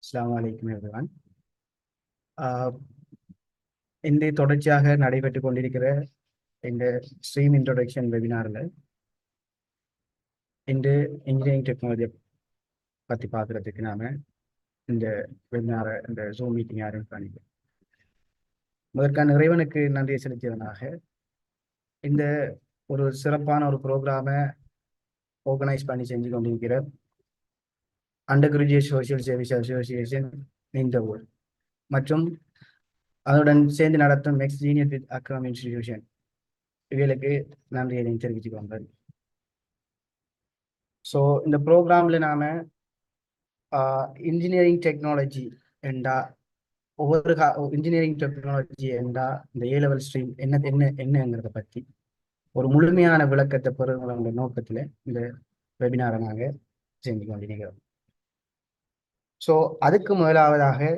அஸ்ஸலாமு அலைக்கும் எவ்ரிவன். இன்று தொடர்ச்சியாக நடைபெற்றுக் கொண்டிருக்கிற இந்த ஸ்ட்ரீம் இன்ட்ரோடக்ஷன் வெபினாரில் இன்று இன்ஜினியரிங் டெக்னாலஜி பற்றி பார்க்குறதுக்கு நாம் இந்த வெபினாரை இந்த ஜூம் மீட்டிங் அரேஞ்ச் பண்ணிக்கிறோம். முதற்கான இறைவனுக்கு நன்றியை செலுத்தியவனாக இந்த ஒரு சிறப்பான ஒரு ப்ரோக்ராமை ஆர்கனைஸ் பண்ணி செஞ்சு கொண்டிருக்கிற under graduate social service association இந்த ஊர் மற்றும் அதனுடன் சேர்ந்து நடத்தும் next junior with Akram institution இவர்களுக்கு நன்றியை தெரிவிச்சுக்கோங்க. ஸோ இந்த ப்ரோக்ராமில் நாம் இன்ஜினியரிங் டெக்னாலஜி என்றா ஒவ்வொரு இன்ஜினியரிங் டெக்னாலஜி என்றா இந்த ஏ லெவல் ஸ்ட்ரீம் என்னங்கிறத பற்றி ஒரு முழுமையான விளக்கத்தை பெறுகிற நோக்கத்தில் இந்த வெபினாரை நாங்கள் செஞ்சு கொண்டிருக்கிறோம். ஸோ அதுக்கு முதலாவதாக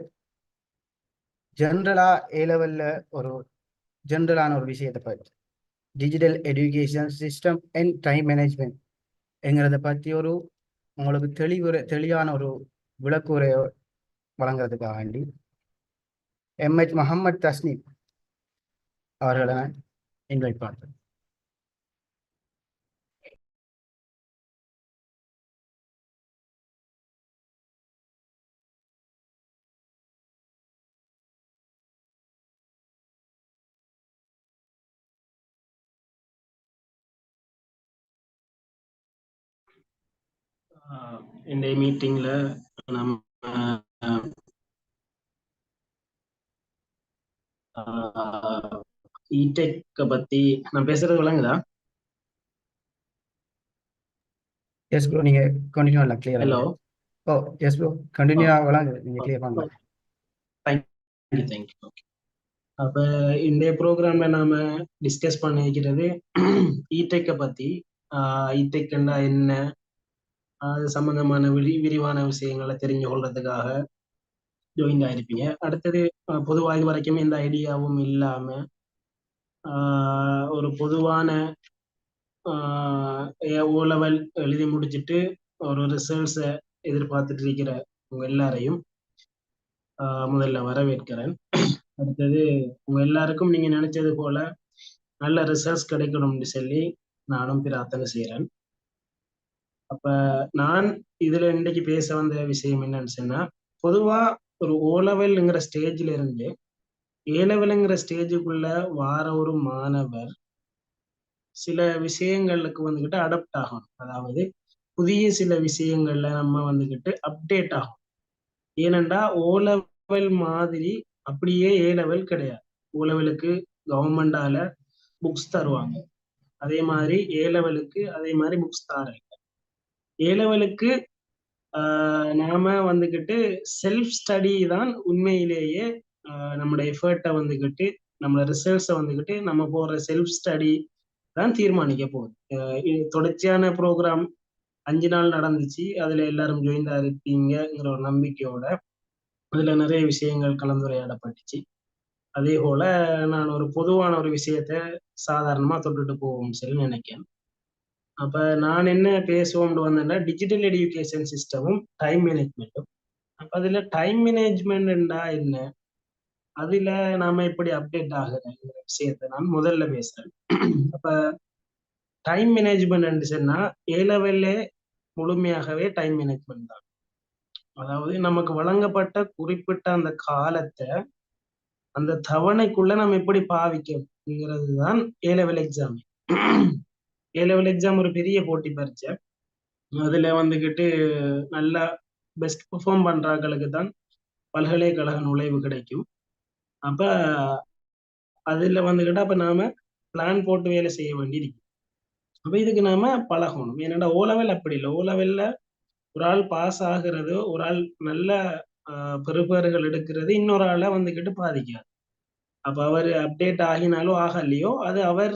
ஜென்ரலாக ஏ லெவலில் ஒரு ஜென்ரலான ஒரு விஷயத்தை பற்றி digital education system and time management என்கிறத பற்றி ஒரு உங்களுக்கு தெளிவான ஒரு விளக்குரையை வழங்குறதுக்காக வேண்டி எம்ஹெச் முகமது தஸ்னீம் அவர்களை இன்வைட் பண்ணுறேன். இந்த மீட்டிங்ல நம்ம இடெக் பத்தி நான் பேசுறது விளங்குதா? எஸ் ப்ரோ, நீங்க கண்டினியூ பண்ணலாம். கிளியர். ஹலோ. ஓ எஸ் ப்ரோ, கண்டினியூ விளங்குது, நீங்க கிளியர் பண்ணலாம். தேங்க்யூ. ஓகே, அப்ப இந்த ப்ரோக்ராம்ல நாம டிஸ்கஸ் பண்ணிக்கிறது இடெக்கை பத்தி. இடெக்னா என்ன, அது சம்பந்தமான விரிவான விஷயங்களை தெரிஞ்சு கொள்றதுக்காக ஜாயின் ஆயிருப்பீங்க. அடுத்தது பொதுவாக இது வரைக்கும் எந்த ஐடியாவும் இல்லாம ஒரு பொதுவான ஓ லெவல் எழுதி முடிச்சுட்டு ஒரு ரிசல்ட்ஸை எதிர்பார்த்துட்டு இருக்கிற உங்க எல்லாரையும் முதல்ல வரவேற்கிறேன். அடுத்தது உங்க எல்லாருக்கும் நீங்க நினைச்சது போல நல்ல ரிசல்ட்ஸ் கிடைக்கணும்னு சொல்லி நானும் பிரார்த்தனை செய்யறேன். அப்ப நான் இதுல இன்றைக்கு பேச வந்த விஷயம் என்னன்னு சொன்னா, பொதுவா ஒரு ஓ லெவல்ங்கிற ஸ்டேஜ்ல இருந்து ஏ லெவலுங்கிற ஸ்டேஜுக்குள்ள வார ஒரு மாணவர் சில விஷயங்களுக்கு வந்துகிட்டு அடாப்ட் ஆகணும். அதாவது புதிய சில விஷயங்கள்ல நம்ம வந்துகிட்டு அப்டேட் ஆகும். ஏனென்றா ஓ லெவல் மாதிரி அப்படியே ஏ லெவல் கிடையாது. ஓ லெவலுக்கு கவர்மெண்டால புக்ஸ் தருவாங்க, அதே மாதிரி ஏ லெவலுக்கு அதே மாதிரி புக்ஸ் தராங்க. ஏ லெவலுக்கு நாம வந்துகிட்டு செல்ஃப் ஸ்டடி தான் உண்மையிலேயே நம்மளோட எஃபர்ட்டை வந்துகிட்டு நம்மளோட ரிசல்ட்ஸை வந்துகிட்டு நம்ம போற செல்ஃப் ஸ்டடி தான் தீர்மானிக்க போகுது. இது தொடர்ச்சியான ப்ரோக்ராம் 5 நாள் நடந்துச்சு. அதுல எல்லாரும் ஜாயின் இருப்பீங்கிற ஒரு நம்பிக்கையோட அதுல நிறைய விஷயங்கள் கலந்துரையாடப்பட்டுச்சு. அதே போல நான் ஒரு பொதுவான ஒரு விஷயத்த சாதாரணமா தொட்டுட்டு போவோம் சொல்லி நினைக்கிறேன். அப்ப நான் என்ன பேசுவோம்னு வந்தேன்னா, டிஜிட்டல் எஜுகேஷன் சிஸ்டமும் டைம் மேனேஜ்மெண்ட்டும். அப்ப அதுல டைம் மேனேஜ்மெண்ட்னா என்ன, அதுல நாம எப்படி அப்டேட் ஆகுதுங்கிற விஷயத்த நான் முதல்ல பேசுறேன். அப்ப டைம் மேனேஜ்மெண்ட் சொன்னா ஏ லெவல்ல முழுமையாகவே டைம் மேனேஜ்மெண்ட் தான். அதாவது நமக்கு வழங்கப்பட்ட குறிப்பிட்ட அந்த காலத்தை அந்த தவணைக்குள்ள நம்ம எப்படி பாவிக்கிறோம்ங்கிறது தான் ஏ லெவல் எக்ஸாம். ஏ லெவல் எக்ஸாம் ஒரு பெரிய போட்டி பரீட்சை. அதுல வந்துகிட்டு நல்லா பெஸ்ட் பெர்ஃபார்ம் பண்றாங்களுக்கு தான் பல்கலைக்கழக நுழைவு கிடைக்கும். அப்ப அதுல வந்துகிட்டு அப்ப நாம பிளான் போட்டு வேலை செய்ய வேண்டியிருக்கு. அப்ப இதுக்கு நாம பழகணும். ஏன்னா ஓ லெவல் அப்படி இல்லை. ஓ லெவல்ல ஒரு ஆள் பாஸ் ஆகுறது, ஒரு ஆள் நல்ல பெறுபேறுகள் எடுக்கிறது இன்னொரு ஆளை வந்துகிட்டு பாதிக்காது. அப்ப அவர் அப்டேட் ஆகினாலோ ஆகலையோ அது அவர்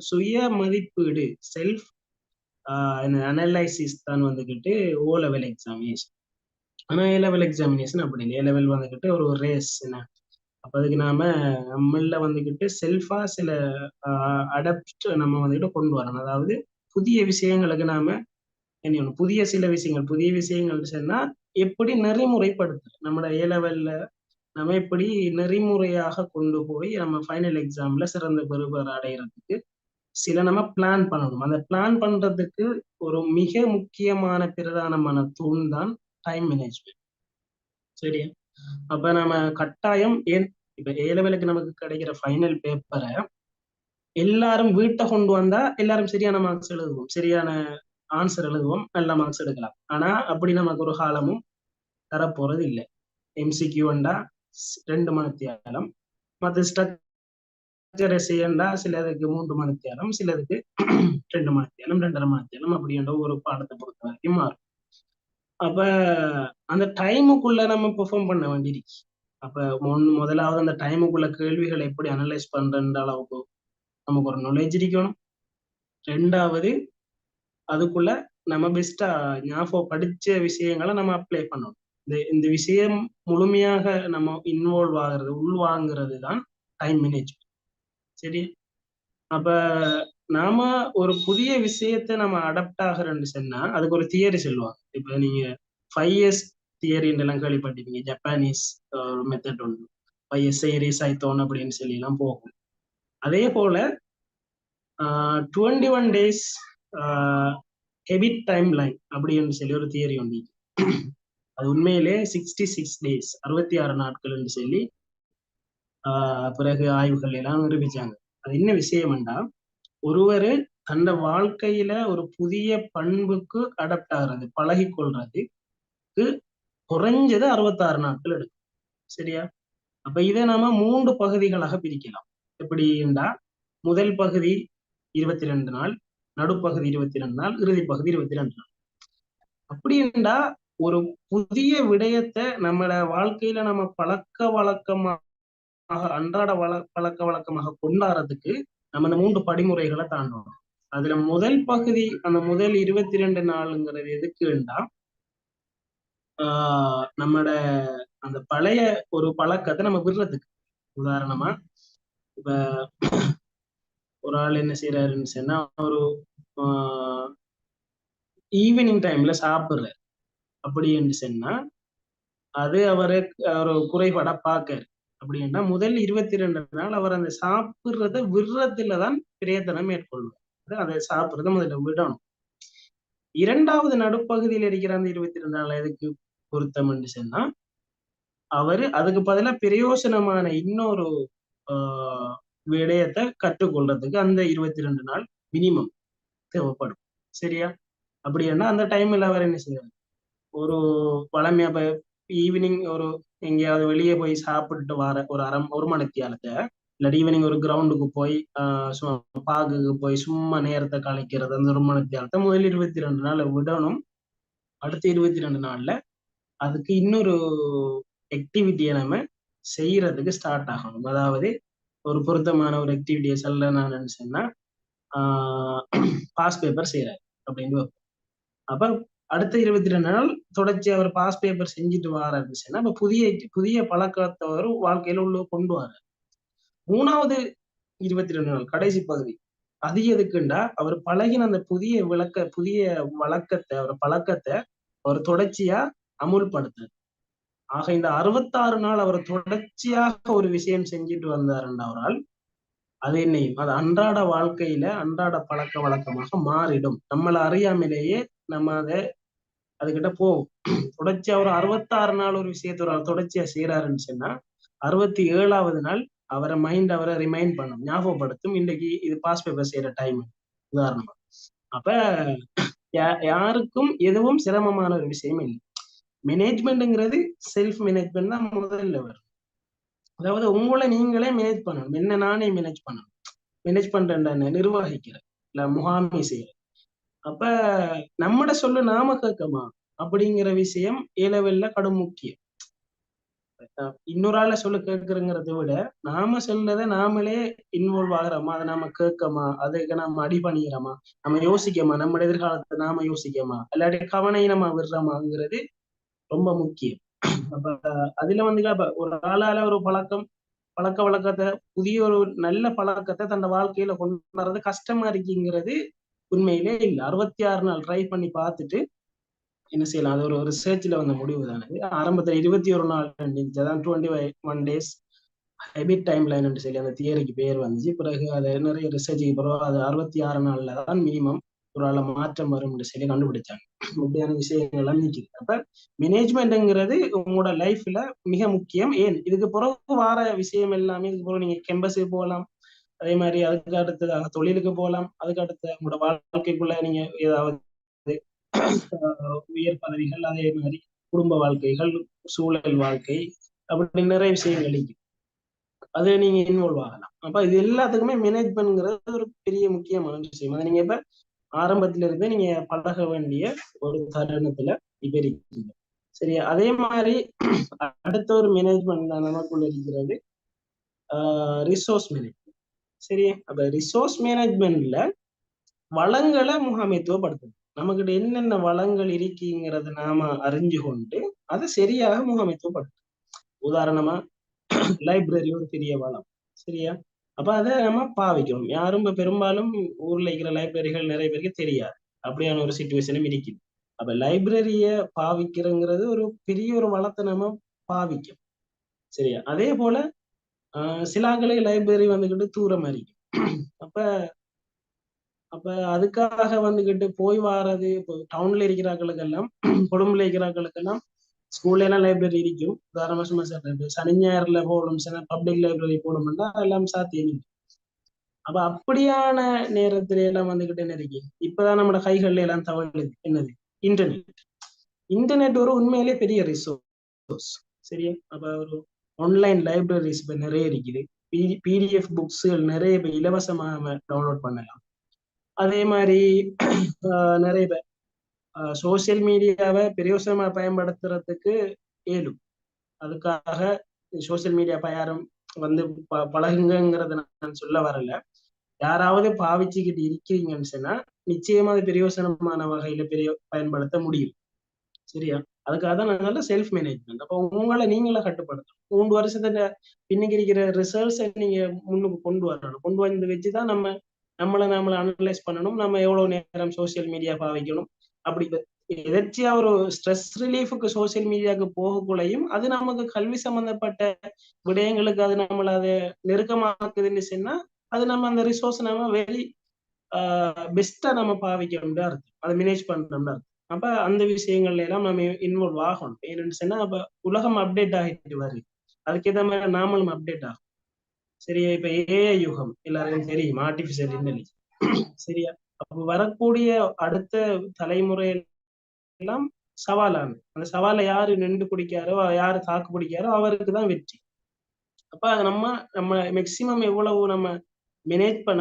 சுய மதிப்பீடு, செல்ஃப் அனலைசிஸ் தான் வந்துகிட்டு ஓ லெவல் எக்ஸாமினேஷன். ஆனா ஏ லெவல் எக்ஸாமினேஷன் அப்படி இல்லை. ஏ லெவல் வந்துகிட்டு ஒரு ரேஸ் என்ன. அப்ப அதுக்கு நாம நம்மள வந்துகிட்டு செல்ஃபா சில அடாப்ட் நம்ம வந்துகிட்டு கொண்டு வரணும். அதாவது புதிய விஷயங்களுக்கு நாம என்ன புதிய சில விஷயங்கள் சொன்னா எப்படி நெறிமுறைப்படுத்து நம்மளோட A-level நம்ம எப்படி நெறிமுறையாக கொண்டு போய் நம்ம ஃபைனல் எக்ஸாம்ல சிறந்த பெறுபேறு அடைகிறதுக்கு சில நம்ம பிளான் பண்ணணும். அந்த பிளான் பண்றதுக்கு ஒரு மிக முக்கியமான பிரதானமான தூண் தான் டைம் மேனேஜ்மெண்ட். சரியா? அப்ப நம்ம கட்டாயம் இப்ப A-levelக்கு நமக்கு கிடைக்கிற ஃபைனல் பேப்பரை எல்லாரும் வீட்டை கொண்டு வந்தா எல்லாரும் சரியான மார்க்ஸ் எழுதுவோம், சரியான ஆன்சர் எழுதுவோம், நல்ல மார்க்ஸ் எடுக்கலாம். ஆனா அப்படி நமக்கு ஒரு காலமும் தரப்போறது இல்லை. MCQ-ண்டா 2 மணித்தியாலம், மற்ற ஸ்ட்ரக்சர் எஸ்ஏண்டா சிலதுக்கு 3 மணித்தியாலம், சிலதுக்கு 2 மணித்தியாலம், 2.5 மணித்தியாலம், அப்படின்ற ஒரு பாடத்தை பொறுத்த வரைக்கும் மாறும். அப்ப அந்த டைமுக்குள்ள நம்ம பெர்ஃபார்ம் பண்ண வேண்டியிருக்கு. அப்ப முதலாவது அந்த டைமுக்குள்ள கேள்விகளை எப்படி அனலைஸ் பண்றன்ற அளவுக்கு நமக்கு ஒரு நாலேஜ் இருக்கணும். 2வது அதுக்குள்ள நம்ம பெஸ்டா ஞாபகம் படிச்ச விஷயங்களை நம்ம அப்ளை பண்ணணும். இந்த விஷயம் முழுமையாக நம்ம இன்வால்வ் ஆகுறது, உள்வாங்கிறது தான் டைம் மேனேஜ்மெண்ட். சரி, அப்ப நாம ஒரு புதிய விஷயத்தை நம்ம அடாப்ட் ஆகிறோம்னு சொன்னா அதுக்கு ஒரு தியரி சொல்லுவாங்க. இப்ப நீங்க 5 years தியரின்னு எல்லாம் கேள்விப்பட்டிருப்பீங்க. ஜப்பானீஸ் மெத்தட் ஒன்று 5 years series ஐத்தோன் அப்படின்னு சொல்லி எல்லாம் போகும். அதே போல 21 days ஹெபிட் டைம் லைன் அப்படின்னு சொல்லி ஒரு தியரி ஒன்று. அது உண்மையிலே 66 days 66 நாட்கள் சொல்லி பிறகு ஆய்வுகள் எல்லாம் நிரூபிச்சாங்க. அது என்ன விஷயம்டா, ஒருவர் தன்னை வாழ்க்கையில ஒரு புதிய பண்புக்கு அடாப்ட் ஆகிறது, பழகி கொள்றதுக்கு குறைஞ்சது 66 நாட்கள் எடுக்கும். சரியா? அப்ப இதை நாம 3 பகுதிகளாக பிரிக்கலாம். எப்படின்னா, முதல் பகுதி 22 நாள், நடுப்பகுதி 22 நாள், இறுதி பகுதி 22 நாள். அப்படின்னா ஒரு புதிய விடயத்தை நம்மள வாழ்க்கையில நம்ம பழக்க வழக்கமாக அன்றாட பழக்க வழக்கமாக கொண்டாடுறதுக்கு நம்ம இந்த 3 படிமுறைகளை தாண்டணும். அதுல முதல் பகுதி, அந்த முதல் 22 நாளுங்கிறது எதுக்குன்னா, நம்மட அந்த பழைய ஒரு பழக்கத்தை நம்ம விடுறதுக்கு. உதாரணமா, இப்ப ஒரு ஆள் என்ன செய்யறாருன்னு சொன்னா, ஒரு ஈவினிங் டைம்ல சாப்பிடுற அப்படின்னு சொன்னா அது அவரு ஒரு குறைபாடா பார்க்காரு. அப்படின்னா முதல் 22 நாள் அவர் அந்த சாப்பிடுறத விடுறதுலதான் பிரயத்தனம் மேற்கொள்வார். அதை சாப்பிடுறத முதல்ல விடணும். 2வது நடுப்பகுதியில் இருக்கிற அந்த 22 நாள் எதுக்கு பொருத்தம் என்று சொன்னா, அவரு அதுக்கு பதிலா பிரயோசனமான இன்னொரு விடயத்தை கற்றுக்கொள்றதுக்கு அந்த 22 நாள் மினிமம் தேவைப்படும். சரியா? அப்படின்னா அந்த டைம்ல அவர் என்ன செய்வார், ஒரு பழமையா ஈவினிங் ஒரு எங்கேயாவது வெளியே போய் சாப்பிட்டு வர ஒரு மணித்தியாலத்தை, இல்லாட்டி ஈவினிங் ஒரு கிரவுண்டுக்கு போய் பார்க்குக்கு போய் சும்மா நேரத்தை கழிக்கிறது, அந்த ஒரு மணித்தியாலத்தை முதல் 22 நாள் விடணும். அடுத்த 22 நாள்ல அதுக்கு இன்னொரு ஆக்டிவிட்டியை நம்ம செய்யறதுக்கு ஸ்டார்ட் ஆகணும். அதாவது ஒரு பொருத்தமான ஒரு ஆக்டிவிட்டியை சொல்ல நான் நினைச்சேன்னா பாஸ் பேப்பர் செய்யறாரு அப்படின்னு. அப்ப அடுத்த 22 நாள் தொடர்ச்சி அவர் பாஸ் பேப்பர் செஞ்சுட்டு வாரதுன்னா அப்ப புதிய பழக்கத்தை அவர் வாழ்க்கையில உள்ள கொண்டு வர. 3வது 22 நாள் கடைசி பகுதி, அது எதுக்குண்டா அவர் பழகின அந்த புதிய வழக்கத்தை அவர் தொடர்ச்சியா அமுல்படுத்துறது. ஆக இந்த 66 நாள் அவர் தொடர்ச்சியாக ஒரு விஷயம் செஞ்சுட்டு வந்தாருன்னா அவரால் அது என்னையும் அது அன்றாட வாழ்க்கையில அன்றாட பழக்க வழக்கமாக மாறிடும். நம்மளை அறியாமலேயே நம்ம அதுகிட்ட போகும். தொடர்ச்சியா ஒரு 66 நாள் ஒரு விஷயத்த ஒரு தொடர்ச்சியா செய்யறாருன்னு சொன்னா 67வது நாள் அவரை ரிமைண்ட் பண்ணும், ஞாபகப்படுத்தும், இன்னைக்கு இது பாஸ் பேப்பர் செய்யற டைம் உதாரணமா. அப்ப யாருக்கும் எதுவும் சிரமமான ஒரு விஷயம் இல்லை. மேனேஜ்மெண்ட்ங்கிறது செல்ஃப் மேனேஜ்மெண்ட் தான் முதல்ல வரும். அதாவது உங்களை நீங்களே மேனேஜ் பண்ணணும். என்ன நானே மேனேஜ் பண்ணணும். மேனேஜ் பண்றேன் நிர்வகிக்கிறேன், இல்ல முகாமை செய்யறேன். அப்ப நம்மட சொல்ல நாம கேட்கமா அப்படிங்கிற விஷயம் A-levelல கடும் முக்கியம். இன்னொரு ஆள சொல்ல கேட்கிறங்கிறத விட நாம சொல்லதை நாமளே இன்வால்வ் ஆகிறோமா, அதை நாம கேட்கமா, அதுக்கு நாம அடி பண்ணிக்கிறோமா, நம்ம யோசிக்கமா, நம்ம எதிர்காலத்தை நாம யோசிக்கமா, இல்லாட்டி கவனையினமா விடுறோமாங்கிறது ரொம்ப முக்கியம். அப்ப அதுல ஒரு ஆளால ஒரு பழக்க வழக்கத்தை புதிய ஒரு நல்ல பழக்கத்தை தன் வாழ்க்கையில கொண்டு வர்றது கஷ்டமா இருக்குங்கிறது உண்மையிலே இல்லை. 66 நாள் ட்ரை பண்ணி பார்த்துட்டு என்ன செய்யலாம், அது ஒரு ரிசர்ச்ல வந்த முடிவு தானே. ஆரம்பத்துல 21 நாள் இருந்துச்சு, அதான் 21 days ஹேபிட் டைம் லைன் என்று சொல்லி அந்த தியரிக்கு பேர் வந்துச்சு. பிறகு அது நிறைய ரிசர்ச்சுக்கு பிறகு அது 66 நாள்ல தான் மினிமம் ஒரு ஆள மாற்றம் வரும்னு சொல்லி கண்டுபிடிச்சாங்க. இப்படியான விஷயங்கள் எல்லாம் நீக்குது. அப்ப மேனேஜ்மெண்ட்ங்கிறது உங்களோட லைஃப்ல மிக முக்கியம். ஏன் இதுக்கு பிறகு வார விஷயம் எல்லாமே, இதுக்கு பிறகு நீங்க கேம்பஸுக்கு போகலாம், அதே மாதிரி அதுக்கு அடுத்ததாக தொழிலுக்கு போகலாம், அதுக்கு அடுத்த உங்களோட வாழ்க்கைக்குள்ள நீங்க ஏதாவது உயர் பதவிகள், அதே மாதிரி குடும்ப வாழ்க்கைகள், சூழல் வாழ்க்கை, அப்படி நிறைய விஷயங்கள் இருக்கு. அது நீங்க இன்வால்வ் ஆகலாம். அப்ப இது எல்லாத்துக்குமே மேனேஜ்மெண்ட்ங்கிறது ஒரு பெரிய முக்கியமான விஷயம். அதை நீங்க இப்ப ஆரம்பத்துல இருந்து நீங்க பழக வேண்டிய ஒரு தருணத்துல இப்ப இருக்கீங்க. சரியா? அதே மாதிரி அடுத்த ஒரு மேனேஜ்மெண்ட் நமக்குள்ள இருக்கிறது ரிசோர்ஸ் மேனேஜ்மெண்ட். சரி, அப்ப ரிசோர்ஸ் மேனேஜ்மெண்ட்ல வளங்களை முகாமைத்துவப்படுத்தணும். நமக்கிட்ட என்னென்ன வளங்கள் இருக்குங்கிறத நாம அறிஞ்சு கொண்டு அதை சரியாக முகாமைத்துவப்படுத்தணும். உதாரணமா லைப்ரரி ஒரு பெரிய வளம். சரியா? அப்ப அதை நம்ம பாவிக்கணும். யாரும் இப்ப பெரும்பாலும் ஊர்ல இருக்கிற லைப்ரரிகள் நிறைய பேருக்கு தெரியாது. அப்படியான ஒரு சுச்சுவேஷனும் இருக்குது. அப்ப லைப்ரரிய பாவிக்கிறங்கிறது ஒரு பெரிய ஒரு வளத்தை நம்ம பாவிக்கும். சரியா? அதே போல சிலாக்களே லைப்ரரி வந்துகிட்டு தூரம் அறிக்கும். அப்ப அப்ப அதுக்காக வந்துகிட்டு போய் வாரது, இப்போ டவுன்ல இருக்கிறார்களுக்கெல்லாம் கொழும்புல இருக்கிறார்களுக்கெல்லாம் ஸ்கூல்ல எல்லாம் லைப்ரரி இருக்கும். உதாரணமா சும்மா சனி ஞாயிறுல போகணும், சில பப்ளிக் லைப்ரரி போகணும்னா எல்லாம் சாத்தியம் இல்லை. அப்ப அப்படியான நேரத்துல எல்லாம் வந்துகிட்டு என்ன இருக்கு, இப்பதான் நம்ம கைகள்ல எல்லாம் தவழுது என்னது, இன்டர்நெட். இன்டர்நெட் ஒரு உண்மையிலே பெரிய ரிசோர்ஸ். சரியா? அப்ப ஒரு ஆன்லைன் லைப்ரரிஸ் இப்ப நிறைய இருக்குது. பிடிஎஃப் புக்ஸ்கள் நிறைய இப்ப இலவசமாக டவுன்லோட் பண்ணலாம். அதே மாதிரி நிறைய பேர் சோசியல் மீடியாவை பிரயோசனமா பயன்படுத்துறதுக்கு இயலும். அதுக்காக சோசியல் மீடியா யாரும் வந்து பழகுங்கிறத நான் சொல்ல வரல. யாராவது பாவிச்சுக்கிட்டு இருக்கிறீங்கன்னு சொன்னா நிச்சயமா அது பிரயோசனமான வகையில பயன்படுத்த முடியும். சரியா? அதுக்காக தான் நல்ல செல்ஃப் மேனேஜ்மெண்ட். அப்போ உங்களை நீங்களே கட்டுப்படுத்தணும். 3 வருஷத்துல பின்னுக்கு இருக்கிற ரிசல்ட்ஸை நீங்க முன்னுக்கு கொண்டு வரணும். கொண்டு வந்து வச்சுதான் நம்மளை அனலைஸ் பண்ணணும். நம்ம எவ்வளவு நேரம் சோசியல் மீடியா பாவிக்கணும். அப்படி எதர்ச்சியா ஒரு ஸ்ட்ரெஸ் ரிலீஃபுக்கு சோசியல் மீடியாவுக்கு போகக்குள்ளையும் அது நமக்கு கல்வி சம்பந்தப்பட்ட விடயங்களுக்கு அது நம்மளை அதை நெருக்கமாக்குதுன்னு சொன்னா அது நம்ம அந்த ரிசோர்ஸ் நம்ம பெஸ்டா நம்ம பாவிக்கணும்னு அர்த்தம். அதை மேனேஜ் பண்றோம்னு அர்த்தம். அப்ப அந்த விஷயங்கள்ல எல்லாம் நம்ம இன்வால்வ் ஆகணும். ஏன்னு சொன்னா அப்ப உலகம் அப்டேட் ஆகிட்டு வருது. அதுக்கேற்ற மாதிரி நாமளும் அப்டேட் ஆகும். சரியா? இப்ப ஏஐ யுகம் எல்லாருக்கும் தெரியும், ஆர்டிபிஷியல் இன்டெலிஜென்ஸ். சரியா? அப்ப வரக்கூடிய அடுத்த தலைமுறை எல்லாம் சவாலான, அந்த சவாலை யாரு நின்று பிடிக்காரோ, யாரு தாக்கு பிடிக்காரோ அவருக்கு தான் வெற்றி. அப்ப அது நம்ம நம்ம மேக்சிமம் எவ்வளவு நம்ம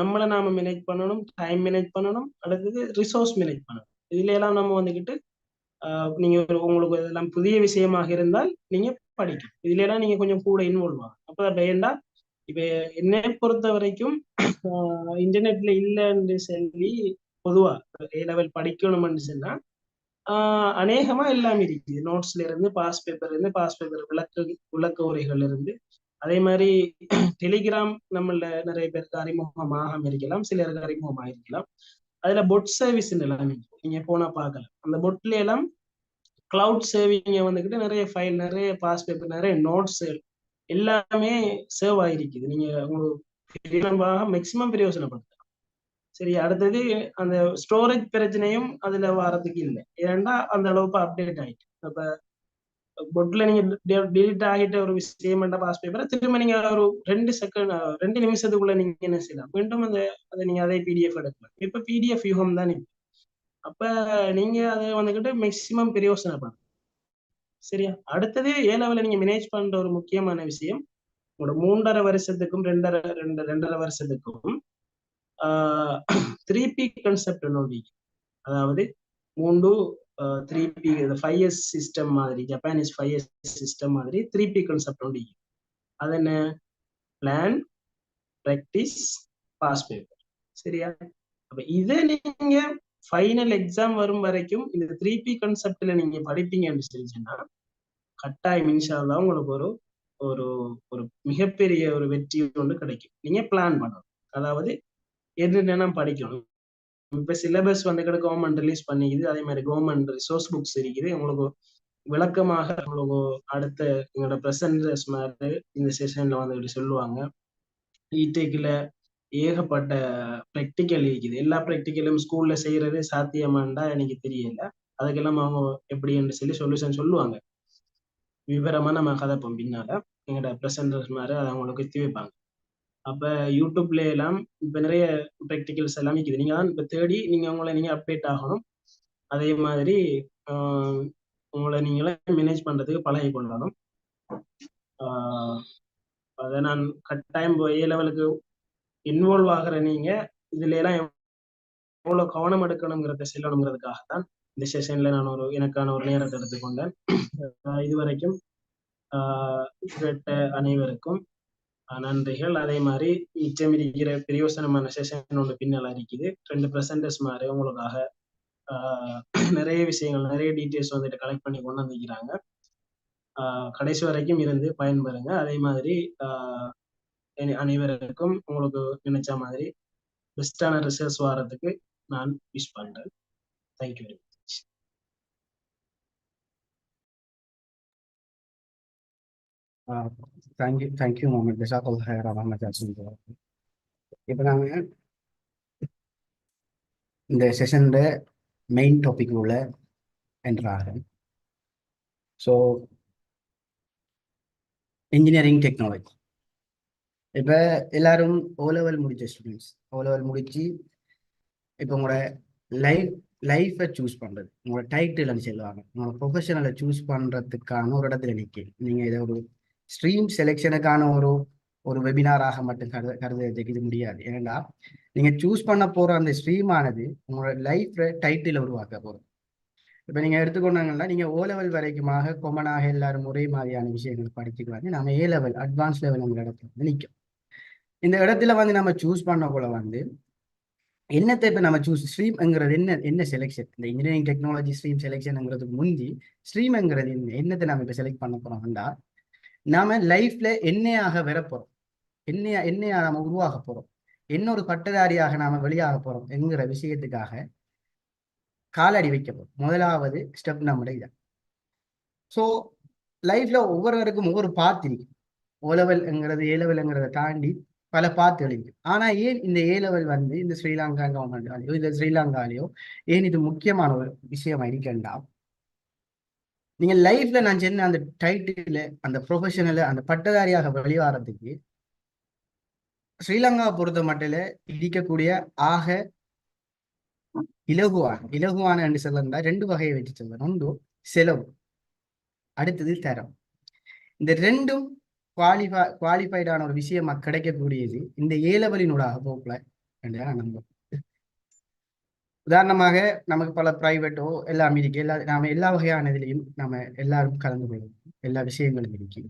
நம்மளை நாம மேனேஜ் பண்ணணும், டைம் மேனேஜ் பண்ணணும், அடுத்தது ரிசோர்ஸ் மேனேஜ் பண்ணணும். இதுல எல்லாம் நம்ம வந்துகிட்டு நீங்க உங்களுக்கு இதெல்லாம் புதிய விஷயமாக இருந்தால் நீங்க படிக்கணும். இதுல எல்லாம் நீங்க கொஞ்சம் கூட இன்வால்வ் ஆகும். அப்ப வேண்டா இப்ப என்னை பொறுத்த வரைக்கும் இன்டர்நெட்ல இல்லைன்னு சொல்லி பொதுவா ஏ லெவல் படிக்கணும்னு சொன்னா அநேகமா எல்லாமே இருக்குது. நோட்ஸ்ல இருந்து பாஸ் பேப்பர் விளக்க உரைகள் இருந்து, அதே மாதிரி டெலிகிராம் நம்மள நிறைய பேருக்கு அறிமுகமாக இருக்கலாம், சிலருக்கு அறிமுகமாக இருக்கலாம். அதுல பொட் சர்வீஸ் எல்லாம் நீங்க போனா பார்க்கலாம். அந்த பொட்ல எல்லாம் கிளவுட் சேவிங்க வந்துகிட்டு நிறைய ஃபைல், நிறைய பாஸ் பேப்பர், நிறைய நோட்ஸ் எல்லாமே சேவ் ஆகிருக்குது. நீங்க உங்களுக்கு மேக்சிமம் பிரயோசனப்படுத்தலாம். சரி, அடுத்தது அந்த ஸ்டோரேஜ் பிரச்சனையும் அதுல வாரத்துக்கு இல்லை. ஏன்னா அந்த அளவுக்கு அப்டேட் ஆயிட்டு. அப்ப பொட்ல நீங்க டிலீட் ஆகிட்ட ஒரு விஷயம் பாஸ் பேப்பரை திரும்ப நீங்க ஒரு 2 நிமிஷத்துக்குள்ள நீங்க என்ன செய்யலாம், மீண்டும் அதை நீங்க அதே பிடிஎஃப் எடுக்கலாம். இப்ப பிடிஎஃப் யுகம் தான். அப்ப நீங்க அதை வந்துகிட்டு மேக்சிமம் பிரயோசனப்படும். சரியா? அடுத்தது ஏ லெவல்ல நீங்க மேனேஜ் பண்ற ஒரு முக்கியமான விஷயம், உங்களோட 3.5 வருஷத்துக்கும் 2.5 வருஷத்துக்கும் 3P கான்செப்ட் ஒன்று. அதாவது 3P 5S சிஸ்டம் மாதிரி, ஜப்பானீஸ் 5S சிஸ்டம் மாதிரி 3P கான்செப்ட் ஒன்று. அது என்ன? Plan, practice, pass paper. சரியா? அப்ப இதை நீங்க ஃபைனல் எக்ஸாம் வரும் வரைக்கும் இந்த 3P கான்செப்ட்ல நீங்க படிப்பீங்கன்னு சொல்லிச்சுன்னா கட்டாயம் இன்ஷா அல்லாஹ் உங்களுக்கு ஒரு ஒரு ஒரு மிகப்பெரிய ஒரு வெற்றி ஒன்று கிடைக்கும். நீங்க பிளான் பண்ணணும். அதாவது என்னென்ன படிக்கணும், இப்ப சிலபஸ் வந்து கூட கவர்மெண்ட் ரிலீஸ் பண்ணிக்குது. அதே மாதிரி கவர்மெண்ட் ரிசோர்ஸ் புக்ஸ் இருக்குது. உங்களுக்கு விளக்கமாக உங்களுக்கு அடுத்த எங்களோட ப்ரெசன்டர்ஸ் மாதிரி இந்த செஷன்ல வந்து இப்படி சொல்லுவாங்க. இடெக்ல ஏகப்பட்ட ப்ராக்டிக்கல் இருக்குது. எல்லா ப்ராக்டிக்கலும் ஸ்கூல்ல செய்யறது சாத்தியமாண்டா எனக்கு தெரியல. அதுக்கெல்லாம் அவங்க எப்படின்னு சொல்லி சொல்யூஷன் சொல்லுவாங்க. விவரமா நம்ம கதைப்போம் பின்னால. எங்களோட ப்ரெசன்டர்ஸ் மாதிரி அதை அவங்களுக்கு எத்தி வைப்பாங்க. அப்ப யூடியூப்ல எல்லாம் இப்ப நிறைய ப்ராக்டிகல்ஸ் எல்லாம் இருக்குது. நீங்க தான் இப்ப தேடி நீங்க அப்டேட் ஆகணும். அதே மாதிரி ஆஹ் உங்களை நீங்களே மேனேஜ் பண்றதுக்கு பழகி கொள்ளணும். ஆஹ் அதை நான் கட்டாயம் ஏ லெவலுக்கு இன்வால்வ் ஆகிற நீங்க இதுல எல்லாம் எவ்வளவு கவனம் எடுக்கணுங்கிறத செல்லணுங்கிறதுக்காக தான் இந்த செஷன்ல நான் எனக்கான ஒரு நேரத்தை எடுத்துக்கொண்டேன். இதுவரைக்கும் கேட்ட அனைவருக்கும் நன்றிகள். அதே மாதிரி மிச்சம் இருக்கிற பிரயோசனமான செஷன் ஒன்று பின்னால் இருக்குது. 2 ப்ரெசன்டர்ஸ் மாதிரி உங்களுக்காக நிறைய விஷயங்கள் நிறைய டீட்டெயில்ஸ் வந்துட்டு கலெக்ட் பண்ணி கொண்டு வந்துக்கிறாங்க. கடைசி வரைக்கும் இருந்து பயன்பெறுங்க. அதே மாதிரி அனைவருக்கும் உங்களுக்கு நினைச்ச மாதிரி பெஸ்டான ரிசல்ட்ஸ் வர்றதுக்கு நான் விஷ் பண்றேன். Thank you very much. Thank you Mohammed. ஜஸாக்கல்லாஹ் ஹைரா முஹம்மது யாசின். இப்போ நாங்கள் இந்த செஷனோட மெயின் டாபிக் உள்ள என்ட்ராகிறேன். So engineering technology. இப்போ எல்லாரும் ஓ லெவல் முடிச்ச ஸ்டூடெண்ட்ஸ், ஓ லெவல் முடிச்சு இப்போ உங்களோட லைஃப்பை சூஸ் பண்ணுறது, உங்களோட டைட்டில் சொல்லுவாங்க, உங்களோட ப்ரொஃபஷனலை சூஸ் பண்ணுறதுக்கான ஒரு இடத்துல நிற்க நீங்கள் இதை ஒரு ஸ்ட்ரீம் செலெக்ஷனுக்கான ஒரு வெபினாராக மட்டும் கருதுறதுக்கு இது முடியாது. ஏன்னா நீங்கள் சூஸ் பண்ண போகிற அந்த ஸ்ட்ரீமானது உங்களோட லைஃப்ல டைட்டில் உருவாக்க போகிறது. இப்போ நீங்கள் எடுத்துக்கொண்டாங்கன்னா நீங்கள் ஓ லெவல் வரைக்குமாக கொமனாக எல்லாரும் ஒரே மாதிரியான விஷயங்கள் படிச்சுக்குவாங்க. நம்ம ஏ லெவல் அட்வான்ஸ் லெவலுங்கிற இடத்துல வந்து நிற்கும். இந்த இடத்துல வந்து நம்ம சூஸ் பண்ண போல வந்து என்னத்தை இப்போ நம்ம ஸ்ட்ரீம்ங்கிறது என்ன செலெக்ஷன், இந்த இன்ஜினியரிங் டெக்னாலஜி ஸ்ட்ரீம் செலெக்ஷனுங்கிறதுக்கு முந்தி ஸ்ட்ரீம்ங்கிறது என்னத்தை நம்ம இப்போ செலக்ட் பண்ண போறோம்னா, நாம லைஃப்ல என்னையாக வரப்போறோம், என்னையா நாம உருவாக போறோம், என்ன ஒரு பட்டதாரியாக நாம வெளியாக போறோம் என்கிற விஷயத்துக்காக காலடி வைக்க போறோம். முதலாவது ஸ்டெப் நம்முடைய இதான். ஸோ லைஃப்ல ஒவ்வொருவருக்கும் ஒவ்வொரு பாத்து இருக்கு. ஓ லெவல்ங்கிறது ஏ லெவல்ங்கிறத தாண்டி பல பாத்து எழுதி. ஆனா ஏன் இந்த ஏ லெவல் வந்து இந்த ஸ்ரீலங்கா கவர்மெண்ட்லையோ இல்ல ஸ்ரீலங்காலேயோ ஏன் இது முக்கியமான ஒரு விஷயமா இருக்கேன்டா, நீங்க லைஃப்ல நான் சொன்ன அந்த டைட்டில் அந்த ப்ரொஃபஷனல் அந்த பட்டதாரியாக வெளிவாரத்துக்கு ஸ்ரீலங்கா பொறுத்த மட்டும் இருக்கக்கூடிய ஆக இலகுவான என்று சொல்ல 2 வகையை வச்சு சொல்றேன். ஒன்று செலவு, அடுத்தது தரம். இந்த ரெண்டும் குவாலிஃபைடான ஒரு விஷயமா கிடைக்கக்கூடியது இந்த ஏ லெவலினூடாக போக்கல என்று நான் நம்புறேன். உதாரணமாக நமக்கு பல பிரைவேட்டோ எல்லாம் இருக்கு, நாம எல்லா வகையான இதுலையும் நம்ம எல்லாரும் கலந்து கொள்ளும், எல்லா விஷயங்களும் இருக்கு.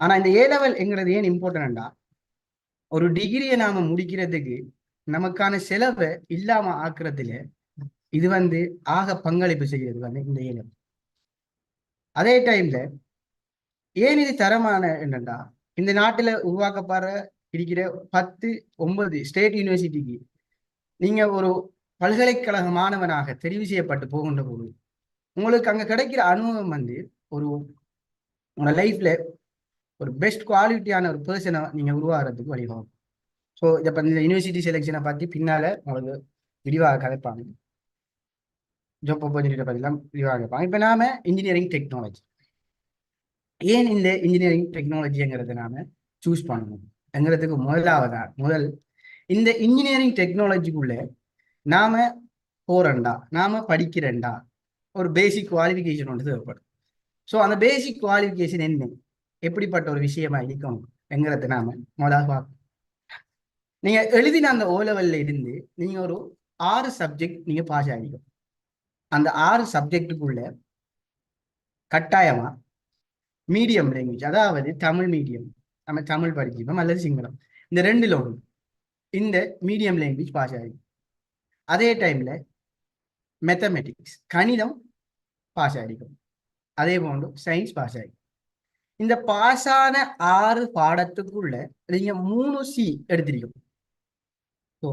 ஆனா இந்த ஏ லெவல்ங்கிறது ஏன் இம்பார்ட்டன்டா, ஒரு டிகிரியை நாம முடிக்கிறதுக்கு நமக்கான செலவை இல்லாம ஆக்குறதுல இது வந்து ஆக பங்களிப்பு செய்யறது வந்து இந்த ஏ லெவல். அதே டைம்ல ஏன் இது தரமான என்னண்டா, இந்த நாட்டுல உருவாக்கப்படுற இருக்கிற 10-9 ஸ்டேட் யூனிவர்சிட்டிக்கு நீங்க ஒரு பல்கலைக்கழக மாணவனாக தெரிவு செய்யப்பட்டு போகின்ற போது உங்களுக்கு அங்க கிடைக்கிற அனுபவம் வந்து உங்க லைஃப்ல ஒரு பெஸ்ட் குவாலிட்டியான ஒரு பர்சனை நீங்க உருவாகிறதுக்கு வழிவகும். ஸோ இதை இந்த யூனிவர்சிட்டி செலெக்ஷனை பற்றி பின்னால உங்களுக்கு விரிவாக கதைப்பாங்க, ஜாப் ஆப்பர்ச்சுனிட்டி பற்றிலாம் விரிவாக கதைப்பாங்க. இப்போ நாம இன்ஜினியரிங் டெக்னாலஜி, ஏன் இந்த இன்ஜினியரிங் டெக்னாலஜிங்கிறத நாம சூஸ் பண்ணணும்ங்கிறதுக்கு முதல் இந்த இன்ஜினியரிங் டெக்னாலஜிக்குள்ள நாம போறண்டா, நாம படிக்கிறண்டா ஒரு பேசிக் குவாலிஃபிகேஷன் ஒன்று தேவைப்படும். ஸோ அந்த பேசிக் குவாலிஃபிகேஷன் என்ன, எப்படிப்பட்ட ஒரு விஷயமா இருக்கணும்ங்கிறத நாம முதலாக பார்க்கணும். நீங்க எழுதின அந்த ஓ லெவல்ல இருந்து நீங்க ஒரு 6 சப்ஜெக்ட் நீங்க பாஸ் ஆகிடும். அந்த 6 சப்ஜெக்டுக்குள்ள கட்டாயமா மீடியம் லாங்குவேஜ், அதாவது தமிழ் மீடியம், நம்ம தமிழ் படிச்சிருக்கோம் அல்லது சிங்களம், இந்த 2ல ஒன்று இந்த மீடியம் லாங்குவேஜ் பாஸ் ஆகிடும். அதே டைம்ல மேத்தமெட்டிக்ஸ் கணிதம் பாஸ் ஆகிடும், அதே போன்று சயின்ஸ் பாஸ் ஆகிடும். இந்த பாஸான 6 பாடத்துக்குள்ள நீங்க 3 C எடுத்திருக்கோம். ஸோ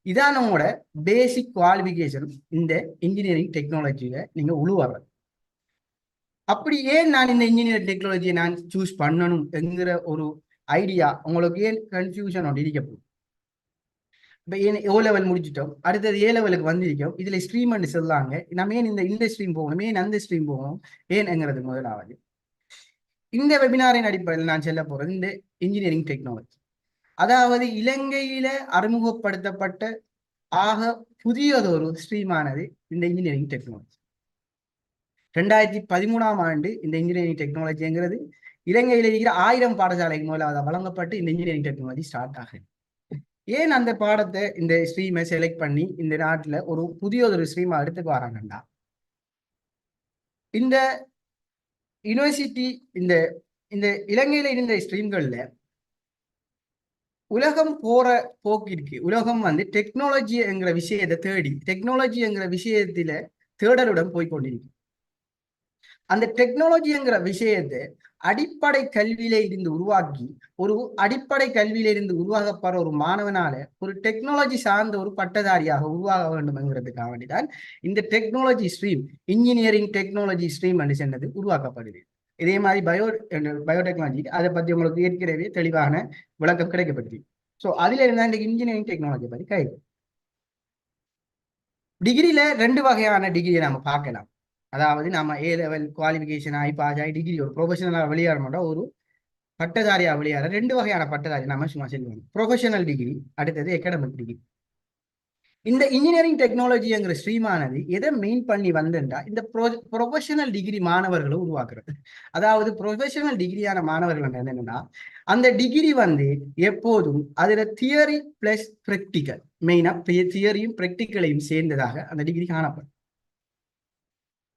இதான் நம்மளோட பேசிக் குவாலிஃபிகேஷன் இந்த இன்ஜினியரிங் டெக்னாலஜியில நீங்க உழுவாங்க. அப்படி ஏன் நான் இந்த இன்ஜினியரிங் டெக்னாலஜியை நான் சூஸ் பண்ணணும் என்கிற ஒரு ஐடியா உங்களுக்கு ஏன் கன்ஃபியூஷன் ஒன்று இருக்க போகுது. இப்போ ஏன் ஓ லெவல் முடிச்சிட்டோம், அடுத்தது ஏ லெவலுக்கு வந்திருக்கோம், இதுல ஸ்ட்ரீம் சொல்லாங்க, நம்ம ஏன் இந்த ஸ்ட்ரீம் போகணும், ஏன் அந்த ஸ்ட்ரீம் போகணும், ஏன்ங்கிறது முதலாவது. இந்த வெபினாரின் அடிப்படையில் நான் சொல்ல போறது இந்த இன்ஜினியரிங் டெக்னாலஜி, அதாவது இலங்கையில அறிமுகப்படுத்தப்பட்ட ஆக புதியதொரு ஸ்ட்ரீமானது இந்த இன்ஜினியரிங் டெக்னாலஜி. 2013ஆம் ஆண்டு இந்த இன்ஜினியரிங் டெக்னாலஜிங்கிறது இலங்கையில் இருக்கிற 1000 பாடசாலைக்கு முதலாவது வழங்கப்பட்டு இந்த இன்ஜினியரிங் டெக்னாலஜி ஸ்டார்ட் ஆகுது. ஏன் அந்த பாடத்தை இந்த ஸ்ட்ரீமை செலக்ட் பண்ணி இந்த நாட்டில் ஒரு புதியதொரு ஸ்ட்ரீமை எடுத்துக்கு வராங்கண்டா, இந்த யூனிவர்சிட்டி இந்த இந்த இலங்கையில இருந்த ஸ்ட்ரீம்கள்ல உலகம் போற போக்கிற்கு உலகம் டெக்னாலஜி என்கிற விஷயத்தை தேடி டெக்னாலஜி என்கிற விஷயத்தில தேடலுடன் போய்கொண்டிருக்கு. அந்த டெக்னாலஜி என்கிற விஷயத்தை அடிப்படை கல்வியில இருந்து உருவாக்கி ஒரு அடிப்படை கல்வியில இருந்து உருவாக்கப்படுற ஒரு மாணவனால ஒரு டெக்னாலஜி சார்ந்த ஒரு பட்டதாரியாக உருவாக வேண்டும் என்கிறதுக்காக வேண்டிதான் இந்த technology stream engineering technology stream என்று சொன்னது உருவாக்கப்படுது. இதே மாதிரி பயோடெக்னாலஜி அதை பத்தி உங்களுக்கு ஏற்கனவே தெளிவான விளக்கம் கிடைக்கப்பட்டு. ஸோ அதுல இருந்தா இந்த இன்ஜினியரிங் டெக்னாலஜி பத்தி கை டிகிரியில 2 வகையான டிகிரியை நம்ம பார்க்கலாம். அதாவது நம்ம ஏ லெவல் குவாலிஃபிகேஷன் ஆகி பாஸ் ஆகி டிகிரி ஒரு ப்ரொஃபஷனலாக வெளியேற மாட்டோம், ஒரு பட்டதாரியாக வெளியேற 2 வகையான பட்டதாரி நம்ம சும்மா சொல்லுவோம். ப்ரொஃபஷனல் டிகிரி, அடுத்தது அகாடமிக் டிகிரி. இந்த இன்ஜினியரிங் டெக்னாலஜிங்கிற ஸ்ட்ரீமானது எதை மெயின் பண்ணி வந்தா இந்த ப்ரொஃபஷனல் டிகிரி மாணவர்களை உருவாக்குறது. அதாவது ப்ரொஃபஷனல் டிகிரியான மாணவர்கள் என்னன்னா அந்த டிகிரி எப்போதும் அதுல தியரி பிளஸ் பிராக்டிக்கல், மெயினா தியரியும் பிராக்டிக்கலையும் சேர்ந்ததாக அந்த டிகிரி காணப்படும்.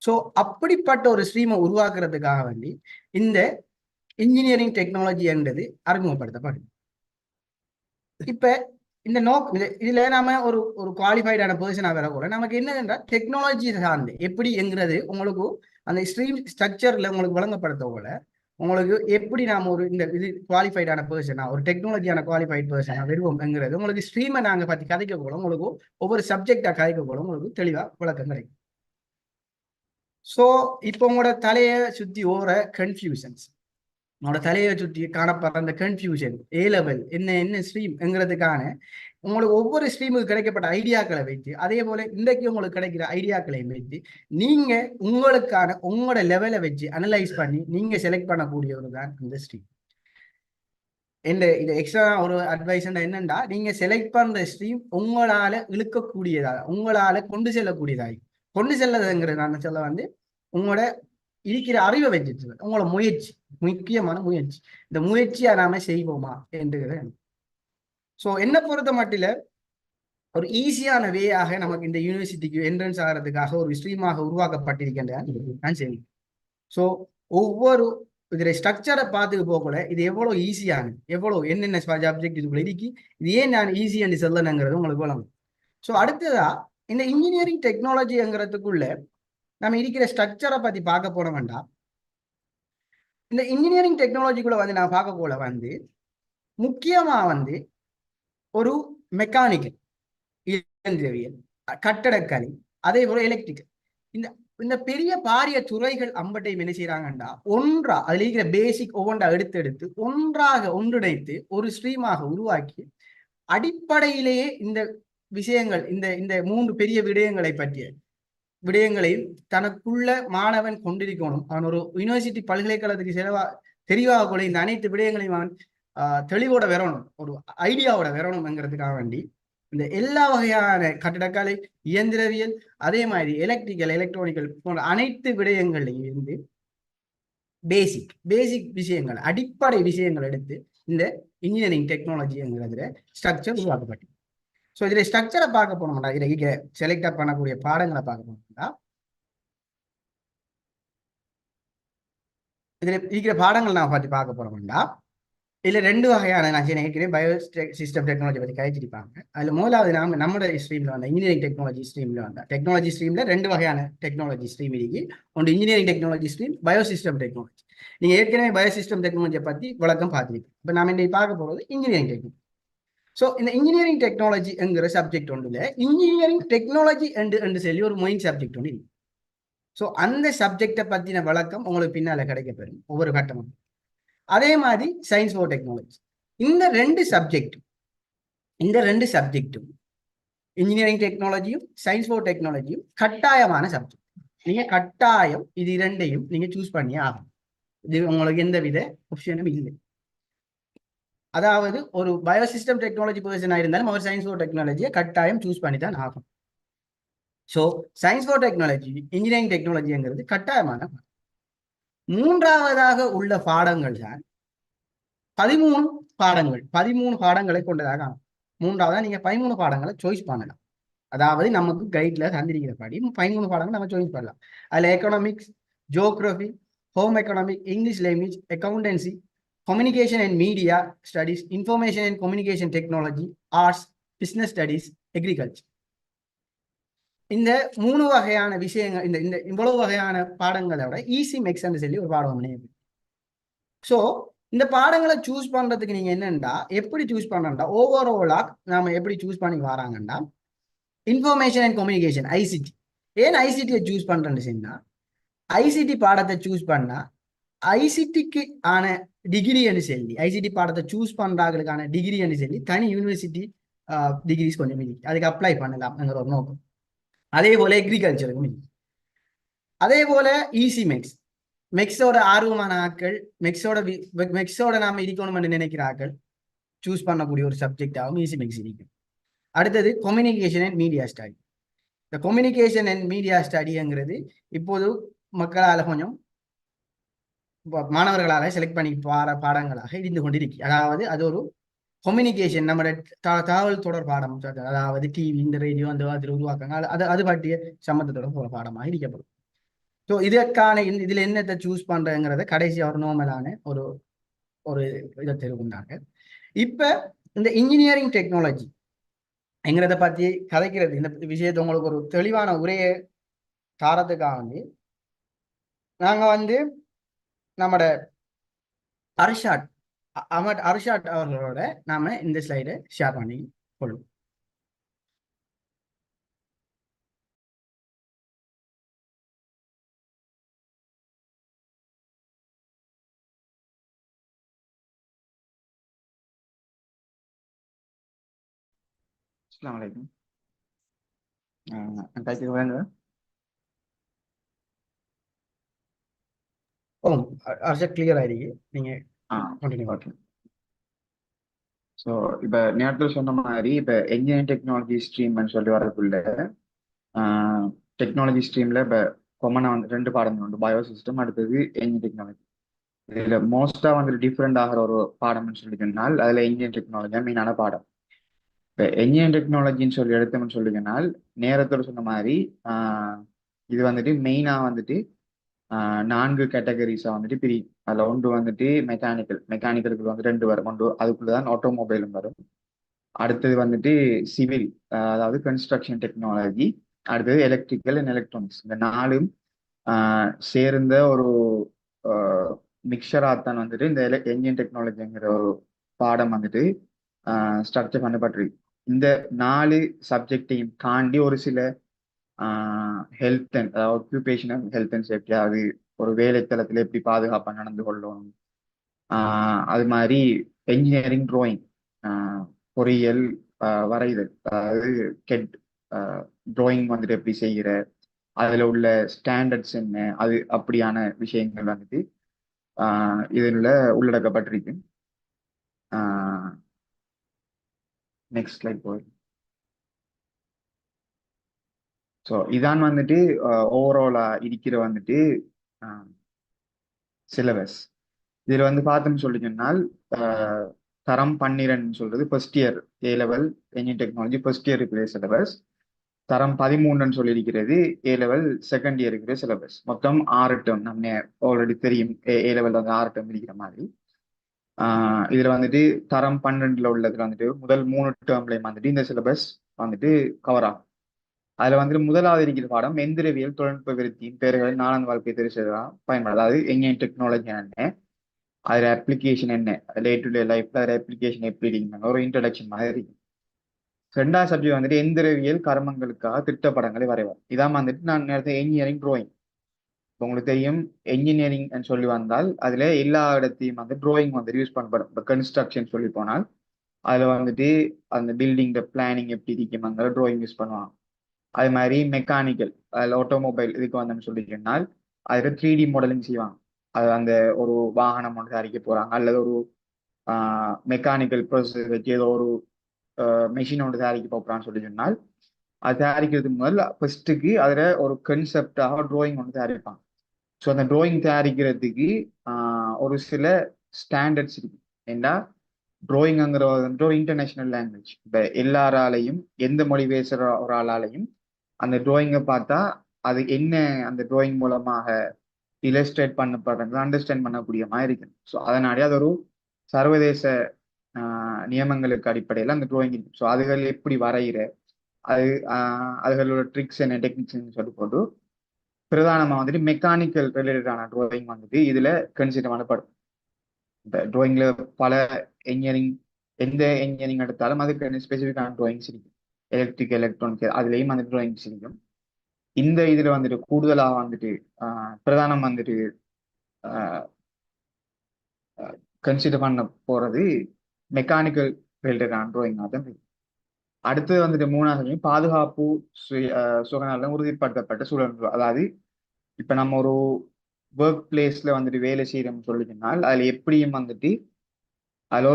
ஸோ அப்படிப்பட்ட ஒரு ஸ்ட்ரீமை உருவாக்குறதுக்காக வேண்டி இந்த இன்ஜினியரிங் டெக்னாலஜி என்றது அறிமுகப்படுத்தப்படுது. இப்ப இந்த இதுல நாம ஒரு குவாலிஃபைடான பர்சனா வர கூட நமக்கு என்னதுன்றா டெக்னாலஜி சார்ந்து எப்படி என்கிறது உங்களுக்கு அந்த ஸ்ட்ரீம் ஸ்ட்ரக்சர்ல உங்களுக்கு வழங்கப்படுத்த போல உங்களுக்கு எப்படி நாம ஒரு இந்த இது குவாலிஃபைடான பர்சனா ஒரு டெக்னாலஜியான குவாலிஃபைட் பர்சனா வருவோம்ங்கிறது உங்களுக்கு ஸ்ட்ரீமை நாங்க பத்தி கதைக்க கூட உங்களுக்கு ஒவ்வொரு சப்ஜெக்டா கதைக்க கூட உங்களுக்கு தெளிவா விளக்கம் கிடைக்கும். ஸோ இப்போ உங்களோட தலையை சுற்றி ஓர கன்ஃபியூஷன்ஸ், உங்களோட தலையை சுற்றி காணப்படுற அந்த கன்ஃபியூஷன், ஏ லெவல் என்ன ஸ்ட்ரீம்ங்கிறதுக்கான உங்களுக்கு ஒவ்வொரு ஸ்ட்ரீமுக்கு கிடைக்கப்பட்ட ஐடியாக்களை வைத்து அதே போல இன்றைக்கு உங்களுக்கு கிடைக்கிற ஐடியாக்களையும் வைத்து நீங்க உங்களுக்கான உங்களோட லெவலை வச்சு அனலைஸ் பண்ணி நீங்க செலக்ட் பண்ணக்கூடியவர் தான் இந்த ஸ்ட்ரீம். இது எக்ஸ்ட்ரா ஒரு அட்வைஸ் என்னண்டா, நீங்க செலக்ட் பண்ற ஸ்ட்ரீம் உங்களால இழுக்கக்கூடியதாக உங்களால கொண்டு செல்லக்கூடியதாக கொண்டு செல்லதுங்கிறது நான் சொல்ல உங்களோட இருக்கிற அறிவை வச்சுட்டு உங்களோட முயற்சி, முக்கியமான முயற்சி, இந்த முயற்சியை நாம செய்வோமா என்று. ஸோ என்ன பொறுத்த மட்டில ஒரு ஈஸியான வேயாக நமக்கு இந்த யூனிவர்சிட்டிக்கு என்ட்ரன்ஸ் ஆகிறதுக்காக ஒரு ஸ்ட்ரீமாக உருவாக்கப்பட்டிருக்கின்ற நான் சரி. ஸோ ஒவ்வொரு இதுல ஸ்ட்ரக்சரை பார்த்துட்டு போகல இது எவ்வளவு ஈஸியான எவ்வளவு என்னென்ன சப்ஜெக்ட் இதுக்குள்ள இருக்கு, இது ஏன் நான் ஈஸியானு சொல்லணுங்கிறது உங்களுக்கு வழங்கும். ஸோ அடுத்ததா இந்த இன்ஜினியரிங் டெக்னாலஜிங்கிறதுக்குள்ள நம்ம இருக்கிற ஸ்ட்ரக்சரை பத்தி பார்க்க போன வேண்டாம். இந்த இன்ஜினியரிங் டெக்னாலஜிக்குள்ள நான் பார்க்க போல முக்கியமா ஒரு மெக்கானிக்கல் இயந்திரவியல், கட்டடக்கலை, அதே போல எலக்ட்ரிக்கல், இந்த பெரிய பாரிய துறைகள் அம்பட்டையும் என்ன செய்யறாங்கண்டா ஒன்றா அதுல இருக்கிற பேசிக் ஒவ்வொன்றா எடுத்து ஒன்றாக ஒன்றிணைத்து ஒரு ஸ்ட்ரீமாக உருவாக்கி அடிப்படையிலேயே இந்த விஷயங்கள் இந்த 3 பெரிய விடயங்களை பற்றிய விடயங்களையும் தனக்குள்ள மாணவன் கொண்டிருக்கணும். அவன் ஒரு யூனிவர்சிட்டி பல்கலைக்கழகத்துக்கு தெளிவாக கூட இந்த அனைத்து விடயங்களையும் அவன் தெளிவோட வரணும், ஒரு ஐடியாவோட வரணும்ங்கிறதுக்காக வேண்டி இந்த எல்லா வகையான கட்டிடக்கலை, இயந்திரவியல், அதே மாதிரி எலக்ட்ரிக்கல், எலக்ட்ரானிக்கல் போன்ற அனைத்து விடயங்களையும் இருந்து பேசிக் விஷயங்கள், அடிப்படை விஷயங்கள் எடுத்து இந்த இன்ஜினியரிங் டெக்னாலஜிங்கிறதுல ஸ்ட்ரக்சர் உருவாக்கப்பட்டு. ஸோ இதுல ஸ்ட்ரக்சரை பார்க்க போனோம்னா இதை செலக்ட் பண்ணக்கூடிய பாடங்களை பார்க்க போனோம்னா இதுல இருக்கிற பாடங்கள் நான் பற்றி பார்க்க போனோம்னா இதுல 2 வகையான நான் ஏற்கனவே பயோ சிஸ்டம் டெக்னாலஜி பற்றி கழிச்சிருப்பாங்க. அதுல முதலாவது நம்மளோட ஸ்ட்ரீம்ல இன்ஜினியரிங் டெக்னாலஜி ஸ்ட்ரீம்ல டெக்னாலஜி ஸ்ட்ரீம்ல 2 வகையான டெக்னாலஜி ஸ்ட்ரீம் இருக்கு. ஒன்று engineering technology stream, bio system technology. நீங்க ஏற்கனவே பயோ சிஸ்டம் டெக்னாலஜியை பத்தி விளக்கம் பார்த்துருக்கீங்க. இப்போ நாம இன்னைக்கு பார்க்க போறது இன்ஜினியரிங் டெக்னாலஜி. ஸோ இந்த இன்ஜினியரிங் டெக்னாலஜிங்கிற சப்ஜெக்ட் ஒன்றுல இன்ஜினியரிங் டெக்னாலஜி என்று சொல்லி ஒரு மெயின் சப்ஜெக்ட் ஒன்று இருக்கு. ஸோ அந்த சப்ஜெக்டை பற்றின விளக்கம் உங்களுக்கு பின்னால் கிடைக்கப்பெறும் ஒவ்வொரு கட்டமும். அதே மாதிரி சயின்ஸ் ஃபார் டெக்னாலஜி, இந்த ரெண்டு சப்ஜெக்டும் இன்ஜினியரிங் டெக்னாலஜியும் சயின்ஸ் ஃபார் டெக்னாலஜியும் கட்டாயமான சப்ஜெக்ட். நீங்க கட்டாயம் இது இரண்டையும் நீங்க சூஸ் பண்ணி ஆகும். இது உங்களுக்கு எந்தவித ஆப்ஷனும் இல்லை. அதாவது ஒரு பயோசிஸ்டம் டெக்னாலஜி பர்சனாக இருந்தாலும் அவர் சயின்ஸ் ஃபார் டெக்னாலஜியை கட்டாயம் சூஸ் பண்ணி தான் ஆகும். So science for technology engineering டெக்னாலஜிங்கிறது கட்டாயமான. மூன்றாவதாக உள்ள பாடங்கள் தான் 13 பாடங்களை கொண்டதாக ஆகும். மூன்றாவதா நீங்க 13 பாடங்களை சாய்ஸ் பண்ணலாம். அதாவது நமக்கு கைட்ல தந்திருக்கிற படி 13 பாடங்கள் நம்ம சாய்ஸ் பண்ணலாம். அதுல economics, geography, home economic, English language, accountancy, communication and media studies, information and communication technology, arts, business studies, agriculture. இந்த 3 வகையான விஷயங்கள், இந்த இவ்வளவு வகையான பாடங்களை விட ஈஸி மெக்ஸ்ன்னு சொல்லி ஒரு பாடம் இருக்கு. ஸோ இந்த பாடங்களை சூஸ் பண்றதுக்கு நீங்க என்னண்டா எப்படி சூஸ் பண்ணா ஓவராலா நாம எப்படி சூஸ் பண்ணி வராங்கன்னா இன்ஃபர்மேஷன் அண்ட் கம்யூனிகேஷன் ஐசிடி. ஏன் ஐசிடியை சூஸ் பண்றேன்னு சொன்னா ஐசிடி பாடத்தை சூஸ் பண்ணா ஐசிடிக்கு ஆன டிகிரின்னு சொல்லி ஐசிடி பாடத்தை சூஸ் பண்றாங்களுக்கான டிகிரின்னு சொல்லி தனி யூனிவர்சிட்டி டிகிரிஸ் கொஞ்சம் இருக்கு, அதுக்கு அப்ளை பண்ணலாம்ங்கிற ஒரு நோக்கம். அதே போல அக்ரிகல்ச்சருக்கும் இருக்கு. அதே போல ஈசி மெக்ஸோட ஆர்வமான ஆட்கள், மெக்ஸோட நாம இருக்கணும்னு நினைக்கிற ஆட்கள் சூஸ் பண்ணக்கூடிய ஒரு சப்ஜெக்டாகவும் ஈசி மெக்ஸ் இருக்கும். அடுத்தது கம்யூனிகேஷன் அண்ட் மீடியா ஸ்டடி. இந்த கம்யூனிகேஷன் அண்ட் மீடியா ஸ்டடிங்கிறது இப்போது மக்களால் கொஞ்சம் மாணவர்களால் செலக்ட் பண்ணி பாடங்களாக இருந்து கொண்டிருக்கு. அதாவது அது ஒரு கம்யூனிகேஷன், நம்ம தகவல் தொடர் பாடம், அதாவது டிவி, இந்த ரேடியோ அந்த அதில் உருவாக்காங்க, அது பற்றிய சம்பந்தத்தோட போற பாடமாக இருக்கப்படும். ஸோ இதற்கான இதுல என்னத்தை சூஸ் பண்றதுங்கிறத கடைசி ஒரு நார்மலான ஒரு இதை தெரிவிக்கின்றாங்க. இப்ப இந்த இன்ஜினியரிங் டெக்னாலஜி என்கிறத பத்தி கதைக்கிறது, இந்த விஷயத்தை உங்களுக்கு ஒரு தெளிவான உரையை தாரத்துக்காக வந்து நாங்க நம்மட அர்ஷாட் அவர்களோட நாம இந்த ஸ்லைடை ஷேர் பண்ணி கொள்வோம். அஸ்ஸலாமு அலைக்கும். டைட்டில் வேணுங்க. அர்ஷாட் கிளியர் ஆயிருக்கு, நீங்க கண்டினியூ. ஓகே. ஸோ இப்போ நேரத்தில் சொன்ன மாதிரி இப்போ என்ஜினியரிங் டெக்னாலஜி ஸ்ட்ரீம்னு சொல்லி வரதுக்குள்ள டெக்னாலஜி ஸ்ட்ரீமில் இப்போ காமனாக 2 பாடங்கள் உண்டு, பயோ சிஸ்டம், அடுத்தது என்ஜினியரிங் டெக்னாலஜி. இதில் மோஸ்ட்டாக டிஃப்ரெண்ட் ஆகிற ஒரு பாடம்னு சொல்லி சொன்னால் அதில் என்ஜினியரிங் டெக்னாலஜி மெயினான பாடம். இப்போ என்ஜினியரிங் டெக்னாலஜின்னு சொல்லி எடுத்தோம்னு சொல்லிக்கனால் நேரத்தோடு சொன்ன மாதிரி இது மெயினாக 4 கேட்டகரிஸாக பிரி. அதில் ஒன்று மெக்கானிக்கலுக்கு 2 வரும். ஒன்று அதுக்குள்ளதான் ஆட்டோமொபைலும் வரும். அடுத்தது சிவில், அதாவது கன்ஸ்ட்ரக்ஷன் டெக்னாலஜி. அடுத்தது எலக்ட்ரிக்கல் அண்ட் எலக்ட்ரானிக்ஸ். இந்த 4ம் சேர்ந்த ஒரு மிக்சராக தான் இந்த என்ஜினியரிங் டெக்னாலஜிங்கிற ஒரு பாடம் ஸ்ட்ரக்சர் பண்ணப்பட்டிருக்கு. இந்த 4 சப்ஜெக்டையும் தாண்டி ஒரு சில health and occupational health and safety, அது ஒரு வேலைத்தளத்தில் எப்படி பாதுகாப்பாக நடந்து கொள்ளணும், அது மாதிரி என்ஜினியரிங் ட்ராயிங், பொறியியல் வரைதல், அதாவது கெட் ட்ராயிங் எப்படி செய்கிற, அதில் உள்ள ஸ்டாண்டர்ட்ஸ் என்ன, அது அப்படியான விஷயங்கள் இதில் உள்ளடக்கப்பட்டிருக்கு. நெக்ஸ்ட் ஸ்லைட் போய். ஸோ இதான் ஓவராலாக இருக்கிற சிலபஸ். இதில் பார்த்தோம்னு சொல்லி சொன்னால் தரம் 12 சொல்றது ஃபர்ஸ்ட் இயர் ஏ level engineering technology first year இருக்கிற சிலபஸ். தரம் 13 சொல்லி இருக்கிறது ஏ லெவல் செகண்ட் இயர் இருக்கிற சிலபஸ். மொத்தம் 6 டேர்ம். நம்ம ஆல்ரெடி தெரியும் ஏ லெவல் 6 டேர்ம் இருக்கிற மாதிரி. இதுல தரம் 12 உள்ளதுல முதல் 3 டேர்ம்லையும் இந்த சிலபஸ் கவர் ஆகும். அதுல முதலாவது இருக்கிற பாடம் எந்திரவியல் தொழில்நுட்ப விருத்தியின் பெயர்களை 4ஆம் வாழ்க்கை தெரிவிச்சதா பயன்படுது. அதாவது என்ஜினியரிங் டெக்னாலஜி என்ன, அதில் அப்ளிகேஷன் என்ன, டே டு டே லைஃப்ல அதில் அப்ளிகேஷன் எப்படி இருக்குங்க ஒரு இன்ட்ரடக்ஷன் மாதிரி இருக்கும். ரெண்டாவது சப்ஜெக்ட் வந்துட்டு எந்திரவியல் கர்மங்களுக்காக திட்டப்படங்களை வரைவார். இதான் வந்துட்டு நான் நேரத்தை என்ஜினியரிங் ட்ராயிங். உங்களுக்கு தெரியும் என்ஜினியரிங் சொல்லி வந்தால் அதுல எல்லா இடத்தையும் வந்து ட்ராயிங் வந்து யூஸ் பண்ணப்படும். இப்போ கன்ஸ்ட்ரக்ஷன் சொல்லி போனால் அதுல வந்துட்டு அந்த பில்டிங் பிளானிங் எப்படி இருக்குமாங்கிற ட்ராயிங் யூஸ் பண்ணுவாங்க. அது மாதிரி மெக்கானிக்கல், அதில் ஆட்டோமொபைல் இதுக்கு வந்தோம்னு சொல்லிட்டோம்னால் அதுல 3D மாடலிங் செய்வாங்க. அது அந்த ஒரு வாகனம் ஒன்று தயாரிக்க போறாங்க அல்லது ஒரு மெக்கானிக்கல் ப்ரோசஸ் வச்சு ஏதோ ஒரு மெஷின் ஒன்று தயாரிக்க போறான்னு சொல்லி சொன்னால் அது தயாரிக்கிறதுக்கு முதல்ல ஃபர்ஸ்ட்டுக்கு அதில் ஒரு கன்செப்டாக ட்ராயிங் ஒன்று தயாரிப்பாங்க. ஸோ அந்த ட்ராயிங் தயாரிக்கிறதுக்கு ஒரு சில ஸ்டாண்டர்ட்ஸ் இருக்கு. ஏன்னா ட்ராயிங்ங்கிற வந்துட்டு ஒரு இன்டர்நேஷனல் லாங்குவேஜ். இப்போ எல்லாராலையும் எந்த மொழி பேசுகிற ஒரு ஆளாலையும் அந்த ட்ராயிங்கை பார்த்தா அது என்ன அந்த ட்ராயிங் மூலமாக இலஸ்ட்ரேட் பண்ணப்படுறது அண்டர்ஸ்டாண்ட் பண்ணக்கூடிய மாதிரி இருக்கு. ஸோ அதனாலே அது ஒரு சர்வதேச நியமங்களுக்கு அடிப்படையில் அந்த ட்ராயிங் இருக்கு. ஸோ அதுகள் எப்படி வரைகிற அது அதுகளோட ட்ரிக்ஸ் என்ன டெக்னிக்ஸ் சொல்லி போட்டு பிரதானமாக வந்துட்டு மெக்கானிக்கல் ரிலேட்டடான ட்ராயிங் வந்துட்டு இதுல கன்சிடர் பண்ணப்படும். இந்த ட்ராயிங்ல பல என்ஜினியரிங் எந்த என்ஜினியரிங் எடுத்தாலும் அதுக்கு ஸ்பெசிஃபிக்கான ட்ராயிங்ஸ் இருக்கு. எலக்ட்ரிக் எலக்ட்ரானிக் அதுலேயும் அந்த ட்ராயிங்ஸ் இருக்கும். இந்த இதுல வந்துட்டு கூடுதலாக வந்துட்டு பிரதானம் வந்துட்டு கன்சிடர் பண்ண போறது மெக்கானிக்கல் ரிலேட்டடான ட்ராயிங்காக தான் இருக்கு. அடுத்தது வந்துட்டு மூணாவது பாதுகாப்பு சுகநலம் உறுதிப்படுத்தப்பட்ட சூழல். அதாவது இப்ப நம்ம ஒரு ஒர்க் பிளேஸ்ல வந்துட்டு வேலை செய்யறோம்னு சொல்லிச்சுனால் அதுல எப்படியும் வந்துட்டு அதுல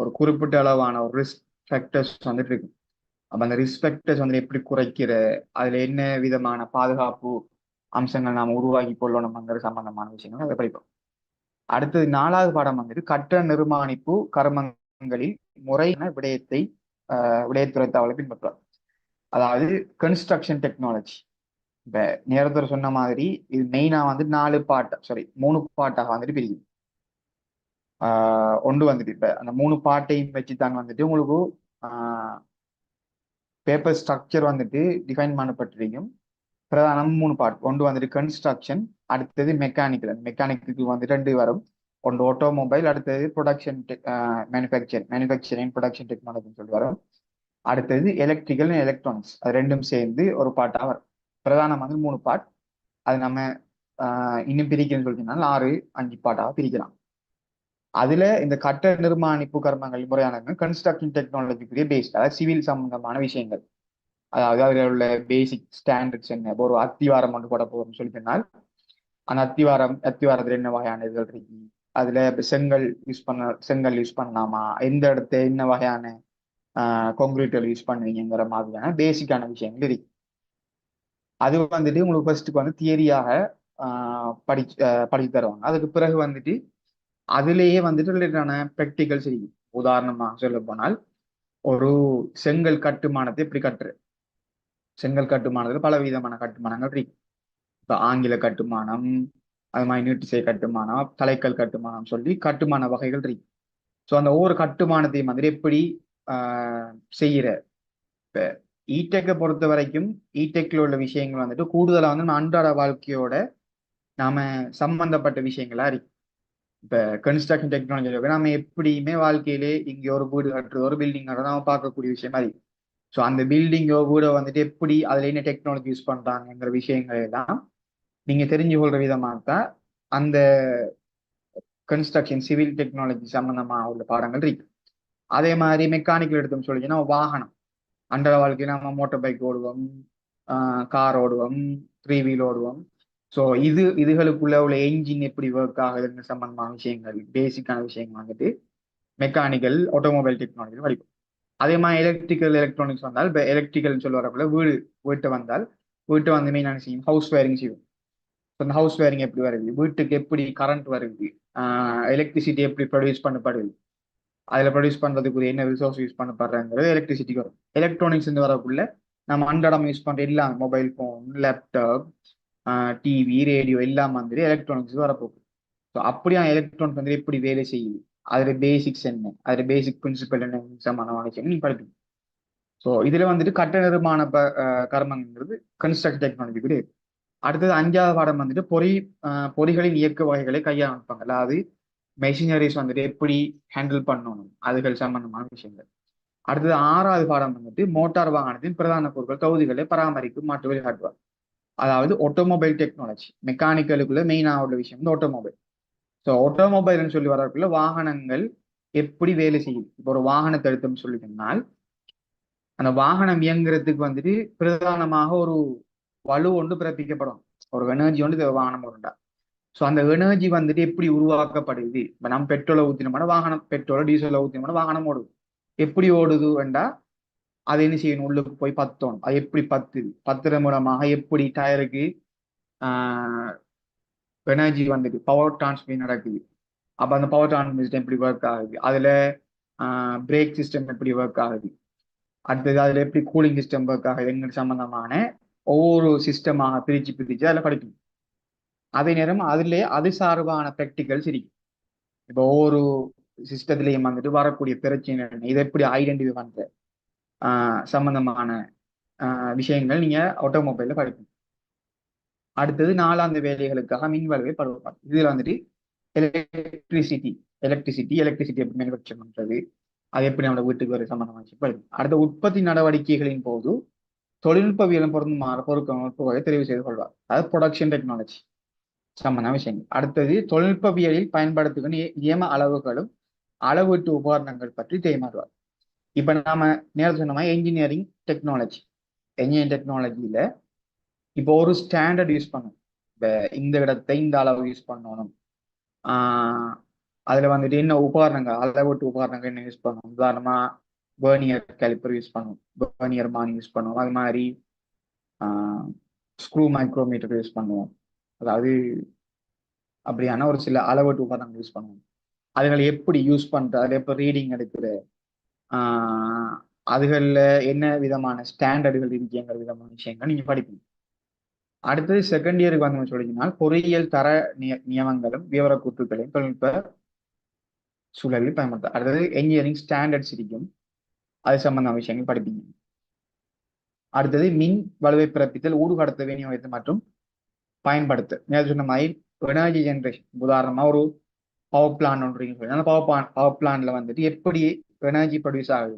ஒரு குறிப்பிட்ட அளவான ஒரு ரிஸ்க் ஃபேக்டர்ஸ் வந்துட்டு இருக்கு. அப்ப அந்த ரிஸ்க் ஃபேக்டர்ஸ் வந்து எப்படி குறைக்கிற, அதுல என்ன விதமான பாதுகாப்பு அம்சங்கள் நாம உருவாக்கி கொள்ளணும்ங்கிற சம்பந்தமான விஷயங்கள் அதை படிப்போம். அடுத்தது 4வது பாடம் வந்துட்டு கட்டட நிர்மாணிப்பு கர்மங்களில் முறையான விடயத்துறை தகவலை பின்பற்றுவார். அதாவது கன்ஸ்ட்ரக்ஷன் டெக்னாலஜி. இப்ப நேரத்தில் சொன்ன மாதிரி இது மெயினா வந்து 3 பாட்டாக வந்துட்டு பிரிக்கும். ஒன்று வந்துட்டு இப்ப அந்த 3 பாட்டையும் வச்சுதான் வந்துட்டு உங்களுக்கு பேப்பர் ஸ்ட்ரக்சர் வந்துட்டு டிஃபைன் பண்ணப்பட்டிருக்கும். பிரதானம் 3 பார்ட். ஒன்று வந்துட்டு கன்ஸ்ட்ரக்ஷன், அடுத்தது மெக்கானிக்கல். அந்த மெக்கானிக்கு வந்துட்டு 2 வரும். ஒன்று ஆட்டோமொபைல், அடுத்தது ப்ரொடக்ஷன் மேனுஃபேக்சரிங் ப்ரொடக்ஷன் டெக்னாலஜின்னு சொல்லி வரும். அடுத்தது எலக்ட்ரிக்கல் எலக்ட்ரானிக்ஸ். அது ரெண்டும் சேர்ந்து ஒரு பாட்டாக வரும். பிரதானம் வந்து 3 பார்ட். அது நம்ம இன்னும் பிரிக்கணும்னு சொல்லிட்டீங்கன்னா 6-5 பாட்டாக பிரிக்கலாம். அதுல இந்த கட்டட நிர்மாணிப்பு கர்மங்கள் முறையான கன்ஸ்ட்ரக்ஷன் டெக்னாலஜிக்குரிய பேஸ்ட், அதாவது சிவில் சம்பந்தமான விஷயங்கள். அதாவது அதில் உள்ள பேசிக் ஸ்டாண்டர்ட்ஸ் என்ன. ஒரு அத்திவாரம் ஒன்று போட போறோம்னு சொல்லி சொன்னால் அந்த அத்திவாரத்துல என்ன வகையான இதுகள் இருக்கு, அதுல செங்கல் யூஸ் பண்ணலாமா, எந்த இடத்த என்ன வகையான கான்கிரீட்கள் யூஸ் பண்ணுவீங்கிற மாதிரியான பேசிக்கான விஷயங்கள் இருக்கு. அது வந்துட்டு உங்களுக்கு ஃபர்ஸ்ட்டுக்கு வந்து தியரியாக படிச்சு தருவாங்க. அதுக்கு பிறகு வந்துட்டு அதுலேயே வந்துட்டு ரிலேட்டடான ப்ராக்டிகல்ஸ் இருக்கு. உதாரணமாக சொல்ல போனால் ஒரு செங்கல் கட்டுமானத்தை எப்படி கட்டுறது. செங்கல் கட்டுமானத்தில் பல விதமான கட்டுமானங்கள் இருக்கு. இப்போ ஆங்கில கட்டுமானம், அது மாதிரி நீட்டிசை கட்டுமானம், தலைக்கல் கட்டுமானம் சொல்லி கட்டுமான வகைகள் இருக்கு. ஸோ அந்த ஒவ்வொரு கட்டுமானத்தையும் வந்துட்டு எப்படி செய்யற. இப்போ இடெக்கை பொறுத்த வரைக்கும் இடெக்ல உள்ள விஷயங்கள் வந்துட்டு கூடுதலாக வந்து நம்ம அன்றாட வாழ்க்கையோட நாம சம்பந்தப்பட்ட விஷயங்களா இருக்கு. இப்போ கன்ஸ்ட்ரக்ஷன் டெக்னாலஜியோட நம்ம எப்படியுமே வாழ்க்கையிலே இங்கே ஒரு வீடு கட்டுறது, ஒரு பில்டிங் கட்டுறது நம்ம பார்க்கக்கூடிய விஷயம் மாதிரி. ஸோ அந்த பில்டிங்கோ வீடோ வந்துட்டு எப்படி அதுல என்ன டெக்னாலஜி யூஸ் பண்றாங்கிற விஷயங்கள் எல்லாம் நீங்க தெரிஞ்சு கொள்ற விதமாக தான் அந்த கன்ஸ்ட்ரக்ஷன் சிவில் டெக்னாலஜி சம்பந்தமாக உள்ள பாடங்கள் இருக்கு. அதே மாதிரி மெக்கானிக்கல் எடுத்தோம்னு சொல்லிச்சுன்னா வாகனம் அன்றாட வாழ்க்கையில நம்ம மோட்டார் பைக் ஓடுவோம், கார் ஓடுவோம், 3 வீல் ஓடுவோம். ஸோ இதுகளுக்குள்ள உள்ள என்ஜின் எப்படி ஒர்க் ஆகுதுன்னு சம்பந்தமான விஷயங்கள் பேசிக்கான விஷயங்கள் வந்துட்டு மெக்கானிக்கல் ஆட்டோமொபைல் டெக்னாலஜி படிக்கும். அதே மாதிரி எலக்ட்ரிக்கல் எலக்ட்ரானிக்ஸ் வந்தால் இப்போ எலக்ட்ரிக்கல் சொல்ல வரக்குள்ள வீட்டை வந்தால் வீட்டை வந்து மெயினான செய்யும் ஹவுஸ் வயரிங் செய்யும். அந்த ஹவுஸ் வயரிங் எப்படி வருது, வீட்டுக்கு எப்படி கரண்ட் வருது, எலக்ட்ரிசிட்டி எப்படி ப்ரொடியூஸ் பண்ணப்படுது, அதுல ப்ரொடியூஸ் பண்றதுக்குரிய என்ன ரிசோர்ஸ் யூஸ் பண்ணப்படுறங்கிறது எலக்ட்ரிசிட்டிக்கு வரும். எலக்ட்ரானிக்ஸ் வரக்குள்ள நம்ம அன்றாடம் யூஸ் பண்ற எல்லாம் mobile phone, laptop, TV, radio எல்லாம் வந்துட்டு எலக்ட்ரானிக்ஸ் வரப்போகுது. ஸோ அப்படியான எலக்ட்ரானிக்ஸ் வந்து எப்படி வேலை செய்யுது, அதுல பேசிக்ஸ் என்ன, அதுல பேசிக் பிரின்சிபல் என்ன சம்பந்தமான விஷயம் நீங்க படிப்பீங்க. ஸோ இதுல வந்துட்டு கட்ட நிர்மாண கர்மங்கிறது கன்ஸ்ட்ரக்ஷன் டெக்னாலஜி கூட. அடுத்தது 5வது பாடம் வந்துட்டு பொறிகளின் இயக்க வகைகளை கையாளப்பாங்க. அதாவது மெஷினரிஸ் வந்துட்டு எப்படி ஹேண்டில் பண்ணணும் அதுகள் சம்பந்தமான விஷயங்கள். அடுத்தது 6வது பாடம் வந்துட்டு மோட்டார் வாகனத்தின் பிரதான பொருட்கள் தொகுதிகளை பராமரிக்கும் மாற்று வழிகாட்டுவார். அதாவது ஆட்டோமொபைல் டெக்னாலஜி, மெக்கானிக்கலுக்குள்ள மெயினாக உள்ள விஷயம் வந்து ஆட்டோமொபைல். ஸோ ஆட்டோமொபைல்னு சொல்லி வரக்குள்ள வாகனங்கள் எப்படி வேலை செய்யும். இப்போ ஒரு வாகனத்தை எடுத்தோம்னு சொல்லிட்டோம்னால் அந்த வாகனம் இயங்குறதுக்கு வந்துட்டு பிரதானமாக ஒரு வலு ஒன்று பிறப்பிக்கப்படும், ஒரு எனர்ஜி ஒன்று வாகனம் உண்டா. ஸோ அந்த எனர்ஜி வந்துட்டு எப்படி உருவாக்கப்படுது. இப்போ நம்ம பெட்ரோலை ஊற்றினோம்னா வாகனம், பெட்ரோலை டீசலை ஊற்றினோம்னா வாகனம் ஓடுது. எப்படி ஓடுது வேண்டா அது என்ன செய்யணும், உள்ளுக்கு போய் பத்தணும். அது எப்படி பத்துது, பத்துற மூலமாக எப்படி டயருக்கு எனர்ஜி வந்துட்டு பவர் டிரான்ஸ்மிட் நடக்குது. அப்ப அந்த பவர் டிரான்ஸ்மிஷன் எப்படி ஒர்க் ஆகுது, அதுல பிரேக் சிஸ்டம் எப்படி ஒர்க் ஆகுது, அடுத்தது அதுல எப்படி கூலிங் சிஸ்டம் ஒர்க் ஆகுது, எங்களுக்கு சம்பந்தமான ஒவ்வொரு சிஸ்டமாக பிரிச்சு பிரிச்சு அதில் படிக்கணும். அதே நேரம் அதுலேயே அது சார்பான ப்ராக்டிகல்ஸ் இருக்கு. இப்போ ஒவ்வொரு சிஸ்டத்திலையும் வந்துட்டு வரக்கூடிய பிரச்சனை இதை எப்படி ஐடென்டிஃபை பண்ற சம்பந்தமான விஷயங்கள் நீங்க ஆட்டோமொபைல்ல படிக்கணும். அடுத்தது 4வது வேலைகளுக்காக மின் வலுவை படுவாங்க. இதுல வந்துட்டு எலக்ட்ரிசிட்டி எப்படி மேனுஃபேக்சர் பண்றது, அது எப்படி நம்ம வீட்டுக்கு வர சம்பந்தமாக படிக்கும். அடுத்த உற்பத்தி நடவடிக்கைகளின் போது தொழில்நுட்பவியலும் பொருந்துமாற பொருட்களை தெரிவு செய்து கொள்வார். அதாவது ப்ரொடக்ஷன் டெக்னாலஜி சம்பந்தமான விஷயங்கள். அடுத்தது தொழில்நுட்பவியலில் பயன்படுத்துகிற நியம அளவுகளும் அளவீட்டு உபகரணங்கள் பற்றி தெரிமாறுவார். இப்ப நாம நேரம் சொன்ன மாதிரி என்ஜினியரிங் டெக்னாலஜியில இப்போ ஒரு ஸ்டாண்டர்ட் யூஸ் பண்ணணும். இப்ப இந்த இடத்தை இந்த அளவு யூஸ் பண்ணணும். அதுல வந்துட்டு என்ன உபகரணங்கள், அளவீட்டு உபகரணங்கள் என்ன யூஸ் பண்ணணும். உதாரணமா வேர்னியர் கேலிப்பர் யூஸ் பண்ணணும், வேர்னியர் மானி யூஸ் பண்ணுவோம். அது மாதிரி ஸ்க்ரூ மைக்ரோமீட்டர் யூஸ் பண்ணுவோம். அதாவது அப்படியான ஒரு சில அளவீட்டு உபகரணங்கள் யூஸ் பண்ணுவோம். அதுகளை எப்படி யூஸ் பண்ற, அதுல எப்ப ரீடிங் எடுக்கிற, அதுகள்ல என்ன விதமான ஸ்டாண்டர்டுகள் இருக்குங்கிற விதமான விஷயங்கள் நீங்க படிப்பீங்க. அடுத்தது செகண்ட் இயருக்கு வந்து சொல்லிங்கன்னா பொறியியல் தர நியமங்களும் விவரக்கூற்றுகளையும் தொழில்நுட்ப சூழலில் பயன்படுத்த. அடுத்தது என்ஜினியரிங் ஸ்டாண்டர்ட்ஸ் இருக்கும், அது சம்பந்தமான விஷயங்கள் படிப்பீங்க. அடுத்தது மின் வலுவை பிறப்பித்தல், ஊடுகடத்த விநியோகத்தை மற்றும் பயன்படுத்த. நேற்று சொன்ன மாதிரி எனர்ஜி ஜென்ரேஷன், உதாரணமா ஒரு பவர் பிளான் ஒன்று சொல்லி அந்த பவர் பிளான்ல வந்துட்டு எப்படி எனர்ஜி ப்ரொடியூஸ் ஆகுது,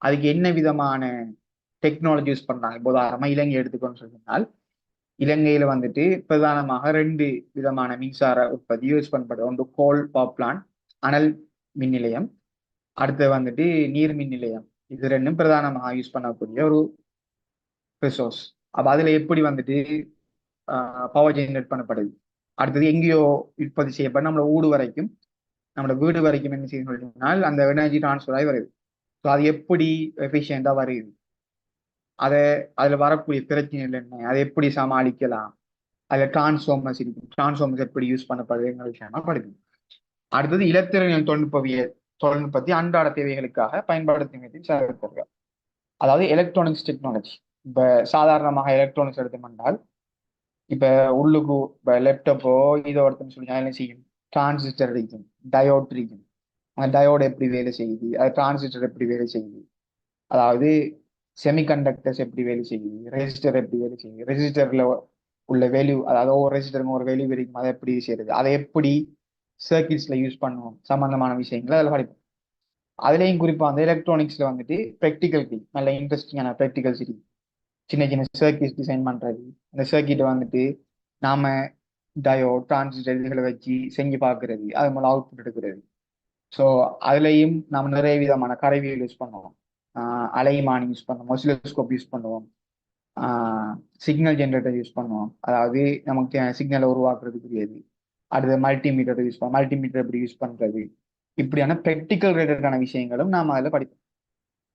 அதுக்கு என்ன விதமான டெக்னாலஜி யூஸ் பண்றாங்க. இப்போ உதாரணமா இலங்கை எடுத்துக்கோன்னு சொன்னால் இலங்கையில வந்துட்டு பிரதானமாக 2 விதமான மின்சார உற்பத்தி யூஸ் பண்ணப்படுது. ஒன்று கோல் பவர் பிளான்ட், அனல் மின் நிலையம், அடுத்து வந்துட்டு நீர் மின் நிலையம். இது 2ம் பிரதானமாக யூஸ் பண்ணக்கூடிய ஒரு ரிசோர்ஸ். அப்ப அதுல எப்படி வந்துட்டு பவர் ஜெனரேட் பண்ணப்படுது. அடுத்தது எங்கேயோ உற்பத்தி செய்யப்பட நம்மளோட ஊடு வரைக்கும், நம்மளோட வீடு வரைக்கும் என்ன செய்யணும் சொல்லினால் அந்த எனர்ஜி டிரான்ஸ்ஃபர் ஆகி வருது. ஸோ அது எப்படி எஃபிஷியண்டா வருது, அதுல வரக்கூடிய பிரச்சனைகள் என்ன, அதை எப்படி சமாளிக்கலாம், அதுல டிரான்ஸ்ஃபார்மர்ஸ் இருக்கும், டிரான்ஸ்ஃபார்மர்ஸ் எப்படி யூஸ் பண்ணப்படுதுங்கிற விஷயமா படிக்கும். அடுத்தது இலத்திரனியல் தொழில்நுட்பத்தை அன்றாட தேவைகளுக்காக பயன்படுத்தும் சேர்க்கிறார்கள். அதாவது எலக்ட்ரானிக்ஸ் டெக்னாலஜி. இப்ப சாதாரணமாக எலக்ட்ரானிக்ஸ் எடுத்தோம்னால் இப்ப உள்ளுக்கு இப்ப லேப்டாப்போ இதோ ஒருத்தன்னு சொல்லி என்ன செய்யும், டிரான்சிஸ்டர் இருக்கும், டயோட் இருக்கும். அந்த டயோடு எப்படி வேலை செய்யுது, அது டிரான்சிஸ்டர் எப்படி வேலை செய்யுது, அதாவது செமிகண்டக்டர்ஸ் எப்படி வேலை செய்யுது, ரெஜிஸ்டர் எப்படி வேலை செய்யுது, ரெஜிஸ்டர்ல உள்ள வேல்யூ, அதாவது ஒவ்வொரு ரெஜிஸ்டருங்க ஒரு வேல்யூ இருக்கும், அதை எப்படி செய்யறது, அதை எப்படி சர்க்கியூட்ஸ்ல யூஸ் பண்ணுவோம் சம்பந்தமான விஷயங்களை அதில் படிப்போம். அதுலேயும் குறிப்பா வந்து எலக்ட்ரானிக்ஸ்ல வந்துட்டு ப்ராக்டிகல் நல்ல இன்ட்ரெஸ்டிங்கான ப்ராக்டிகல்ஸ் இருக்கு. சின்ன சின்ன சர்க்கியூட் டிசைன் பண்றது, அந்த சர்க்கியூட்டை வந்துட்டு நாம டயோ டிரான்சிஸ்டர் இதுகளை வச்சு செஞ்சு பார்க்கறது, அது மூலம் அவுட்புட் எடுக்கிறது. ஸோ அதுலேயும் நம்ம நிறைய விதமான கருவிகள் யூஸ் பண்ணுவோம். அலைமானி யூஸ் பண்ணுவோம், ஆசிலோஸ்கோப் யூஸ் பண்ணுவோம், சிக்னல் ஜென்ரேட்டர் யூஸ் பண்ணுவோம், அதாவது நமக்கு சிக்னலை உருவாக்குறதுக்குரியது. அடுத்து மல்டிமீட்டர் யூஸ் பண்ணுவோம், மல்டிமீட்டர் எப்படி யூஸ் பண்றது, இப்படியான ப்ராக்டிக்கல் ரிலேட்டடான விஷயங்களும் நாம அதில் படிப்போம்.